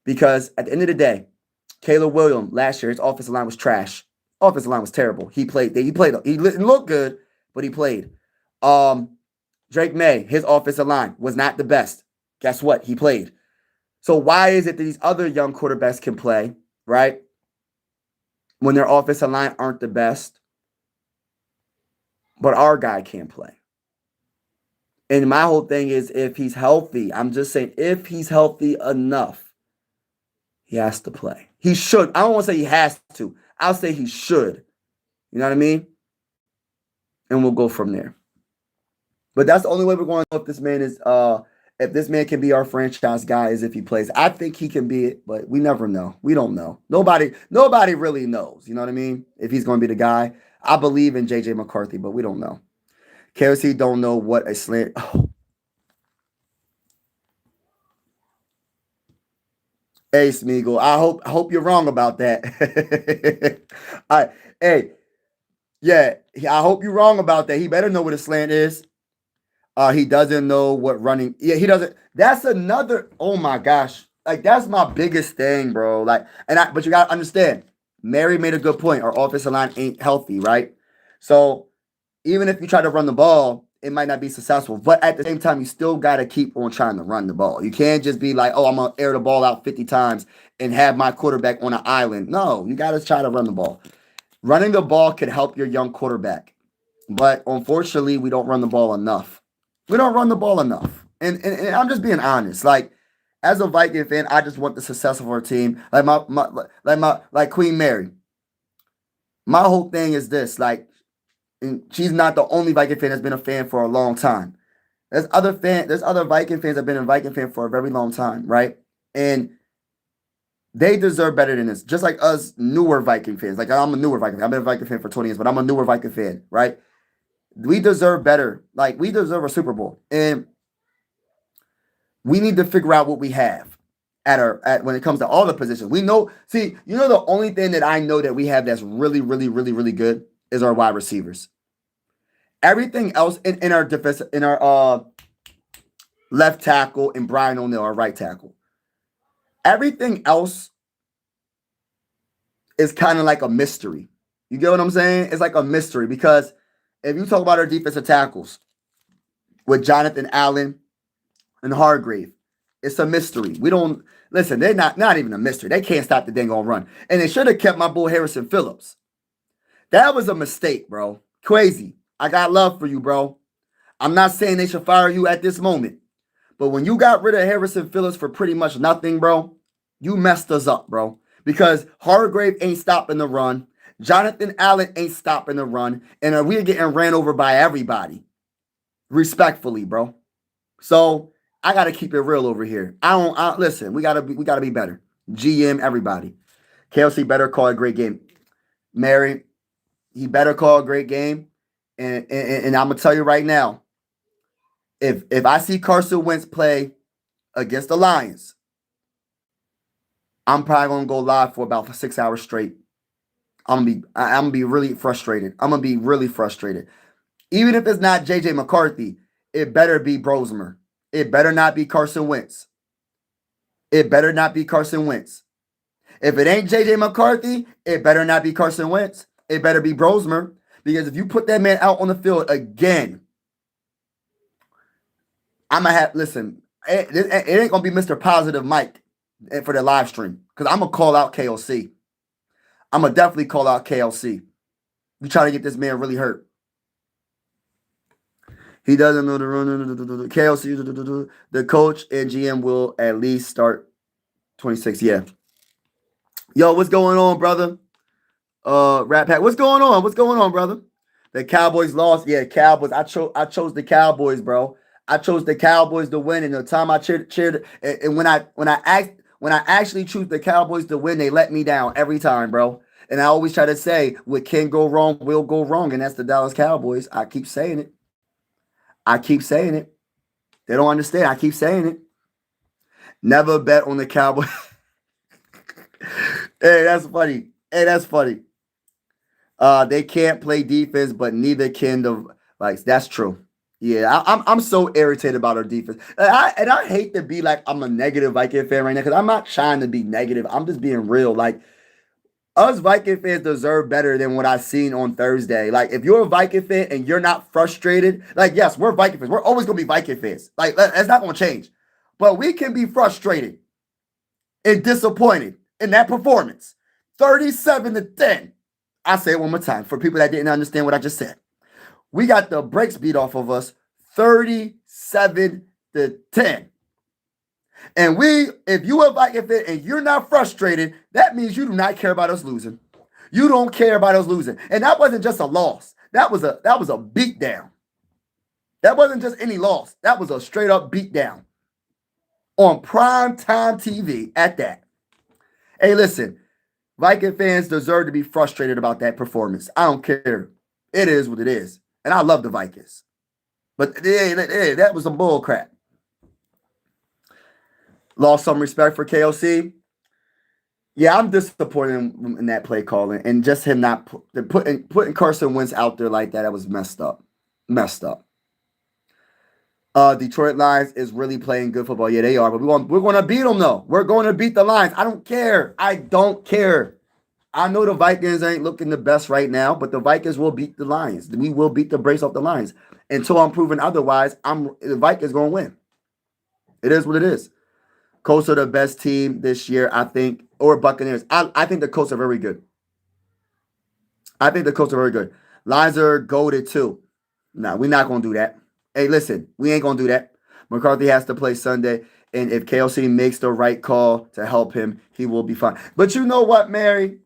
because at the end of the day, Caleb Williams last year, his offensive line was trash. Offensive line was terrible. He played. He looked good, but he played. Drake May, his offensive line was not the best. Guess what? He played. So why is it that these other young quarterbacks can play, right? When their offensive line aren't the best, but our guy can't play. And my whole thing is if he's healthy, I'm just saying if he's healthy enough, he has to play. He should. I don't want to say he has to. I'll say he should. You know what I mean? And we'll go from there. But that's the only way we're going to know if this man can be our franchise guy is if he plays. I think he can be it, but we never know. We don't know. Nobody really knows. You know what I mean? If he's going to be the guy. I believe in JJ McCarthy, but we don't know. KOC don't know what a slant. Oh. Hey, Smeagol, I hope you're wrong about that. Hey, yeah, I hope you're wrong about that. He better know what a slant is. He doesn't know what running. Yeah, he doesn't. That's another. Oh my gosh, like that's my biggest thing, bro. Like, but you gotta understand. Mary made a good point. Our offensive line ain't healthy, right? So even if you try to run the ball, it might not be successful. But at the same time, you still got to keep on trying to run the ball. You can't just be like, oh, I'm going to air the ball out 50 times and have my quarterback on an island. No, you got to try to run the ball. Running the ball can help your young quarterback. But unfortunately, we don't run the ball enough. We don't run the ball enough. And I'm just being honest. Like, as a Viking fan, I just want the success of our team. Like Queen Mary. My whole thing is this. Like, and she's not the only Viking fan that's been a fan for a long time. There's other Viking fans that have been a Viking fan for a very long time, right? And they deserve better than this. Just like us newer Viking fans. Like I'm a newer Viking fan. I've been a Viking fan for 20 years, but I'm a newer Viking fan, right? We deserve better. Like we deserve a Super Bowl. And we need to figure out what we have at when it comes to all the positions. We know, the only thing that I know that we have that's really, really, really, really good is our wide receivers. Everything else in our defense, in our left tackle and Brian O'Neill, our right tackle. Everything else is kind of like a mystery. You get what I'm saying? It's like a mystery because if you talk about our defensive tackles with Jonathan Allen and Hargrave, it's a mystery. We don't listen. They're not even a mystery. They can't stop the dang on run, and they should have kept my boy Harrison Phillips. That was a mistake, bro. Crazy. I got love for you, bro. I'm not saying they should fire you at this moment. But when you got rid of Harrison Phillips for pretty much nothing, bro, you messed us up, bro. Because Hargrave ain't stopping the run. Jonathan Allen ain't stopping the run. And we're getting ran over by everybody. Respectfully, bro. So I gotta keep it real over here. Listen, we gotta be better. GM, everybody. KLC better call a great game. Mary, he better call a great game. And I'm gonna tell you right now, if I see Carson Wentz play against the Lions, I'm probably gonna go live for about 6 hours straight. I'm gonna be really frustrated. I'm gonna be really frustrated. Even if it's not JJ McCarthy, it better be Brosmer. It better not be Carson Wentz. It better not be Carson Wentz. If it ain't JJ McCarthy, it better not be Carson Wentz. It better be Brosmer. Because if you put that man out on the field again, I'm going to have, listen, it ain't going to be Mr. Positive Mike for the live stream. Because I'm going to call out KLC. I'm going to definitely call out KLC. We trying to get this man really hurt. He doesn't know the run. KLC, the coach and GM will at least start 26. Yeah. Yo, what's going on, brother? Rat Pack, what's going on? What's going on, brother? The Cowboys lost. Yeah, Cowboys. I chose the Cowboys, bro. I chose the Cowboys to win. And the time I cheered, and when I actually choose the Cowboys to win, they let me down every time, bro. And I always try to say, what can go wrong will go wrong, and that's the Dallas Cowboys. I keep saying it. I keep saying it. They don't understand. I keep saying it. Never bet on the Cowboys. Hey, that's funny. Hey, that's funny. They can't play defense, but neither can the like. That's true. Yeah, I'm so irritated about our defense. And I hate to be like I'm a negative Viking fan right now because I'm not trying to be negative. I'm just being real. Like us Viking fans deserve better than what I've seen on Thursday. Like if you're a Viking fan and you're not frustrated, like yes, we're Viking fans. We're always gonna be Viking fans. Like that's not gonna change. But we can be frustrated and disappointed in that performance. 37-10. I'll say it one more time for people that didn't understand what I just said. We got the brakes beat off of us 37-10. And if you a Viking fan and you're not frustrated, that means you do not care about us losing. You don't care about us losing. And that wasn't just a loss. That was a beat down. That wasn't just any loss. That was a straight up beat down on prime time TV at that. Hey, listen, Viking fans deserve to be frustrated about that performance. I don't care. It is what it is. And I love the Vikings. But that was some bull crap. Lost some respect for KOC. Yeah, I'm disappointed in that play calling. And just him not putting Carson Wentz out there like that, that was messed up. Messed up. Detroit Lions is really playing good football. Yeah, they are. But we're going to beat them, though. We're going to beat the Lions. I don't care. I don't care. I know the Vikings ain't looking the best right now, but the Vikings will beat the Lions. We will beat the brace off the Lions. Until I'm proven otherwise, the Vikings going to win. It is what it is. Colts are the best team this year, I think, or Buccaneers. I think the Colts are very good. I think the Colts are very good. Lions are goated too. No, we're not going to do that. Hey, listen, we ain't going to do that. McCarthy has to play Sunday, and if KLC makes the right call to help him, he will be fine. But you know what, Mary?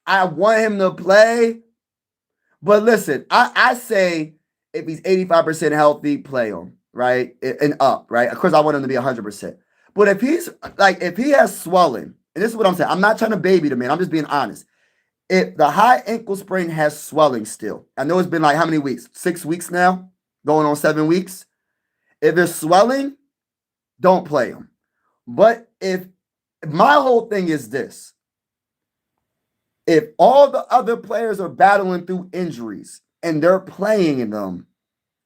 I want him to play. But listen, I say if he's 85% healthy, play him, right? And up, right? Of course, I want him to be 100%. But if he has swelling, and this is what I'm saying, I'm not trying to baby the man. I'm just being honest. If the high ankle sprain has swelling still, I know it's been like how many weeks? 6 weeks now? Going on 7 weeks? If it's swelling, don't play him. But if my whole thing is this, if all the other players are battling through injuries and they're playing in them,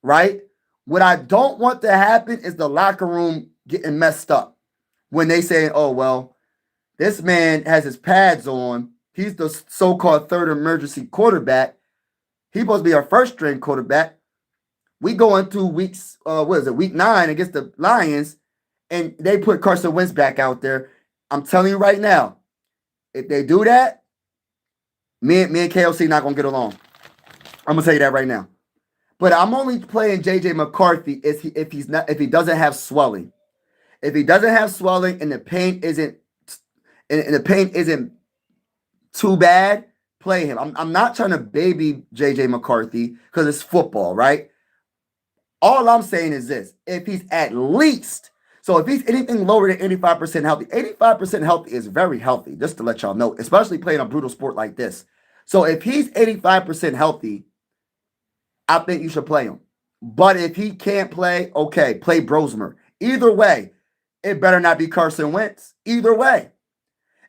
right? What I don't want to happen is the locker room getting messed up when they say, oh, well, this man has his pads on. He's the so-called third emergency quarterback. He's supposed to be our first string quarterback. We go into week 9 against the Lions, and they put Carson Wentz back out there. I'm telling you right now, if they do that, me and KLC not gonna get along. I'm gonna tell you that right now. But I'm only playing JJ McCarthy if he doesn't have swelling. If he doesn't have swelling and the pain isn't too bad, play him. I'm not trying to baby JJ McCarthy because it's football, right? All I'm saying is this: if he's at least, so if he's anything lower than 85% healthy, 85% healthy is very healthy, just to let y'all know, especially playing a brutal sport like this. So if he's 85% healthy, I think you should play him. But if he can't play, okay, play Brosmer. Either way, it better not be Carson Wentz. Either way.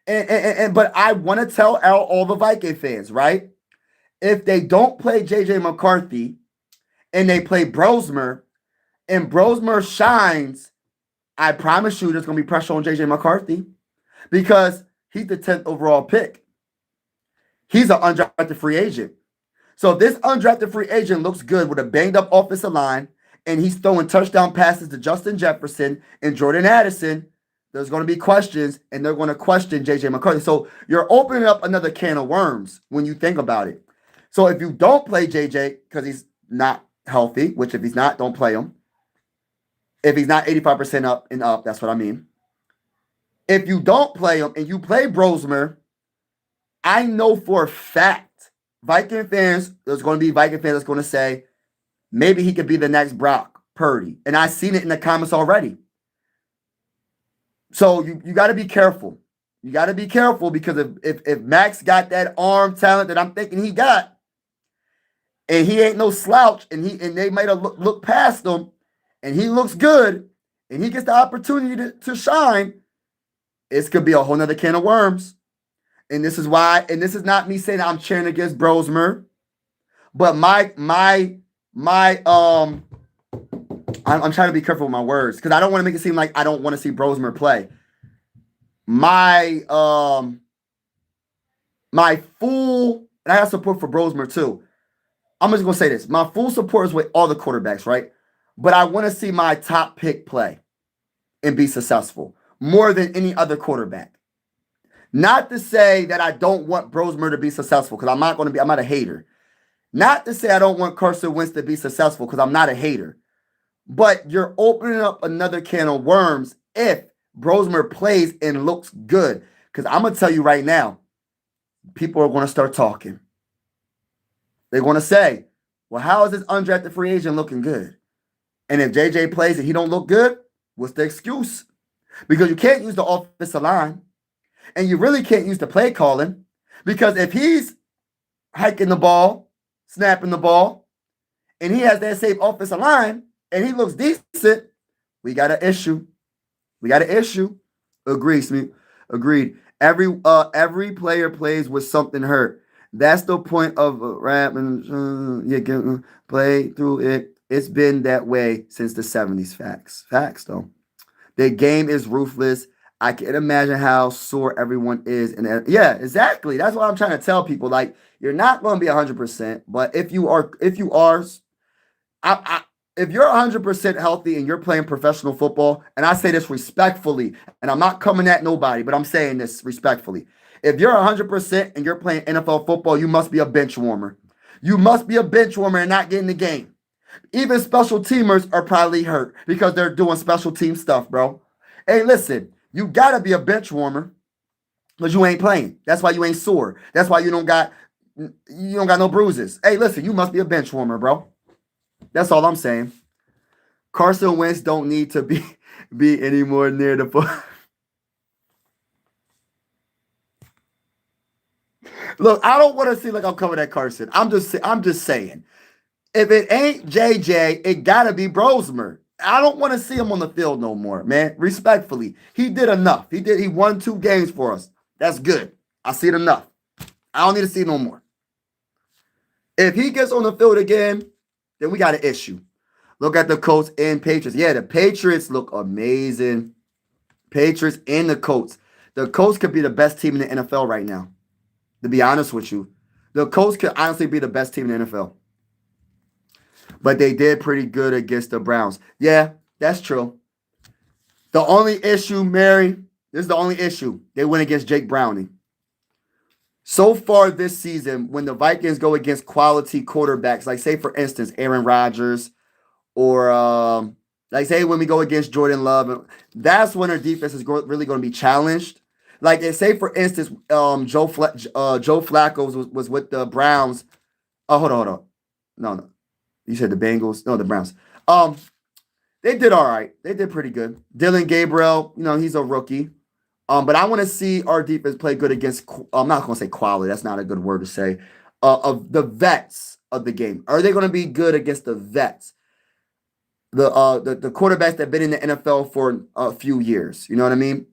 But I want to tell all the Viking fans, right? If they don't play JJ McCarthy and they play Brosmer and Brosmer shines, I promise you there's going to be pressure on JJ McCarthy because he's the 10th overall pick. He's an undrafted free agent. So if this undrafted free agent looks good with a banged up offensive line and he's throwing touchdown passes to Justin Jefferson and Jordan Addison, there's going to be questions and they're going to question JJ McCarthy. So you're opening up another can of worms when you think about it. So if you don't play JJ because he's not healthy, which if he's not, don't play him. If he's not 85% up and up, that's what I mean. If you don't play him and you play Brosmer, I know for a fact, Viking fans, there's going to be Viking fans that's going to say, maybe he could be the next Brock Purdy. And I've seen it in the comments already. So you got to be careful. You got to be careful because if Max got that arm talent that I'm thinking he got, and he ain't no slouch, and they might have looked past him, and he looks good, and he gets the opportunity to shine, it could be a whole nother can of worms. And this is why, and this is not me saying I'm cheering against Brosmer, but I'm trying to be careful with my words because I don't want to make it seem like I don't want to see Brosmer play. My full, and I have support for Brosmer too. I'm just gonna say this: my full support is with all the quarterbacks, right? But I want to see my top pick play and be successful more than any other quarterback. Not to say that I don't want Brosmer to be successful because I'm not a hater. Not to say I don't want Carson Wentz to be successful because I'm not a hater. But you're opening up another can of worms if Brosmer plays and looks good. Because I'm going to tell you right now, people are going to start talking. They're going to say, well, how is this undrafted free agent looking good? And if JJ plays and he don't look good, what's the excuse? Because you can't use the offensive line. And you really can't use the play calling. Because if he's hiking the ball, snapping the ball, and he has that same offensive line, and he looks decent, we got an issue. We got an issue. Agreed. Every player plays with something hurt. That's the point of rap and you can play through it. It's been that way since the 70s. Facts though. The game is ruthless. I can imagine how sore everyone is. And yeah, exactly. That's what I'm trying to tell people. Like, you're not going to be 100%, but if you are, if you're 100% healthy and you're playing professional football, and I say this respectfully, and I'm not coming at nobody, but I'm saying this respectfully. If you're 100% and you're playing NFL football, you must be a bench warmer. You must be a bench warmer and not get in the game. Even special teamers are probably hurt because they're doing special team stuff, bro. Hey, listen, you got to be a bench warmer because you ain't playing. That's why you ain't sore. That's why you don't got no bruises. Hey, listen, you must be a bench warmer, bro. That's all I'm saying. Carson Wentz don't need to be anymore near the foot. Look, I don't want to see like I'm coming at Carson. I'm just saying. If it ain't JJ, it gotta be Brosmer. I don't want to see him on the field no more, man. Respectfully, he did enough. He won 2 games for us. That's good. I see it enough. I don't need to see no more. If he gets on the field again, then we got an issue. Look at the Colts and Patriots. Yeah, the Patriots look amazing. Patriots and the Colts. The Colts could be the best team in the NFL right now. To be honest with you, the Colts could honestly be the best team in the NFL. But they did pretty good against the Browns. Yeah, that's true. The only issue, Mary, this is the only issue. They went against Jake Browning. So far this season, when the Vikings go against quality quarterbacks, like say for instance, Aaron Rodgers, or like say when we go against Jordan Love, that's when our defense is really going to be challenged. Like say for instance, Joe Flacco was with the Browns. Oh, hold on. No. You said the Bengals? No, the Browns. They did all right. They did pretty good. Dylan Gabriel, he's a rookie. But I want to see our defense play good against, I'm not going to say quality. That's not a good word to say. Of the vets of the game. Are they going to be good against the vets? The quarterbacks that have been in the NFL for a few years. You know what I mean?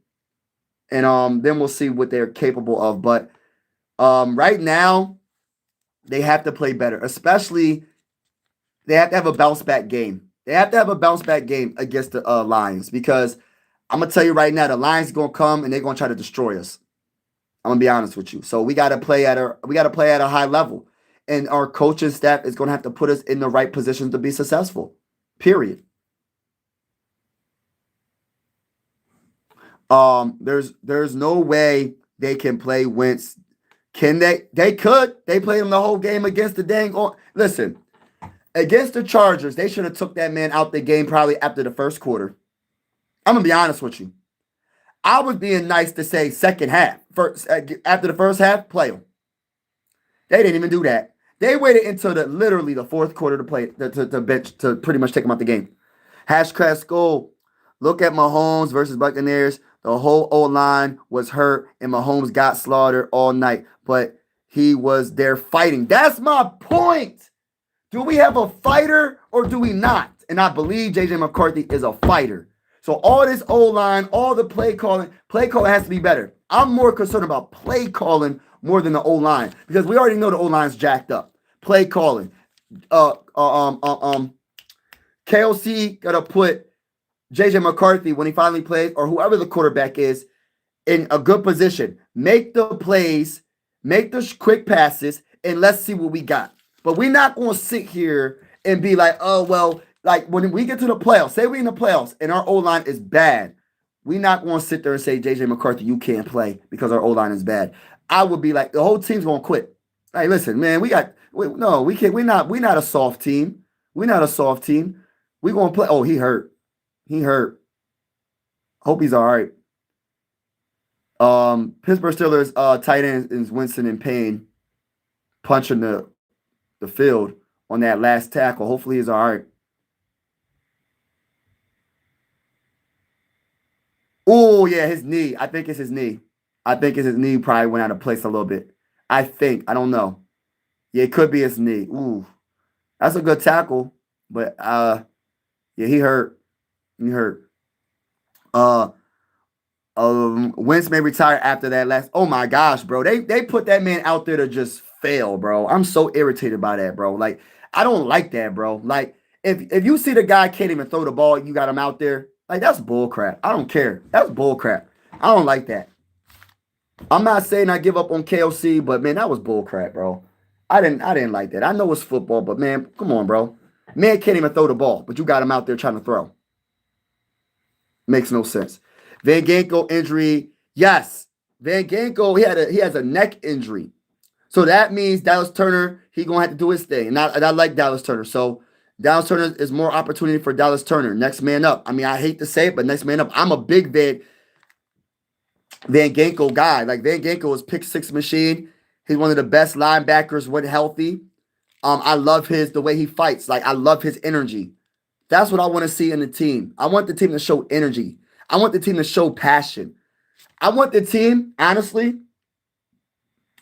And then we'll see what they're capable of. But right now, they have to play better. Especially, they have to have a bounce-back game. They have to have a bounce-back game against the Lions because I'm going to tell you right now, the Lions are going to come and they're going to try to destroy us. I'm going to be honest with you. So we got to play at a high level. And our coaching staff is going to have to put us in the right positions to be successful. Period. There's no way they can play Wentz. Can they? They could. They played him the whole game against the dang. Listen, against the Chargers, they should have took that man out the game probably after the first quarter. I'm going to be honest with you. I was being nice to say second half. First, after the first half, play them. They didn't even do that. They waited until literally the fourth quarter to play to bench to pretty much take them out the game. Hashcraft Skull. Look at Mahomes versus Buccaneers. The whole O-line was hurt, and Mahomes got slaughtered all night. But he was there fighting. That's my point. Do we have a fighter or do we not? And I believe J.J. McCarthy is a fighter. So all this O-line, all the play calling has to be better. I'm more concerned about play calling more than the O-line because we already know the O-line's jacked up. Play calling. KOC got to put J.J. McCarthy, when he finally plays, or whoever the quarterback is, in a good position. Make the plays, make the quick passes, and let's see what we got. But we're not going to sit here and be like, oh, well, like when we get to the playoffs, say we're in the playoffs and our O-line is bad, we're not going to sit there and say, J.J. McCarthy, you can't play because our O-line is bad. I would be like, the whole team's going to quit. Hey, listen, man, we can't. We're not a soft team. We're not a soft team. We're going to play. Oh, he hurt. He hurt. Hope he's all right. Pittsburgh Steelers tight end is Winston in pain, punching the field on that last tackle. Hopefully he's all right. Oh, yeah, his knee. I think it's his knee. Probably went out of place a little bit. I think. I don't know. Yeah, it could be his knee. Ooh. That's a good tackle. But yeah, he hurt. Wentz may retire after that last. Oh my gosh, bro. They put that man out there to just fail, bro. I'm so irritated by that, bro. Like, I don't like that, bro. Like, if you see the guy can't even throw the ball, you got him out there. Like, that's bull crap. I don't care. That's bull crap. I don't like that. I'm not saying I give up on KOC, but man, that was bull crap, bro. I didn't like that. I know it's football, but man, come on, bro. Man can't even throw the ball, but you got him out there trying to throw. Makes no sense. Van Ginkel injury. Yes. Van Ginkel, he has a neck injury. So that means Dallas Turner, he going to have to do his thing. And I like Dallas Turner. So Dallas Turner is more opportunity for Dallas Turner. Next man up. I mean, I hate to say it, but next man up. I'm a big Van Ginkel guy. Like, Van Ginkel is pick six machine. He's one of the best linebackers when healthy. I love the way he fights. Like, I love his energy. That's what I want to see in the team. I want the team to show energy. I want the team to show passion. I want the team, honestly,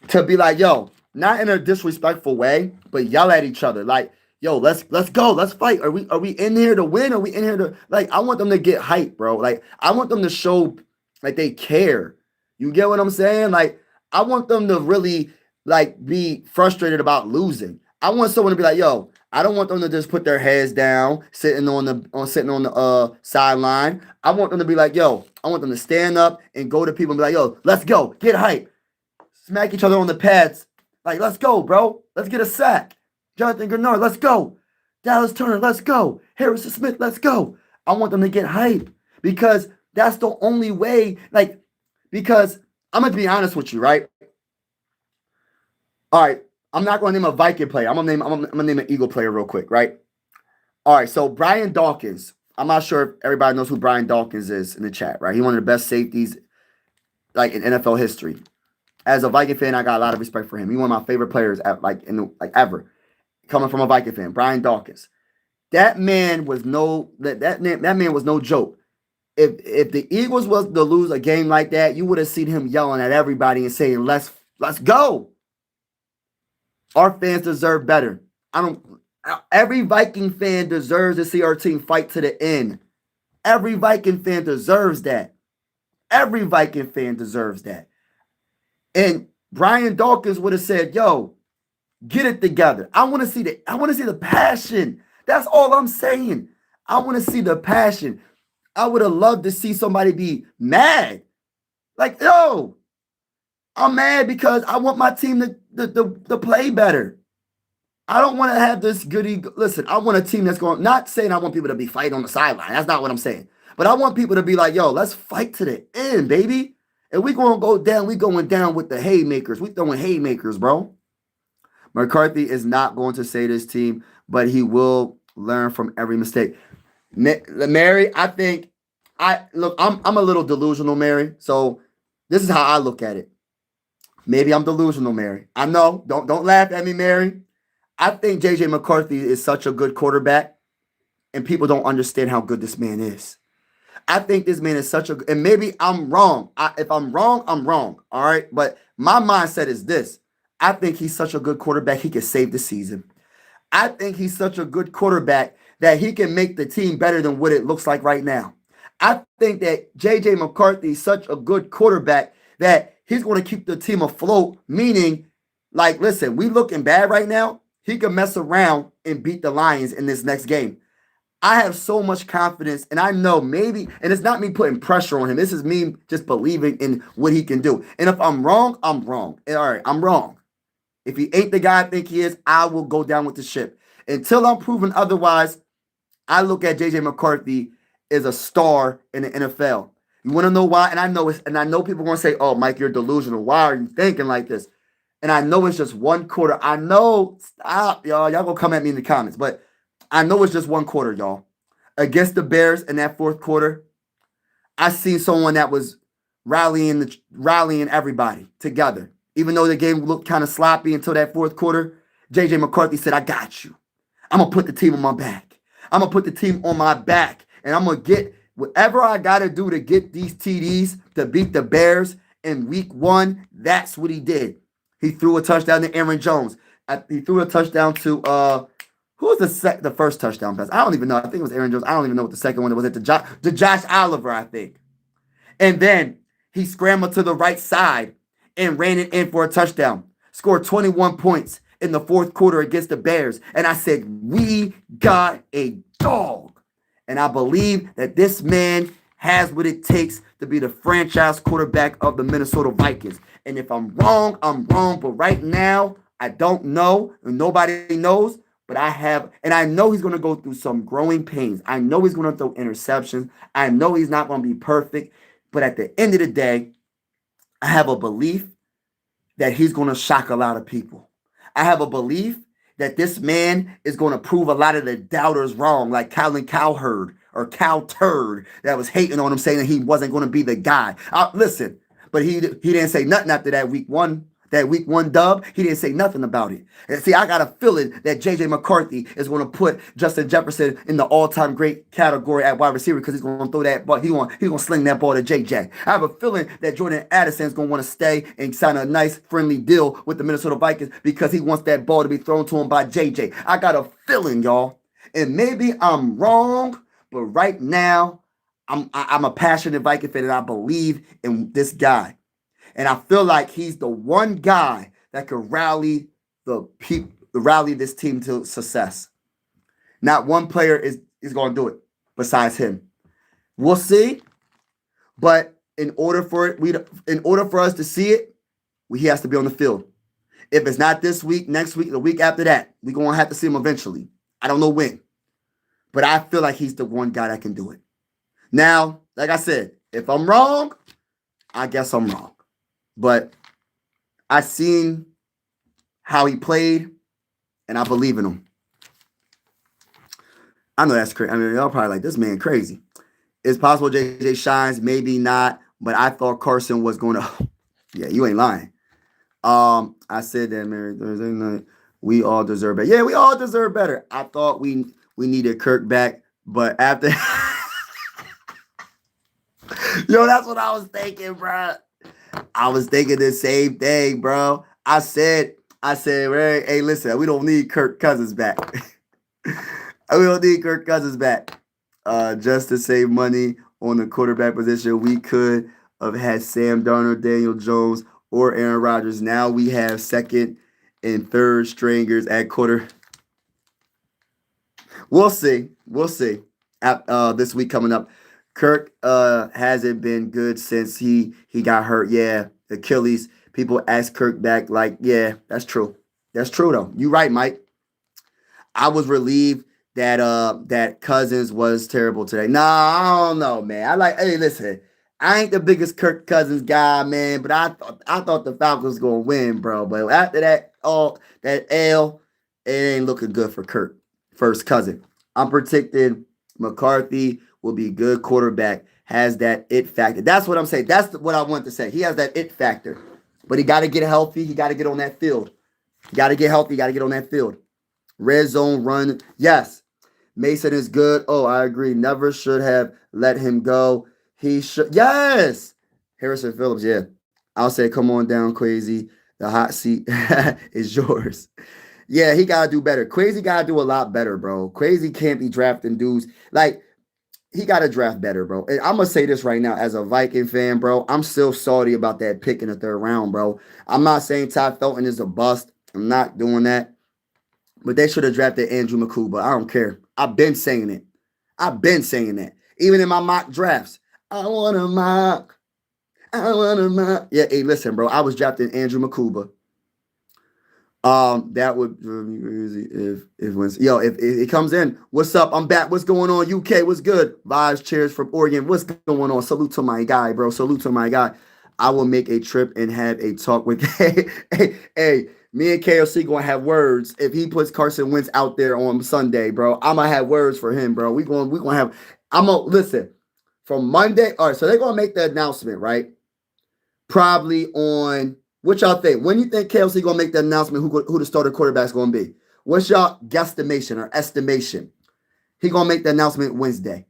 to be like, yo, not in a disrespectful way, but yell at each other. Like, yo, let's go. Let's fight. Are we in here to win? Are we in here to, like, I want them to get hype, bro. Like, I want them to show like they care. You get what I'm saying? Like, I want them to really, like, be frustrated about losing. I want someone to be like, yo, I don't want them to just put their heads down, sitting on the sideline. I want them to be like, yo, I want them to stand up and go to people and be like, yo, let's go, get hype. Smack each other on the pads. Like, let's go, bro. Let's get a sack. Jonathan Grenard, let's go. Dallas Turner, let's go. Harrison Smith, let's go. I want them to get hype because that's the only way, like, because I'm going to be honest with you, right? All right. I'm not going to name a Viking player. I'm gonna name an Eagle player real quick, right? All right, so Brian Dawkins. I'm not sure if everybody knows who Brian Dawkins is in the chat, right? He's one of the best safeties, like, in NFL history. As a Viking fan, I got a lot of respect for him. He's one of my favorite players, ever. Coming from a Viking fan, Brian Dawkins. That man was no joke. If the Eagles was to lose a game like that, you would have seen him yelling at everybody and saying, "Let's go." Our fans deserve better. Every Viking fan deserves to see our team fight to the end. Every Viking fan deserves that. Every Viking fan deserves that. And Brian Dawkins would have said, yo, get it together. I want to see the passion. That's all I'm saying. I want to see the passion. I would have loved to see somebody be mad. Like, yo, I'm mad because I want my team to play better. I don't want to have this goody. Listen, I want a team that's going, not saying I want people to be fighting on the sideline. That's not what I'm saying. But I want people to be like, yo, let's fight to the end, baby. And we going to go down. We going down with the haymakers. We throwing haymakers, bro. McCarthy is not going to save this team, but he will learn from every mistake. Mary, I think I'm a little delusional, Mary. So this is how I look at it. Maybe I'm delusional, Mary. I know. Don't laugh at me, Mary. I think JJ McCarthy is such a good quarterback, and people don't understand how good this man is. I think this man is such a, and maybe I'm wrong. If I'm wrong, I'm wrong. All right. But my mindset is this. I think he's such a good quarterback, he can save the season. I think he's such a good quarterback that he can make the team better than what it looks like right now. I think that JJ McCarthy is such a good quarterback that he's going to keep the team afloat, meaning, like, listen, we looking bad right now. He can mess around and beat the Lions in this next game. I have so much confidence, and I know maybe, and it's not me putting pressure on him. This is me just believing in what he can do. And if I'm wrong, I'm wrong. All right, I'm wrong. If he ain't the guy I think he is, I will go down with the ship. Until I'm proven otherwise, I look at JJ McCarthy as a star in the NFL. You want to know why? And I know people are going to say, "Oh, Mike, you're delusional. Why are you thinking like this?" And I know it's just one quarter. I know, stop, y'all. Y'all gonna come at me in the comments, but I know it's just one quarter, y'all. Against the Bears in that fourth quarter, I seen someone that was rallying everybody together. Even though the game looked kind of sloppy until that fourth quarter, JJ McCarthy said, "I got you. I'm going to put the team on my back. I'm going to put the team on my back, and I'm going to get whatever I got to do to get these TDs to beat the Bears in week 1. That's what he did. He threw a touchdown to Aaron Jones. He threw a touchdown to who was the first touchdown pass? I don't even know. I think it was Aaron Jones. I don't even know what the second one was. It to Josh Oliver, I think. And then he scrambled to the right side and ran it in for a touchdown. Scored 21 points in the fourth quarter against the Bears. And I said, we got a dog. And I believe that this man has what it takes to be the franchise quarterback of the Minnesota Vikings. And if I'm wrong, I'm wrong. But right now, I don't know. And nobody knows. But I know he's going to go through some growing pains. I know he's going to throw interceptions. I know he's not going to be perfect. But at the end of the day, I have a belief that he's going to shock a lot of people. I have a belief that this man is going to prove a lot of the doubters wrong, like Colin Cowherd or Cal Turd that was hating on him, saying that he wasn't going to be the guy. Listen, but he didn't say nothing after that week one dub. He didn't say nothing about it. And see, I got a feeling that JJ McCarthy is going to put Justin Jefferson in the all-time great category at wide receiver because he's going to throw that ball. He's going to sling that ball to JJ. I have a feeling that Jordan Addison is going to want to stay and sign a nice, friendly deal with the Minnesota Vikings because he wants that ball to be thrown to him by JJ. I got a feeling, y'all. And maybe I'm wrong, but right now, I'm a passionate Viking fan, and I believe in this guy. And I feel like he's the one guy that could rally this team to success. Not one player is going to do it besides him. We'll see. But in order for us to see it, he has to be on the field. If it's not this week, next week, the week after that, we're going to have to see him eventually. I don't know when. But I feel like he's the one guy that can do it. Now, like I said, if I'm wrong, I guess I'm wrong. But I seen how he played, and I believe in him. I know that's crazy. I mean, y'all probably like, this man crazy. It's possible JJ shines, maybe not, but I thought Carson was going to. Yeah, you ain't lying. I said that, Mary, Thursday night, we all deserve better. Yeah, we all deserve better. I thought we needed Kirk back, but after. Yo, that's what I was thinking, bro. I was thinking the same thing, bro. I said, Ray, hey, listen, we don't need Kirk Cousins back. We don't need Kirk Cousins back. Just to save money on the quarterback position, we could have had Sam Darnold, Daniel Jones, or Aaron Rodgers. Now we have second and third stringers at quarter. We'll see. This week coming up. Kirk hasn't been good since he got hurt. Yeah, Achilles. People ask Kirk back like, yeah, that's true. That's true, though. You're right, Mike. I was relieved that Cousins was terrible today. Nah, I don't know, man. Hey, listen, I ain't the biggest Kirk Cousins guy, man, but I thought the Falcons was going to win, bro. But after that L, it ain't looking good for Kirk, first cousin. I'm predicting McCarthy will be good quarterback. Has that it factor. That's what I'm saying. That's what I want to say. He has that it factor. But he got to get healthy. He got to get on that field. He got to get healthy. He got to get on that field. Red zone run. Yes. Mason is good. Oh, I agree. Never should have let him go. He should. Yes. Harrison Phillips. Yeah. I'll say, come on down, Crazy. The hot seat is yours. Yeah, he got to do better. Crazy got to do a lot better, bro. Crazy can't be drafting dudes. Like, he got to draft better, bro. And I'm going to say this right now as a Viking fan, bro. I'm still salty about that pick in the third round, bro. I'm not saying Todd Felton is a bust. I'm not doing that. But they should have drafted Andrew McCuba. I don't care. I've been saying it. I've been saying that. Even in my mock drafts. I want to mock. I want to mock. Yeah, hey, listen, bro. I was drafting Andrew McCuba. That would be crazy if it comes in. What's up? I'm back. What's going on? UK, what's good? Vibes, cheers from Oregon. What's going on? Salute to my guy, bro. Salute to my guy. I will make a trip and have a talk with hey, me and KOC gonna have words if he puts Carson Wentz out there on Sunday, bro. I'm gonna have words for him, bro. We gonna have. I'm gonna listen from Monday. All right, so they're gonna make the announcement, right? Probably on. What y'all think? When you think KLC gonna make the announcement who the starter quarterback's gonna be? What's y'all guesstimation or estimation? He gonna make the announcement Wednesday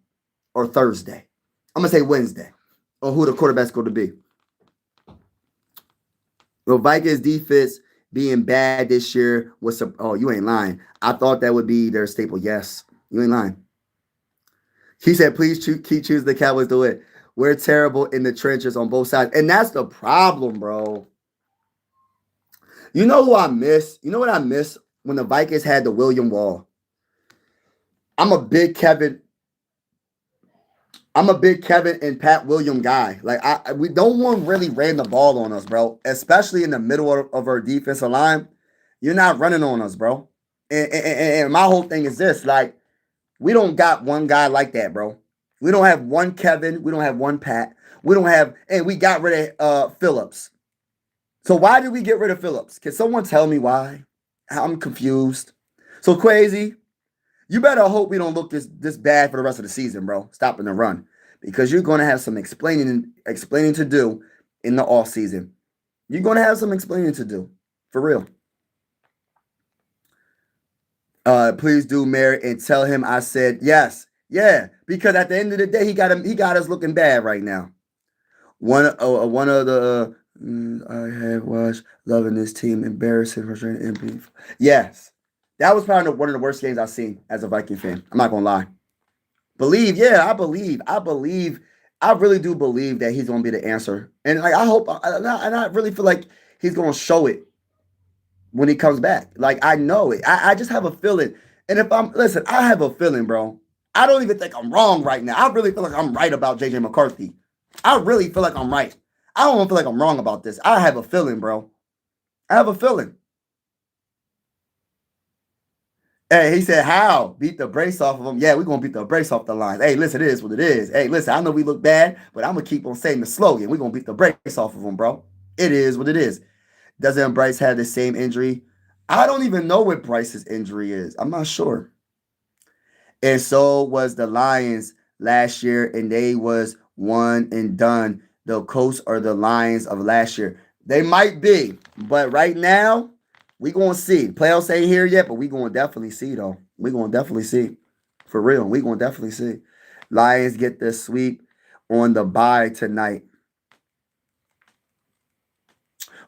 or Thursday. I'm gonna say Wednesday, or who the quarterback's going to be. The Vikings defense being bad this year was you ain't lying. I thought that would be their staple. Yes, you ain't lying. He said, please keep choosing the Cowboys to win. We're terrible in the trenches on both sides, and that's the problem, bro. You know who I miss? You know what I miss? When the Vikings had the William Wall. I'm a big Kevin and Pat William guy. Like we don't want really ran the ball on us, bro. Especially in the middle of our defensive line. You're not running on us, bro. And my whole thing is this: like, we don't got one guy like that, bro. We don't have one Kevin. We don't have one Pat. We don't have, and we got rid of Phillips. So why did we get rid of Phillips? Can someone tell me why? I'm confused. So Crazy, you better hope we don't look this bad for the rest of the season, bro. Stopping the run. Because you're going to have some explaining to do in the offseason. You're going to have some explaining to do. For real. Please do, Mary, and tell him I said yes. Yeah, because at the end of the day, he got us looking bad right now. One of the I have watched loving this team, embarrassing, frustrating, and painful. Yes, that was probably one of the worst games I've seen as a Viking fan. I'm not gonna lie. I really do believe that he's gonna be the answer, and like I hope, and I really feel like he's gonna show it when he comes back. Like I know it. I just have a feeling, and I have a feeling, bro. I don't even think I'm wrong right now. I really feel like I'm right about JJ McCarthy. I really feel like I'm right. I don't feel like I'm wrong about this. I have a feeling, bro. I have a feeling. Hey, he said, how? Beat the brace off of them. Yeah, we're going to beat the brace off the lines. Hey, listen, it is what it is. Hey, listen, I know we look bad, but I'm going to keep on saying the slogan. We're going to beat the brace off of them, bro. It is what it is. Doesn't Bryce have the same injury? I don't even know what Bryce's injury is. I'm not sure. And so was the Lions last year, and they was one and done. The Colts are the Lions of last year. They might be, but right now, we're going to see. Playoffs ain't here yet, but we're going to definitely see, though. We're going to definitely see. For real, we're going to definitely see. Lions get the sweep on the bye tonight.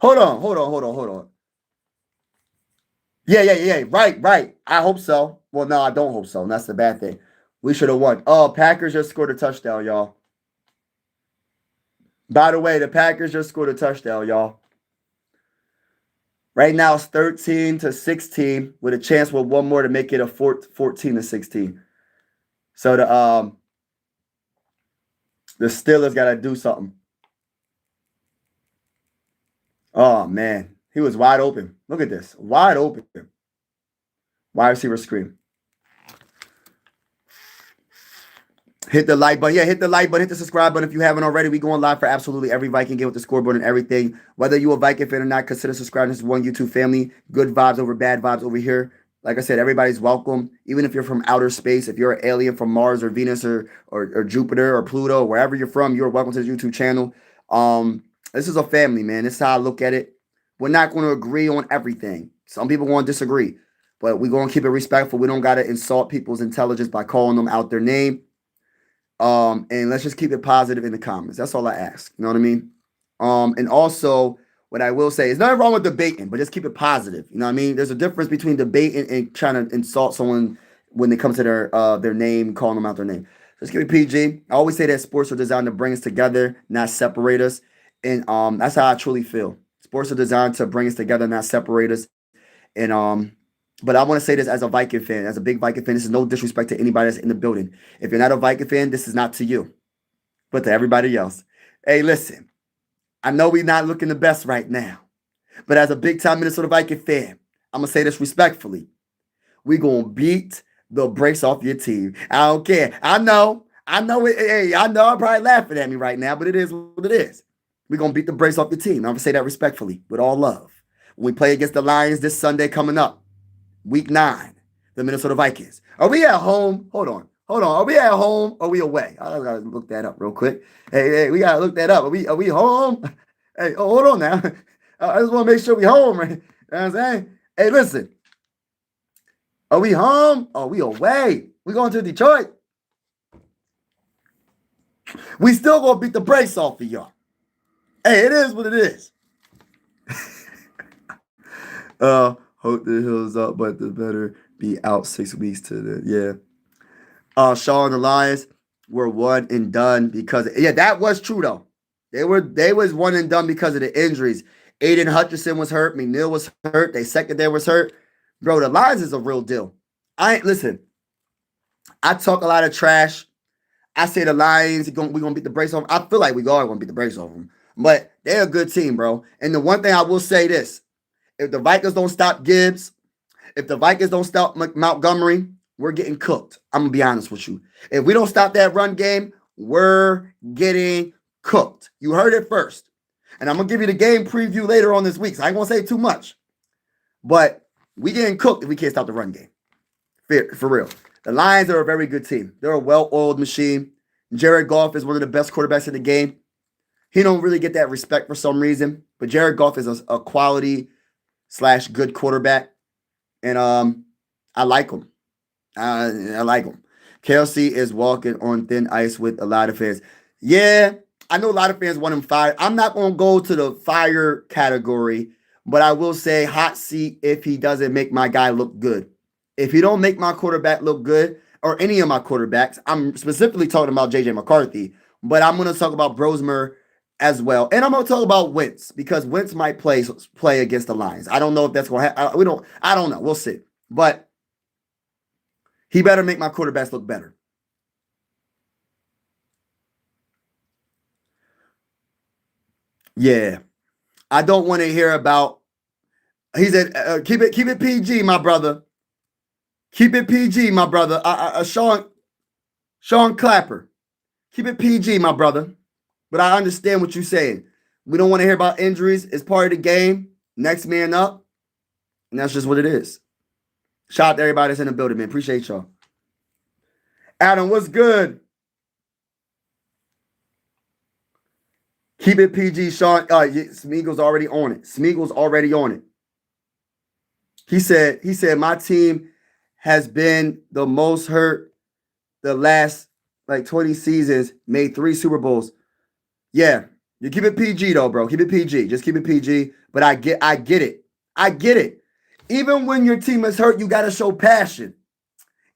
Hold on. Yeah. Right. I hope so. Well, no, I don't hope so. And that's the bad thing. We should have won. Oh, Packers just scored a touchdown, y'all. By the way, the Packers just scored a touchdown, y'all. Right now, it's 13-16 with a chance with one more to make it a 14-16. So the Steelers got to do something. Oh, man. He was wide open. Look at this. Wide open. Wide receiver screen. Hit the like button. Yeah, hit the like button. Hit the subscribe button if you haven't already. We going live for absolutely every Viking game with the scoreboard and everything. Whether you're a Viking fan or not, consider subscribing to this one YouTube family. Good vibes over bad vibes over here. Like I said, everybody's welcome. Even if you're from outer space, if you're an alien from Mars or Venus or Jupiter or Pluto, wherever you're from, you're welcome to the YouTube channel. This is a family, man. This is how I look at it. We're not going to agree on everything. Some people want to disagree, but we're going to keep it respectful. We don't got to insult people's intelligence by calling them out their name. And let's just keep it positive in the comments. That's all I ask. You know what I mean? And also, what I will say is nothing wrong with debating, but just keep it positive. You know what I mean? There's a difference between debating and trying to insult someone when it comes to their name, calling them out their name. Just keep it PG. I always say that sports are designed to bring us together, not separate us. And that's how I truly feel. Sports are designed to bring us together, not separate us. And but I want to say this as a Viking fan, as a big Viking fan. This is no disrespect to anybody that's in the building. If you're not a Viking fan, this is not to you, but to everybody else. Hey, listen, I know we're not looking the best right now, but as a big time Minnesota Viking fan, I'm gonna say this respectfully. We're gonna beat the brakes off your team. I don't care. I know it. Hey, I know I'm probably laughing at me right now, but it is what it is. We're gonna beat the brakes off your team. I'm gonna say that respectfully, with all love. When we play against the Lions this Sunday coming up. Week 9, the Minnesota Vikings. Are we at home? Hold on. Are we at home or are we away? I gotta look that up real quick. Hey, we gotta look that up. Are we home? Hey, hold on now. I just want to make sure we home. Right? You know what I'm saying? Hey, listen. Are we home? Or are we away? We going to Detroit? We still gonna beat the brakes off of y'all. Hey, it is what it is. Hope the Hills up, but the better be out 6 weeks to the Shaw and the Lions were one and done because that was true though. They was one and done because of the injuries. Aiden Hutchinson was hurt, McNeil was hurt, they secondary was hurt. Bro, the Lions is a real deal. Listen. I talk a lot of trash. I say the Lions we're gonna beat the brakes off. I feel like we are gonna beat the brakes off them, but they're a good team, bro. And the one thing I will say this. If the Vikings don't stop Gibbs, if the Vikings don't stop Montgomery, we're getting cooked. I'm going to be honest with you. If we don't stop that run game, we're getting cooked. You heard it first. And I'm going to give you the game preview later on this week, so I ain't going to say too much. But we getting cooked if we can't stop the run game. For real. The Lions are a very good team. They're a well-oiled machine. Jared Goff is one of the best quarterbacks in the game. He don't really get that respect for some reason, but Jared Goff is a quality / good quarterback. And I like him. I like him. Kelsey is walking on thin ice with a lot of fans. Yeah, I know a lot of fans want him fired. I'm not going to go to the fire category, but I will say hot seat if he doesn't make my guy look good. If he don't make my quarterback look good, or any of my quarterbacks, I'm specifically talking about J.J. McCarthy, but I'm going to talk about Brosmer as well. And I'm going to talk about Wentz because Wentz might play against the Lions. I don't know if that's going to happen. I don't know. We'll see. But he better make my quarterbacks look better. Yeah. I don't want to hear about he said keep it PG, my brother. Keep it PG, my brother. Sean Clapper. Keep it PG, my brother. But I understand what you're saying. We don't want to hear about injuries. It's part of the game. Next man up. And that's just what it is. Shout out to everybody that's in the building, man. Appreciate y'all. Adam, what's good? Keep it PG, Sean. Smeagol's already on it. Smeagol's already on it. He said, my team has been the most hurt the last 20 seasons, made 3 Super Bowls. Yeah, you keep it PG though, bro. Keep it PG. Just keep it PG. But I get it. I get it. Even when your team is hurt, you got to show passion.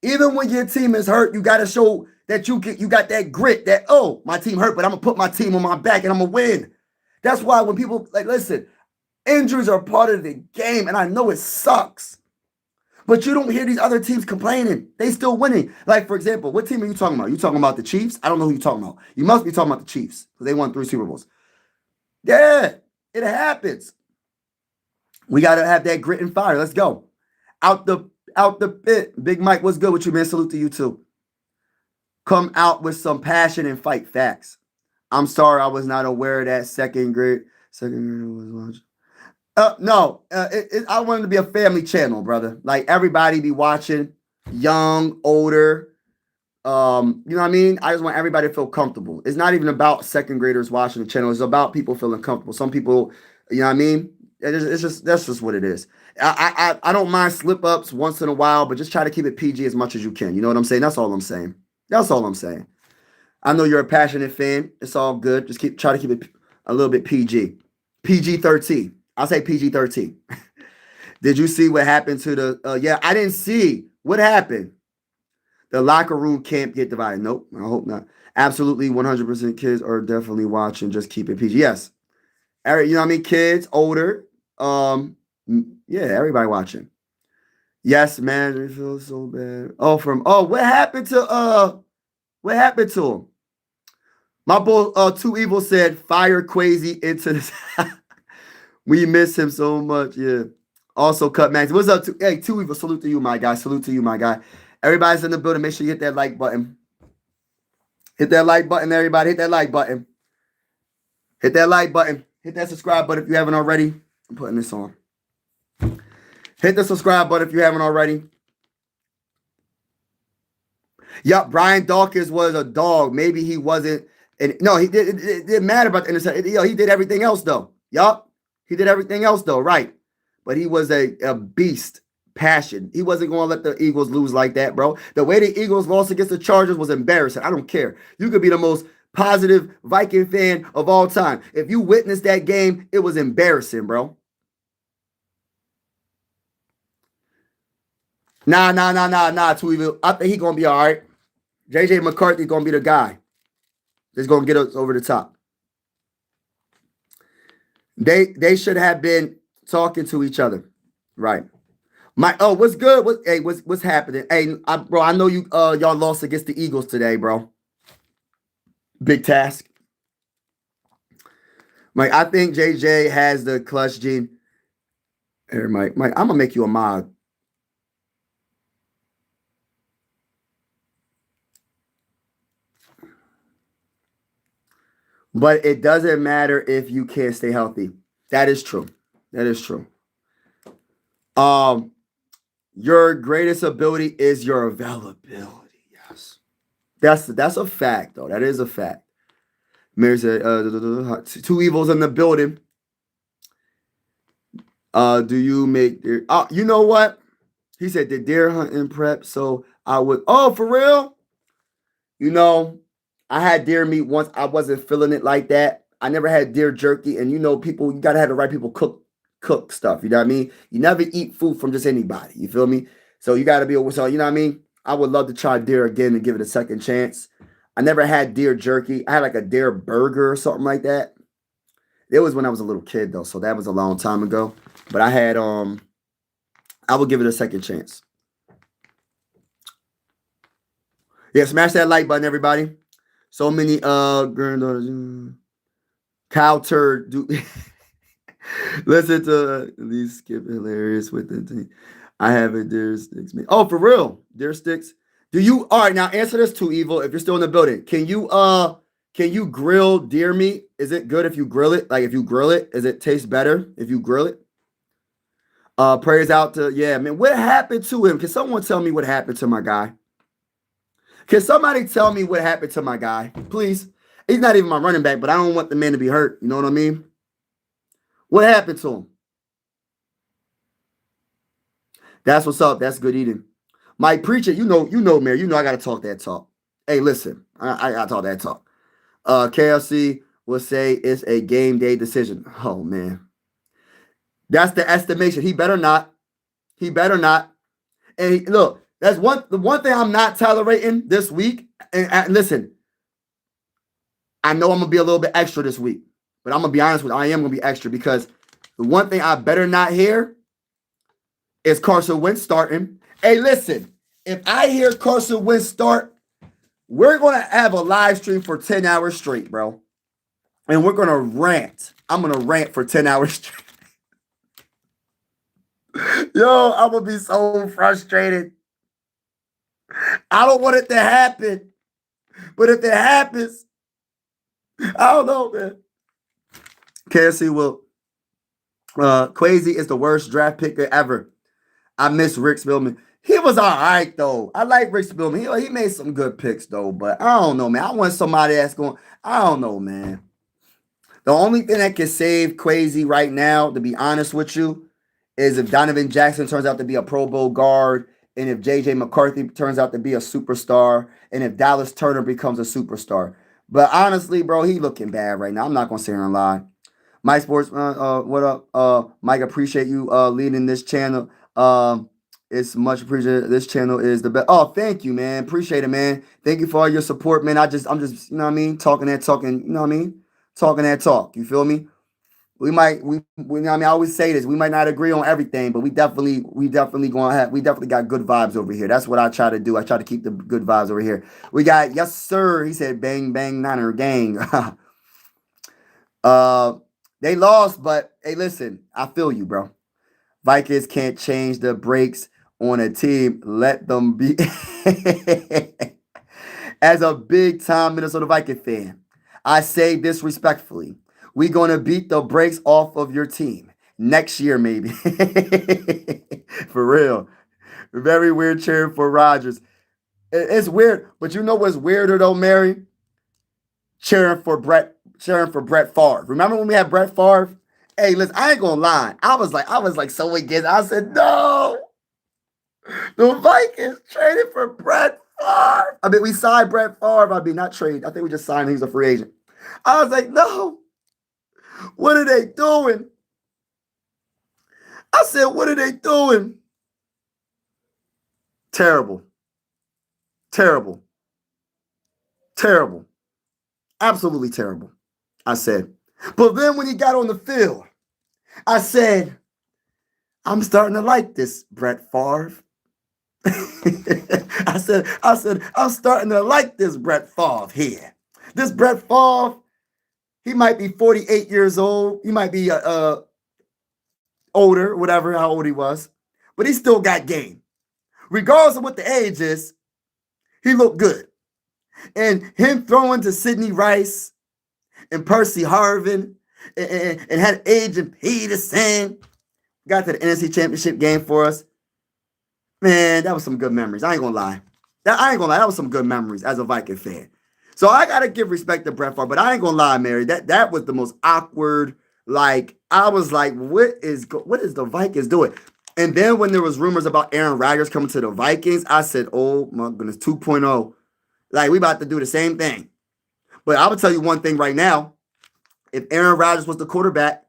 Even when your team is hurt, you got to show that you got that grit, that, oh, my team hurt, but I'm going to put my team on my back and I'm going to win. That's why when people, listen, injuries are part of the game, and I know it sucks. But you don't hear these other teams complaining. They still winning. Like, for example, what team are you talking about? You talking about the Chiefs? I don't know who you're talking about. You must be talking about the Chiefs because they won 3 Super Bowls. Yeah, it happens. We got to have that grit and fire. Let's go. Out the pit. Big Mike, what's good with you, man? Salute to you, too. Come out with some passion and fight facts. I'm sorry I was not aware of that second grade was watching. No, I want it to be a family channel, brother. Like everybody be watching, young, older. You know what I mean? I just want everybody to feel comfortable. It's not even about second graders watching the channel. It's about people feeling comfortable. Some people, you know what I mean? It's just that's just what it is. I don't mind slip ups once in a while, but just try to keep it PG as much as you can. You know what I'm saying? That's all I'm saying. That's all I'm saying. I know you're a passionate fan. It's all good. Just try to keep it a little bit PG. PG 13. I'll say PG 13. Did you see what happened to the? Yeah, I didn't see what happened. The locker room can't get divided. Nope, I hope not. Absolutely, 100% kids are definitely watching. Just keep it PG. Yes, you know what I mean. Kids, older. Yeah, everybody watching. Yes, man. It feels so bad. What happened to what happened to him? My boy, Too Evil said, fire Quasi into this. We miss him so much. Yeah. Also, Cut Max. What's up? Hey, Too Evil. Salute to you, my guy. Salute to you, my guy. Everybody's in the building. Make sure you hit that like button. Hit that like button, everybody. Hit that like button. Hit that like button. Hit that subscribe button if you haven't already. I'm putting this on. Hit the subscribe button if you haven't already. Yup, Brian Dawkins was a dog. Maybe he wasn't. And no, he did. It didn't matter about the interception. He did everything else though. Yup, he did everything else though. Right, but he was a beast. Passion. He wasn't going to let the Eagles lose like that, bro. The way the Eagles lost against the Chargers was embarrassing. I don't care. You could be the most positive Viking fan of all time. If you witnessed that game, it was embarrassing, bro. Nah, Too Evil. I think he's going to be all right. JJ McCarthy's going to be the guy that's going to get us over the top. They should have been talking to each other. Right. What's good? What's happening? Hey, bro, I know you y'all lost against the Eagles today, bro. Big task. Mike, I think JJ has the clutch gene. Here, Mike, I'm gonna make you a mod. But it doesn't matter if you can't stay healthy. That is true. That is true. Your greatest ability is your availability. Yes. That's a fact, though. That is a fact. Mary said, Too Evils in the building. Do you make deer? You know what? He said the deer hunting prep. So I would. Oh, for real? You know, I had deer meat once. I wasn't feeling it like that. I never had deer jerky, and you know, people, you gotta have the right people cook stuff. You know what I mean? You never eat food from just anybody. You feel me? So you gotta be so. You know what I mean? I would love to try deer again and give it a second chance. I never had deer jerky. I had like a deer burger or something like that. It was when I was a little kid though, so that was a long time ago. But I had I will give it a second chance. Yeah, smash that like button, everybody. So many granddaughters. Cow turd do listen to these skip hilarious with the thing. I have a deer sticks. Oh, for real? Deer sticks. Do you all right now answer this Too Evil if you're still in the building? Can you grill deer meat? Is it good if you grill it? Like if you grill it, does it taste better if you grill it? Prayers out to man. What happened to him? Can someone tell me what happened to my guy? Can somebody tell me what happened to my guy? Please. He's not even my running back, but I don't want the man to be hurt. You know what I mean? What happened to him? That's what's up. That's good eating. Mike, preach it. You know, Mayor. You know I gotta talk that talk. Hey, listen, I gotta talk that talk. KLC will say it's a game day decision. Oh man. That's the estimation. He better not. He better not. And look, that's the one thing I'm not tolerating this week. And listen, I know I'm gonna be a little bit extra this week, but I'm gonna be honest with you, I am gonna be extra because the one thing I better not hear is Carson Wentz starting. Hey, listen, if I hear Carson Wentz start, we're gonna have a live stream for 10 hours straight, bro. And we're gonna rant. I'm gonna rant for 10 hours straight. Yo, I'm gonna be so frustrated. I don't want it to happen. But if it happens, I don't know, man. KSC will Quasi is the worst draft picker ever. I miss Rick Spillman. He was all right though. I like Rick Spillman. He made some good picks though, but I don't know, man. I want somebody that's going. I don't know, man. The only thing that can save Quasi right now, to be honest with you, is if Donovan Jackson turns out to be a Pro Bowl guard, and if JJ McCarthy turns out to be a superstar, and if Dallas Turner becomes a superstar. But honestly, bro, he looking bad right now. I'm not gonna sit here and lie. Mike Sports, what up? Mike, appreciate you leading this channel. It's much appreciated. This channel is the best. Oh, thank you, man. Appreciate it, man. Thank you for all your support, man. I'm just, you know what I mean? Talking, you know what I mean? Talking that talk. You feel me? We I mean, I always say this. We might not agree on everything, but we definitely got good vibes over here. That's what I try to do. I try to keep the good vibes over here. We got, yes, sir. He said, bang, bang, Niner gang. They lost, but hey, listen, I feel you, bro. Vikings can't change the brakes on a team. Let them be. As a big time Minnesota Viking fan, I say this respectfully. We're going to beat the brakes off of your team next year, maybe. For real. Very weird cheering for Rodgers. It's weird, but you know what's weirder though, Mary? Cheering for Brett Favre. Remember when we had Brett Favre? Hey, listen, I ain't gonna lie. I was like so against. I said, no, the Vikings traded for Brett Favre. I mean, we signed Brett Favre. I mean, not trade. I think we just signed him. He's a free agent. I was like, no. What are they doing? I said, what are they doing? Terrible. Terrible. Terrible. Absolutely terrible. I said. But then when he got on the field, I said, I'm starting to like this Brett Favre. I said, I'm starting to like this Brett Favre here. This Brett Favre, he might be 48 years old. He might be older, whatever, how old he was. But he still got game. Regardless of what the age is, he looked good. And him throwing to Sidney Rice and Percy Harvin and had Agent Peterson, got to the NFC Championship game for us. Man, that was some good memories. I ain't gonna lie. That was some good memories as a Viking fan. So I gotta give respect to Brett Favre, but I ain't gonna lie, Mary. That was the most awkward. Like, I was like, what is the Vikings doing? And then when there was rumors about Aaron Rodgers coming to the Vikings, I said, oh my goodness, 2.0. Like, we about to do the same thing. But I will tell you one thing right now. If Aaron Rodgers was the quarterback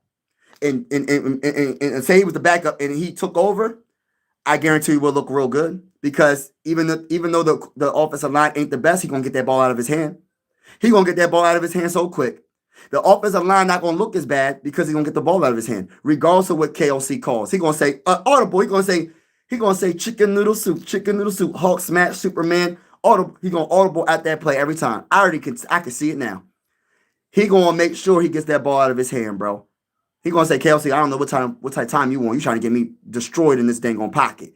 and say he was the backup and he took over, I guarantee you will look real good. Because even though the offensive line ain't the best, he's going to get that ball out of his hand. He's going to get that ball out of his hand so quick. The offensive line not going to look as bad because he's going to get the ball out of his hand, regardless of what KOC calls. He's going to say, audible. He's going to say chicken noodle soup, Hulk smash, Superman, audible. He's going to audible at that play every time. I can see it now. He going to make sure he gets that ball out of his hand, bro. He going to say, KLC, I don't know what type of time you want. You trying to get me destroyed in this dang on pocket.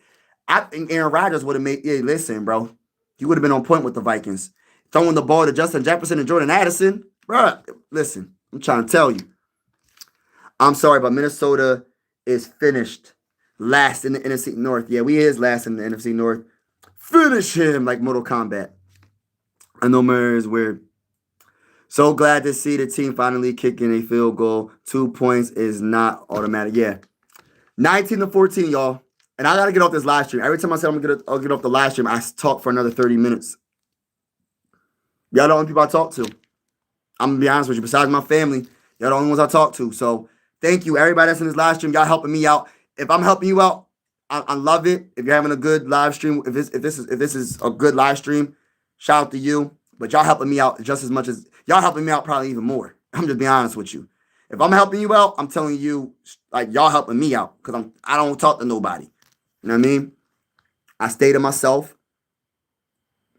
I think Aaron Rodgers would have made, yeah, listen, bro. He would have been on point with the Vikings. Throwing the ball to Justin Jefferson and Jordan Addison. Bro, listen, I'm trying to tell you. I'm sorry, but Minnesota is finished last in the NFC North. Yeah, we is last in the NFC North. Finish him like Mortal Kombat. I know Murray is weird. So glad to see the team finally kicking a field goal. 2 points is not automatic. Yeah. 19-14, y'all. And I got to get off this live stream. Every time I say I'll get off the live stream, I talk for another 30 minutes. Y'all the only people I talk to. I'm going to be honest with you. Besides my family, y'all the only ones I talk to. So thank you, everybody that's in this live stream. Y'all helping me out. If I'm helping you out, I love it. If you're having a good live stream, if this is a good live stream, shout out to you. But y'all helping me out just as much as y'all helping me out, probably even more. I'm just being honest with you. If I'm helping you out, I'm telling you, like, y'all helping me out because I don't talk to nobody. You know what I mean? I stay to myself.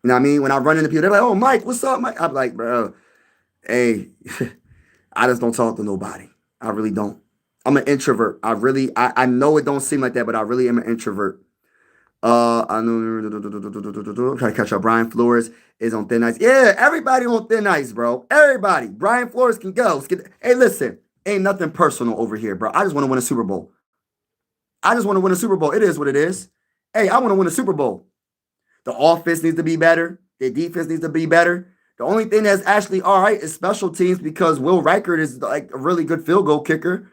You know what I mean? When I run into people, they're like, "Oh, Mike, what's up, Mike?" I'm like, "Bro, hey, I just don't talk to nobody. I really don't. I'm an introvert. I know it don't seem like that, but I really am an introvert." I know. Try to catch up. Brian Flores is on thin ice. Yeah, everybody on thin ice, bro. Everybody. Brian Flores can go. Hey, listen. Ain't nothing personal over here, bro. I just want to win a Super Bowl. I just want to win a Super Bowl. It is what it is. Hey, I want to win a Super Bowl. The offense needs to be better. The defense needs to be better. The only thing that's actually all right is special teams because Will Reichert is like a really good field goal kicker.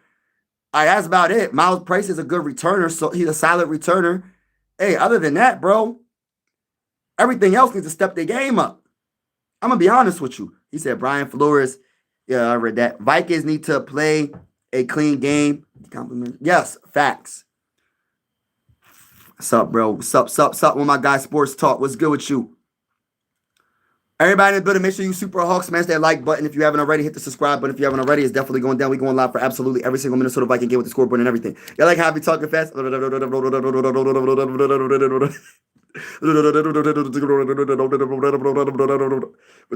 All right, that's about it. Miles Price is a good returner, so he's a solid returner. Hey, other than that, bro, everything else needs to step their game up. I'm gonna be honest with you. He said Brian Flores. Yeah, I read that. Vikings need to play a clean game. Compliment. Yes, facts. What's up, bro? What's up with my guy Sports Talk? What's good with you? Everybody in the building, make sure you Super Hawk smash that like button. If you haven't already, hit the subscribe button. If you haven't already, it's definitely going down. We're going live for absolutely every single Minnesota Viking game with the scoreboard and everything. Y'all like how I be talking fast? With the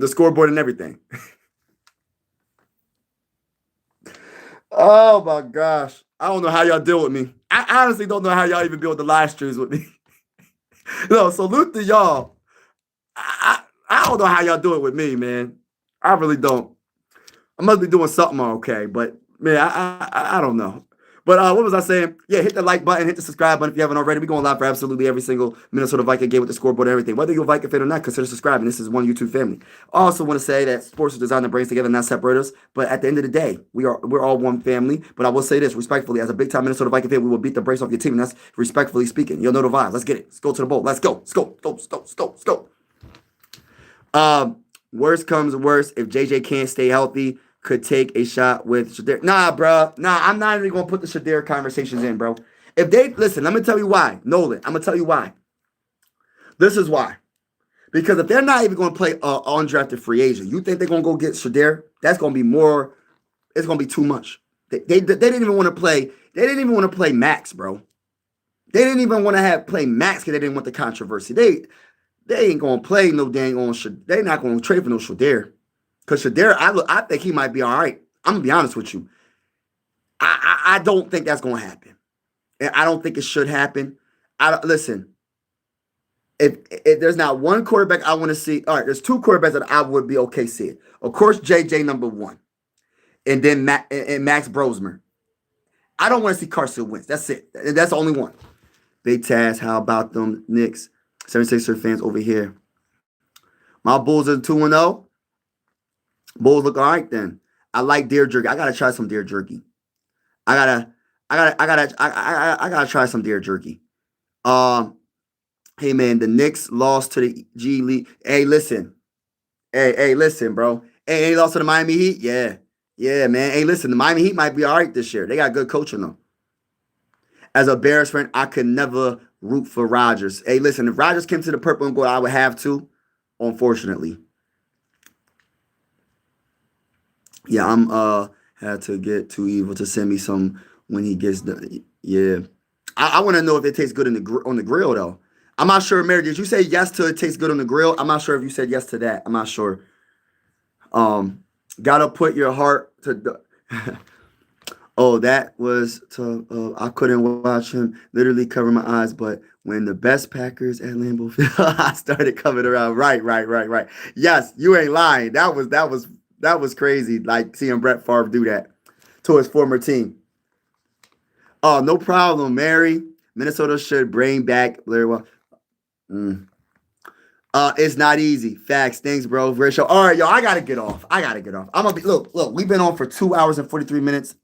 scoreboard and everything. Oh my gosh. I don't know how y'all deal with me. I honestly don't know how y'all even build the live streams with me. No, salute to y'all. I don't know how y'all do it with me, man. I really don't. I must be doing something okay, but man, I don't know. But what was I saying? Yeah, hit the like button, hit the subscribe button if you haven't already. We're going live for absolutely every single Minnesota Viking game with the scoreboard and everything. Whether you're a Viking fan or not, consider subscribing. This is one YouTube family. I also want to say that sports is designed to bring us together, not separate us. But at the end of the day, we're all one family. But I will say this respectfully, as a big time Minnesota Viking fan, we will beat the brakes off your team. And that's respectfully speaking. You'll know the vibes. Let's get it. Let's go to the bowl. Let's go. Let's go. Let's go. Worst comes to worst, if JJ can't stay healthy, could take a shot with Shedeur. Nah, bro. Nah, I'm not even going to put the Shedeur conversations in, bro. If they, listen, let me tell you why. Nolan, I'm going to tell you why. This is why. Because if they're not even going to play undrafted free agent, you think they're going to go get Shedeur? That's going to be more, it's going to be too much. They didn't even want to play, they didn't even want to play Max, bro. They didn't even want to play Max because they didn't want the controversy. They ain't gonna play no dang on. They're not gonna trade for no Shedeur, because Shedeur, I think he might be all right. I'm gonna be honest with you. I don't think that's gonna happen, and I don't think it should happen. Listen. If there's not one quarterback I want to see, all right, there's two quarterbacks that I would be okay seeing. Of course, JJ number one, and then Max Brosmer. I don't want to see Carson Wentz. That's it. That's the only one. Big Taz, how about them Knicks? 76er fans over here. My Bulls are 2-0. Bulls look all right then. I like deer jerky. I gotta try some deer jerky. I gotta try some deer jerky. Hey man, the Knicks lost to the G League. Hey, listen. Hey, listen, bro. Hey, they lost to the Miami Heat? Yeah. Yeah, man. Hey, listen, the Miami Heat might be all right this year. They got good coaching though. As a Bears fan, I could never root for Rodgers. Hey, listen, if Rodgers came to the purple and gold, I would have to, unfortunately. Yeah, I'm had to get too evil to send me some when he gets the yeah. I want to know if it tastes good on the grill though. I'm not sure, Mary. Did you say yes to it tastes good on the grill? I'm not sure if you said yes to that. I'm not sure. Gotta put your heart to the Oh, that was to I couldn't watch him literally cover my eyes, but when the best Packers at Lambeau Field, I started coming around. Right. Yes, you ain't lying. That was crazy. Like seeing Brett Favre do that to his former team. Oh, no problem, Mary. Minnesota should bring back Blair. It's not easy. Facts. Thanks, bro. Very show. All right, yo, I gotta get off. I'm gonna be look. We've been on for 2 hours and 43 minutes.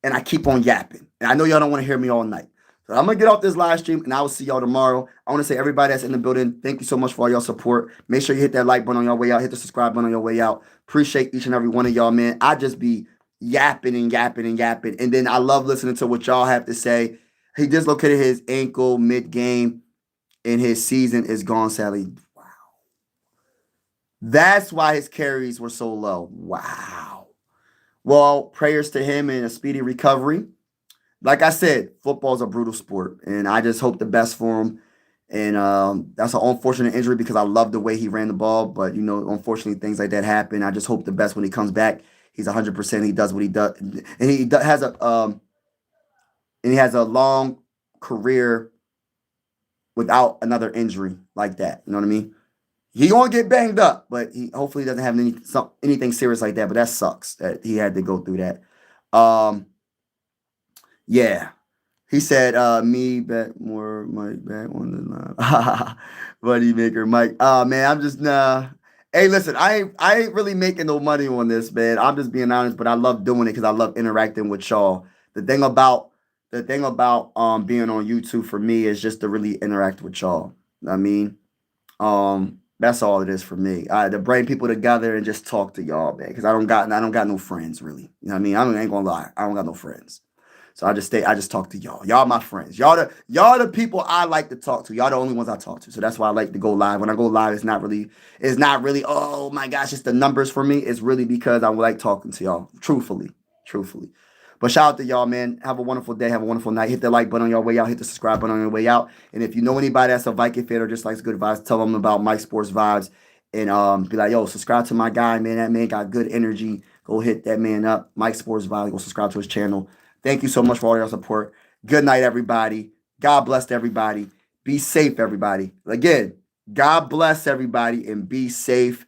And I keep on yapping. And I know y'all don't want to hear me all night. So I'm going to get off this live stream, and I will see y'all tomorrow. I want to say everybody that's in the building, thank you so much for all your support. Make sure you hit that like button on your way out. Hit the subscribe button on your way out. Appreciate each and every one of y'all, man. I just be yapping. And then I love listening to what y'all have to say. He dislocated his ankle mid-game, and his season is gone, sadly. Wow. That's why his carries were so low. Wow. Well, prayers to him and a speedy recovery. Like I said, football is a brutal sport, and I just hope the best for him. And that's an unfortunate injury because I love the way he ran the ball, but unfortunately, things like that happen. I just hope the best when he comes back. He's 100%. He does what he does, and he has a long career without another injury like that. You know what I mean? He gonna get banged up, but he hopefully doesn't have anything serious like that. But that sucks that he had to go through that. Yeah. He said, me bet more Mike back on the line. Money maker Mike. Man, I'm just Hey, listen, I ain't really making no money on this, man. I'm just being honest, but I love doing it because I love interacting with y'all. The thing about being on YouTube for me is just to really interact with y'all. I mean, that's all it is for me. To bring people together and just talk to y'all, man. Because I don't got no friends really. You know what I mean? I ain't gonna lie. I don't got no friends. So I just talk to y'all. Y'all my friends. Y'all the people I like to talk to. Y'all the only ones I talk to. So that's why I like to go live. When I go live, it's not really, oh my gosh, it's the numbers for me. It's really because I like talking to y'all. Truthfully. Truthfully. But shout out to y'all, man. Have a wonderful day. Have a wonderful night. Hit the like button on your way out. Hit the subscribe button on your way out. And if you know anybody that's a Viking fan or just likes good vibes, tell them about Mike Sports Vibes. And be like, yo, subscribe to my guy, man. That man got good energy. Go hit that man up. Mike Sports Vibes. Go subscribe to his channel. Thank you so much for all your support. Good night, everybody. God bless everybody. Be safe, everybody. Again, God bless everybody and be safe,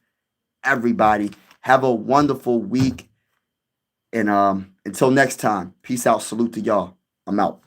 everybody. Have a wonderful week. And until next time, peace out. Salute to y'all. I'm out.